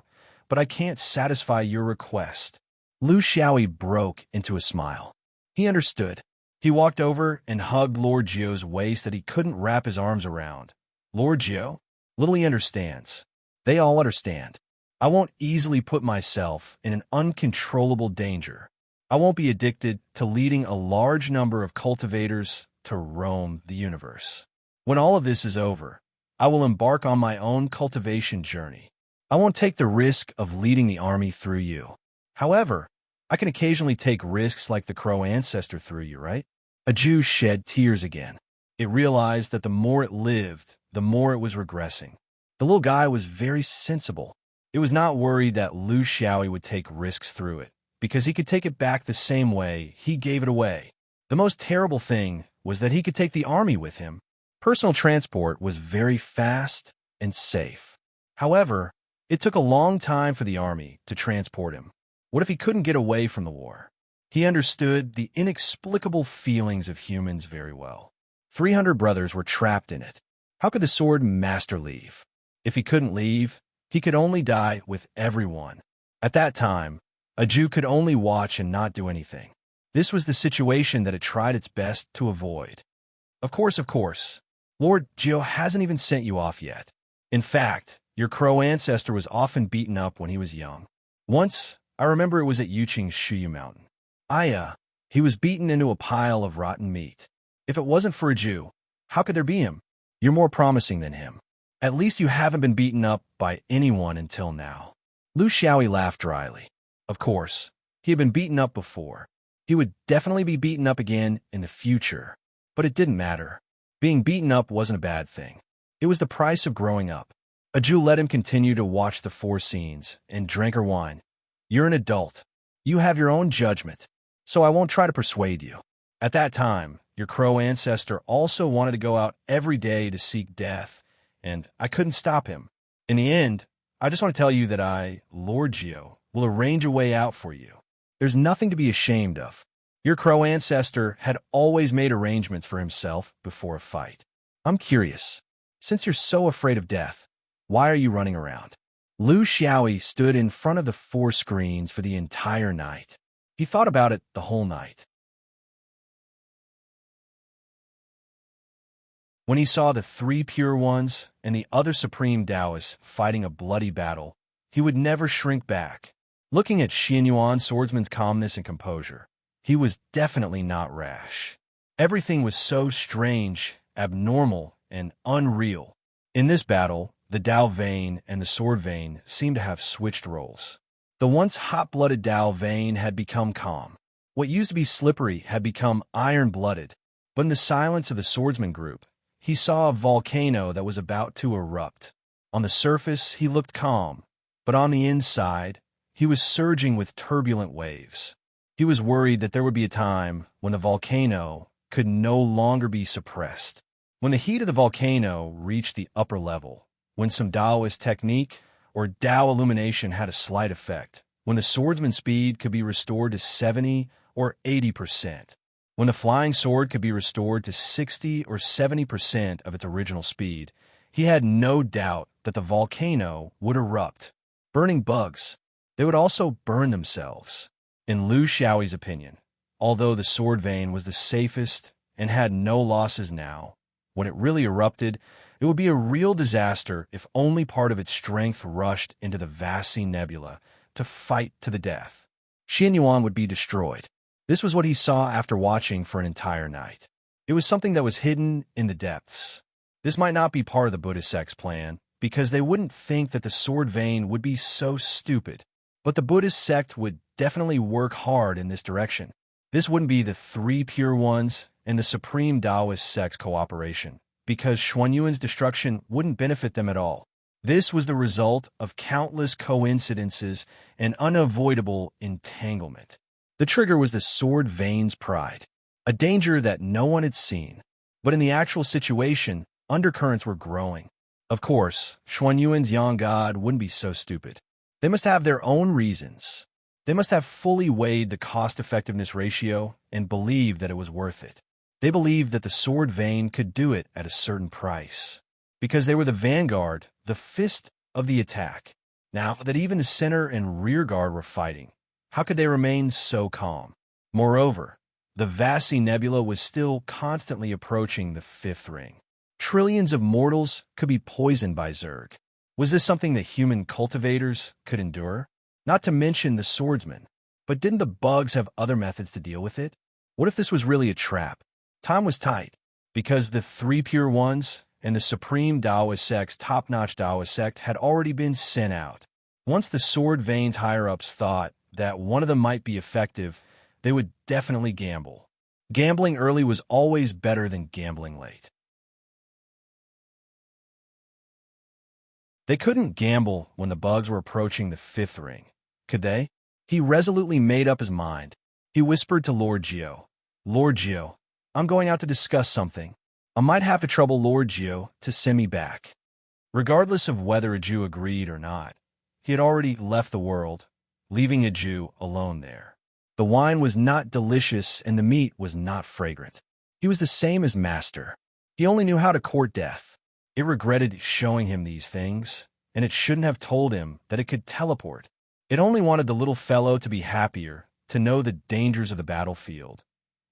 but I can't satisfy your request. Lu Xiaoyi broke into a smile. He understood. He walked over and hugged Lord Jiao's waist that he couldn't wrap his arms around. Lord Jiao, little he understands. They all understand. I won't easily put myself in an uncontrollable danger. I won't be addicted to leading a large number of cultivators to roam the universe. When all of this is over, I will embark on my own cultivation journey. I won't take the risk of leading the army through you. However, I can occasionally take risks like the crow ancestor through you, right? A Jew shed tears again. It realized that the more it lived, the more it was regressing. The little guy was very sensible. It was not worried that Lu Xiaoyi would take risks through it, because he could take it back the same way he gave it away. The most terrible thing was that he could take the army with him. Personal transport was very fast and safe. However, it took a long time for the army to transport him. What if he couldn't get away from the war? He understood the inexplicable feelings of humans very well. 300 brothers were trapped in it. How could the sword master leave? If he couldn't leave, he could only die with everyone. At that time, a Jew could only watch and not do anything. This was the situation that it tried its best to avoid. Of course, Lord Jiao hasn't even sent you off yet. In fact, your crow ancestor was often beaten up when he was young. Once, I remember it was at Yuqing's Shuyu Mountain. He was beaten into a pile of rotten meat. If it wasn't for a Jew, how could there be him? You're more promising than him. At least you haven't been beaten up by anyone until now. Lu Xiaoyi laughed dryly. Of course, he had been beaten up before. He would definitely be beaten up again in the future. But it didn't matter. Being beaten up wasn't a bad thing. It was the price of growing up. A Jew let him continue to watch the four scenes and drank her wine. You're an adult. You have your own judgment, so I won't try to persuade you. At that time, your crow ancestor also wanted to go out every day to seek death, and I couldn't stop him. In the end, I just want to tell you that I, Lord Geo, will arrange a way out for you. There's nothing to be ashamed of. Your crow ancestor had always made arrangements for himself before a fight. I'm curious. Since you're so afraid of death, why are you running around? Lu Xiaoyi stood in front of the 4 screens for the entire night. He thought about it the whole night. When he saw the 3 pure ones and the other supreme Taoists fighting a bloody battle, he would never shrink back. Looking at Xianyuan's swordsman's calmness and composure, he was definitely not rash. Everything was so strange, abnormal, and unreal. In this battle, the Dao vein and the sword vein seemed to have switched roles. The once hot-blooded Dao vein had become calm. What used to be slippery had become iron-blooded. But in the silence of the swordsman group, he saw a volcano that was about to erupt. On the surface, he looked calm, but on the inside, he was surging with turbulent waves. He was worried that there would be a time when the volcano could no longer be suppressed. When the heat of the volcano reached the upper level, when some Taoist technique or Tao illumination had a slight effect, when the swordsman's speed could be restored to 70 or 80%, when the flying sword could be restored to 60 or 70% of its original speed, he had no doubt that the volcano would erupt. Burning bugs, they would also burn themselves. In Lu Xiaoyi's opinion, although the sword vein was the safest and had no losses now, when it really erupted, it would be a real disaster if only part of its strength rushed into the Vassi Nebula to fight to the death. Xianyuan would be destroyed. This was what he saw after watching for an entire night. It was something that was hidden in the depths. This might not be part of the Buddhist sect's plan, because they wouldn't think that the sword vein would be so stupid. But the Buddhist sect would definitely work hard in this direction. This wouldn't be the 3 pure ones and the supreme Taoist sect's cooperation, because Xuanyuan's destruction wouldn't benefit them at all. This was the result of countless coincidences and unavoidable entanglement. The trigger was the sword vein's pride, a danger that no one had seen. But in the actual situation, undercurrents were growing. Of course, Xuanyuan's young god wouldn't be so stupid. They must have their own reasons. They must have fully weighed the cost-effectiveness ratio and believed that it was worth it. They believed that the sword vein could do it at a certain price, because they were the vanguard, the fist of the attack. Now that even the center and rear guard were fighting, how could they remain so calm? Moreover, the Vassi Nebula was still constantly approaching the 5th ring. Trillions of mortals could be poisoned by Zerg. Was this something that human cultivators could endure? Not to mention the swordsman. But didn't the bugs have other methods to deal with it? What if this was really a trap? Time was tight, because the 3 pure ones and the supreme Taoist sect's top-notch Taoist sect had already been sent out. Once the sword vein's higher-ups thought that one of them might be effective, they would definitely gamble. Gambling early was always better than gambling late. They couldn't gamble when the bugs were approaching the 5th ring, could they? He resolutely made up his mind. He whispered to Lord Geo, "Lord Geo, I'm going out to discuss something. I might have to trouble Lord Geo to send me back." Regardless of whether a Jew agreed or not, he had already left the world, leaving a Jew alone there. The wine was not delicious and the meat was not fragrant. He was the same as Master. He only knew how to court death. It regretted showing him these things, and it shouldn't have told him that it could teleport. It only wanted the little fellow to be happier, to know the dangers of the battlefield,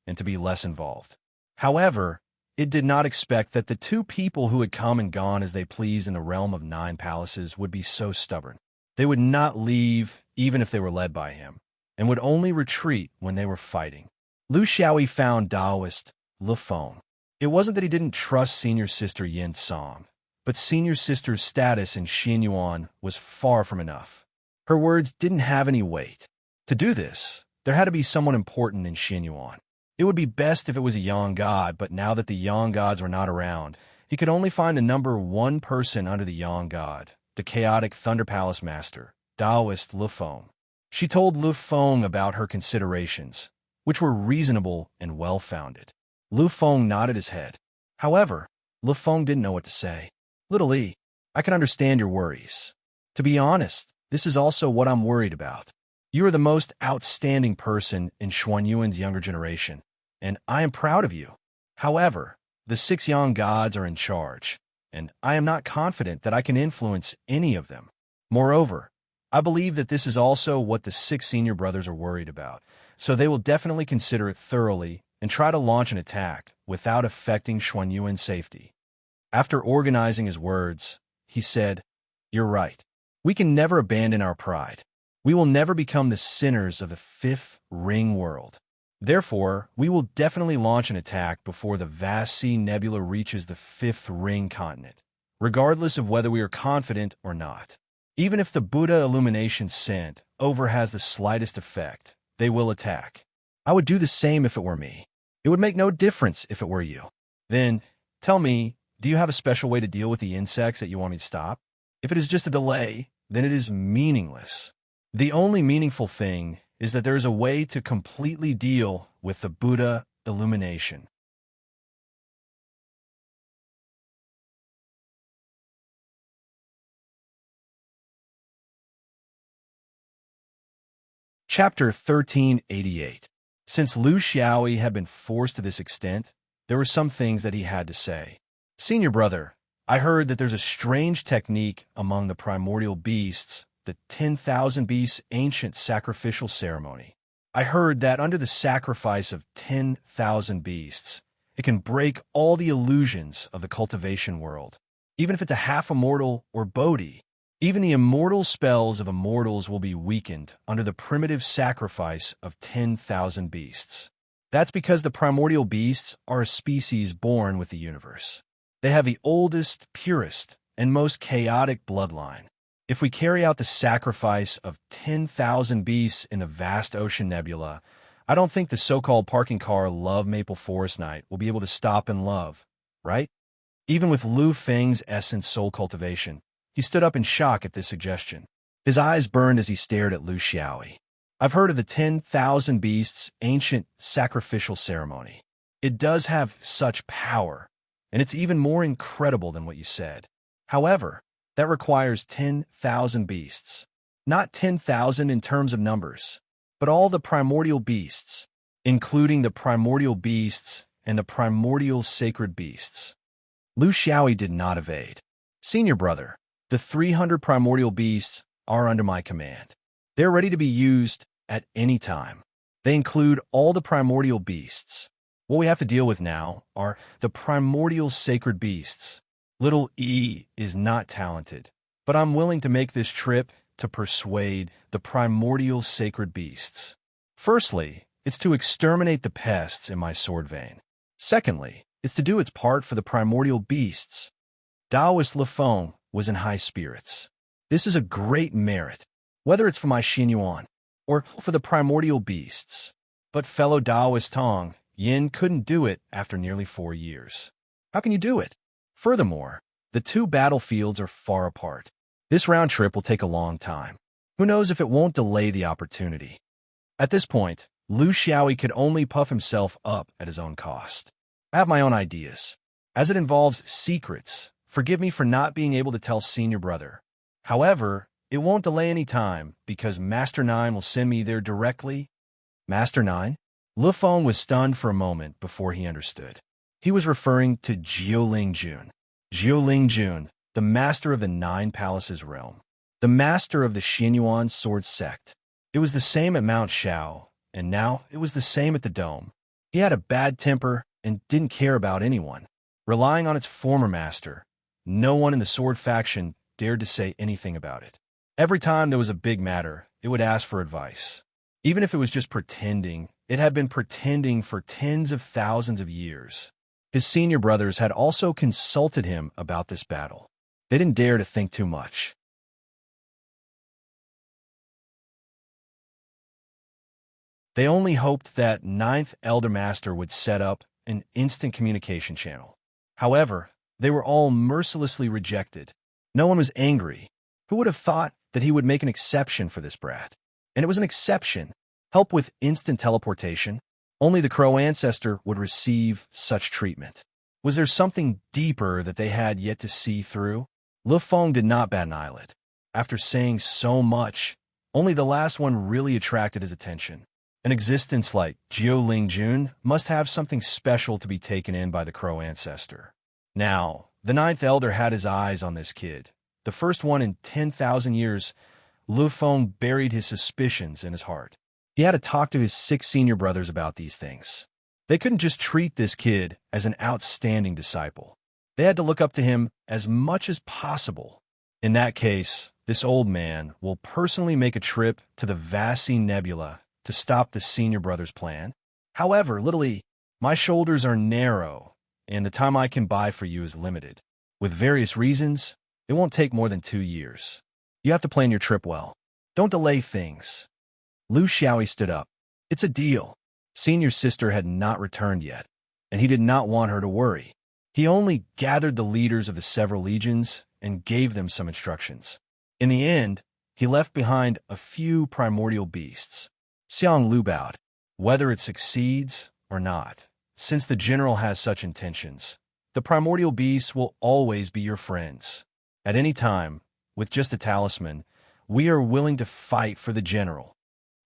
and to be less involved. However, it did not expect that the 2 people who had come and gone as they pleased in the realm of 9 palaces would be so stubborn. They would not leave even if they were led by him, and would only retreat when they were fighting. Lu Xiaoyi found Taoist Le Fong. It wasn't that he didn't trust senior sister Yin Song, but senior sister's status in Xianyuan was far from enough. Her words didn't have any weight. To do this, there had to be someone important in Xianyuan. It would be best if it was a young god, but now that the young gods were not around, he could only find the number 1 person under the young god, the chaotic Thunder Palace master, Taoist Le Fong. She told Le Fong about her considerations, which were reasonable and well-founded. Le Fong nodded his head. However, Le Fong didn't know what to say. "Little E, I can understand your worries. To be honest, this is also what I'm worried about. You are the most outstanding person in Xuanyuan's younger generation, and I am proud of you. However, the 6 young gods are in charge, and I am not confident that I can influence any of them. Moreover, I believe that this is also what the 6 senior brothers are worried about, so they will definitely consider it thoroughly and try to launch an attack without affecting Xuanyuan's safety. After organizing his words, he said, "You're right. We can never abandon our pride. We will never become the sinners of the 5th ring world. Therefore, we will definitely launch an attack before the vast sea nebula reaches the 5th ring continent, regardless of whether we are confident or not. Even if the Buddha illumination sent over has the slightest effect, they will attack. I would do the same if it were me. It would make no difference if it were you. Then, tell me, do you have a special way to deal with the insects that you want me to stop? If it is just a delay, then it is meaningless. The only meaningful thing is that there is a way to completely deal with the Buddha illumination." Chapter 1388. Since Lu Xiaoyi had been forced to this extent, there were some things that he had to say. "Senior brother, I heard that there's a strange technique among the primordial beasts, the 10,000 beasts ancient sacrificial ceremony. I heard that under the sacrifice of 10,000 beasts, it can break all the illusions of the cultivation world, even if it's a half-immortal or Bodhi. Even the immortal spells of immortals will be weakened under the primitive sacrifice of 10,000 beasts. That's because the primordial beasts are a species born with the universe. They have the oldest, purest, and most chaotic bloodline. If we carry out the sacrifice of 10,000 beasts in the vast ocean nebula, I don't think the so-called parking car Love Maple Forest Knight will be able to stop and love, right?" Even with Lu Feng's essence soul cultivation, he stood up in shock at this suggestion. His eyes burned as he stared at Lu Xiaoyi. "I've heard of the 10,000 beasts ancient sacrificial ceremony. It does have such power, and it's even more incredible than what you said. However, that requires 10,000 beasts. Not 10,000 in terms of numbers, but all the primordial beasts, including the primordial beasts and the primordial sacred beasts." Lu Xiaoyi did not evade. "Senior brother, the 300 primordial beasts are under my command. They're ready to be used at any time. They include all the primordial beasts. What we have to deal with now are the primordial sacred beasts. Little E is not talented, but I'm willing to make this trip to persuade the primordial sacred beasts. Firstly, it's to exterminate the pests in my sword vein. Secondly, it's to do its part for the primordial beasts." Taoist Le Feng was in high spirits. "This is a great merit, whether it's for my Xinyuan or for the primordial beasts. But fellow Taoist Tong, Yin couldn't do it after nearly 4 years. How can you do it? Furthermore, the 2 battlefields are far apart. This round trip will take a long time. Who knows if it won't delay the opportunity?" At this point, Lu Xiaoyi could only puff himself up at his own cost. "I have my own ideas. As it involves secrets, forgive me for not being able to tell senior brother. However, it won't delay any time because Master Nine will send me there directly." "Master Nine?" Le Feng was stunned for a moment before he understood. He was referring to Jiuling Jun. Jiuling Jun, the master of the 9 Palaces realm, the master of the Xinyuan sword sect. It was the same at Mount Shao, and now it was the same at the Dome. He had a bad temper and didn't care about anyone. Relying on its former master, no one in the sword faction dared to say anything about it. Every time there was a big matter, it would ask for advice. Even if it was just pretending, it had been pretending for tens of thousands of years. His senior brothers had also consulted him about this battle. They didn't dare to think too much. They only hoped that 9th Elder Master would set up an instant communication channel. However, they were all mercilessly rejected. No one was angry. Who would have thought that he would make an exception for this brat? And it was an exception. Help with instant teleportation. Only the Crow ancestor would receive such treatment. Was there something deeper that they had yet to see through? Le Feng did not bat an eyelid. After saying so much, only the last one really attracted his attention. An existence like Jiu Ling Jun must have something special to be taken in by the crow ancestor. Now, the ninth elder had his eyes on this kid. The first one in 10,000 years. Lu Feng buried his suspicions in his heart. He had to talk to his 6 senior brothers about these things. They couldn't just treat this kid as an outstanding disciple. They had to look up to him as much as possible. In that case, this old man will personally make a trip to the Vassi Nebula to stop the senior brother's plan. However, Little, my shoulders are narrow, and the time I can buy for you is limited. With various reasons, it won't take more than 2 years. You have to plan your trip well. Don't delay things. Lu Xiaoyi stood up. It's a deal. Senior sister had not returned yet, and he did not want her to worry. He only gathered the leaders of the several legions and gave them some instructions. In the end, he left behind a few primordial beasts. Xiang Lu bowed. Whether it succeeds or not, since the general has such intentions, the primordial beasts will always be your friends. At any time, with just a talisman, we are willing to fight for the general.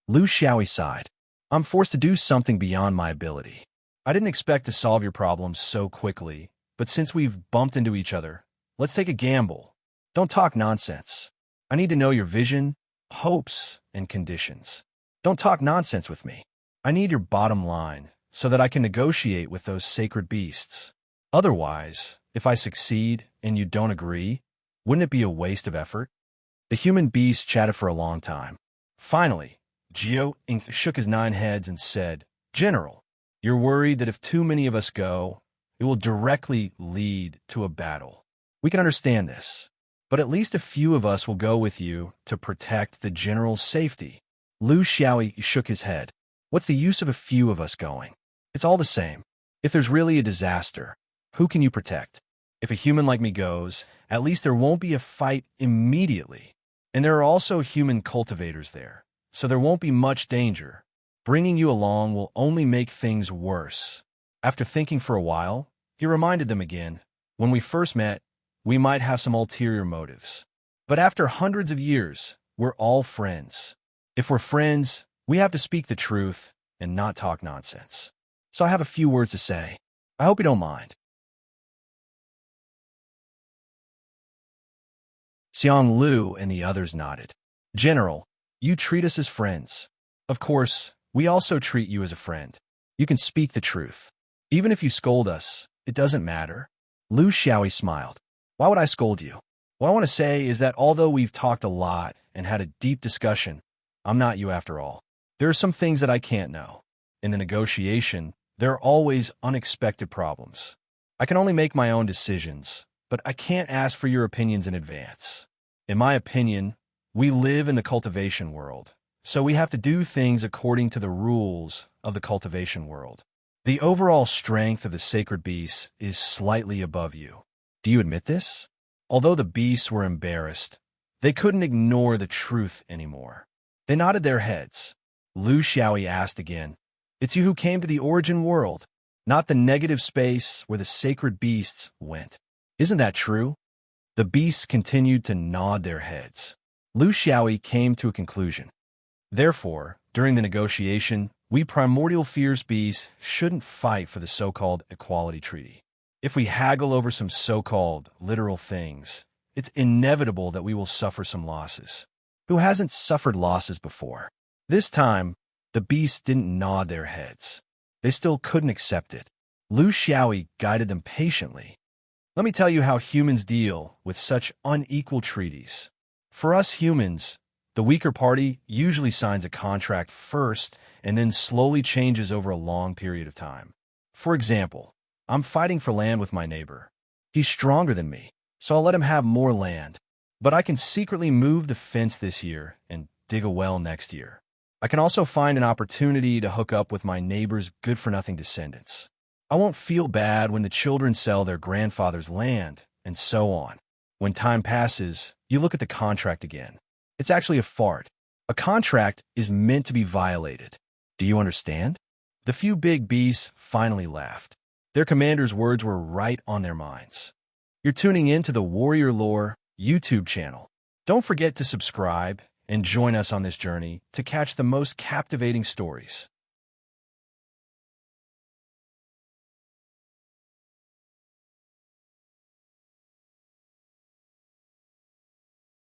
Lu Xiaoyi sighed. I'm forced to do something beyond my ability. I didn't expect to solve your problems so quickly, but since we've bumped into each other, let's take a gamble. Don't talk nonsense. I need to know your vision, hopes, and conditions. Don't talk nonsense with me. I need your bottom line so that I can negotiate with those sacred beasts. Otherwise, if I succeed and you don't agree, wouldn't it be a waste of effort? The human beast chatted for a long time. Finally, Jiu Ing shook his 9 heads and said, General, you're worried that if too many of us go, it will directly lead to a battle. We can understand this, but at least a few of us will go with you to protect the general's safety. Lu Xiaoyi shook his head. What's the use of a few of us going? It's all the same. If there's really a disaster, who can you protect? If a human like me goes, at least there won't be a fight immediately. And there are also human cultivators there, so there won't be much danger. Bringing you along will only make things worse. After thinking for a while, he reminded them again, when we first met, we might have some ulterior motives. But after hundreds of years, we're all friends. If we're friends, we have to speak the truth and not talk nonsense. So I have a few words to say. I hope you don't mind. Xiang Lu and the others nodded. General, you treat us as friends. Of course, we also treat you as a friend. You can speak the truth. Even if you scold us, it doesn't matter. Lu Xiaoyi smiled. Why would I scold you? What I want to say is that although we've talked a lot and had a deep discussion, I'm not you after all. There are some things that I can't know. In the negotiation, there are always unexpected problems. I can only make my own decisions, but I can't ask for your opinions in advance. In my opinion, we live in the cultivation world, so we have to do things according to the rules of the cultivation world. The overall strength of the sacred beasts is slightly above you. Do you admit this? Although the beasts were embarrassed, they couldn't ignore the truth anymore. They nodded their heads. Lu Xiaoyi asked again, It's you who came to the origin world, not the negative space where the sacred beasts went. Isn't that true? The beasts continued to nod their heads. Lu Xiaoyi came to a conclusion. Therefore, during the negotiation, we primordial fierce beasts shouldn't fight for the so-called equality treaty. If we haggle over some so-called literal things, it's inevitable that we will suffer some losses. Who hasn't suffered losses before? This time, the beasts didn't nod their heads. They still couldn't accept it. Lu Xiaoyi guided them patiently. Let me tell you how humans deal with such unequal treaties. For us humans, the weaker party usually signs a contract first and then slowly changes over a long period of time. For example, I'm fighting for land with my neighbor. He's stronger than me, so I'll let him have more land. But I can secretly move the fence this year and dig a well next year. I can also find an opportunity to hook up with my neighbor's good-for-nothing descendants. I won't feel bad when the children sell their grandfather's land, and so on. When time passes, you look at the contract again. It's actually a fart. A contract is meant to be violated. Do you understand? The few big beasts finally laughed. Their commander's words were right on their minds. You're tuning in to the Warrior Lore YouTube channel. Don't forget to subscribe and join us on this journey to catch the most captivating stories.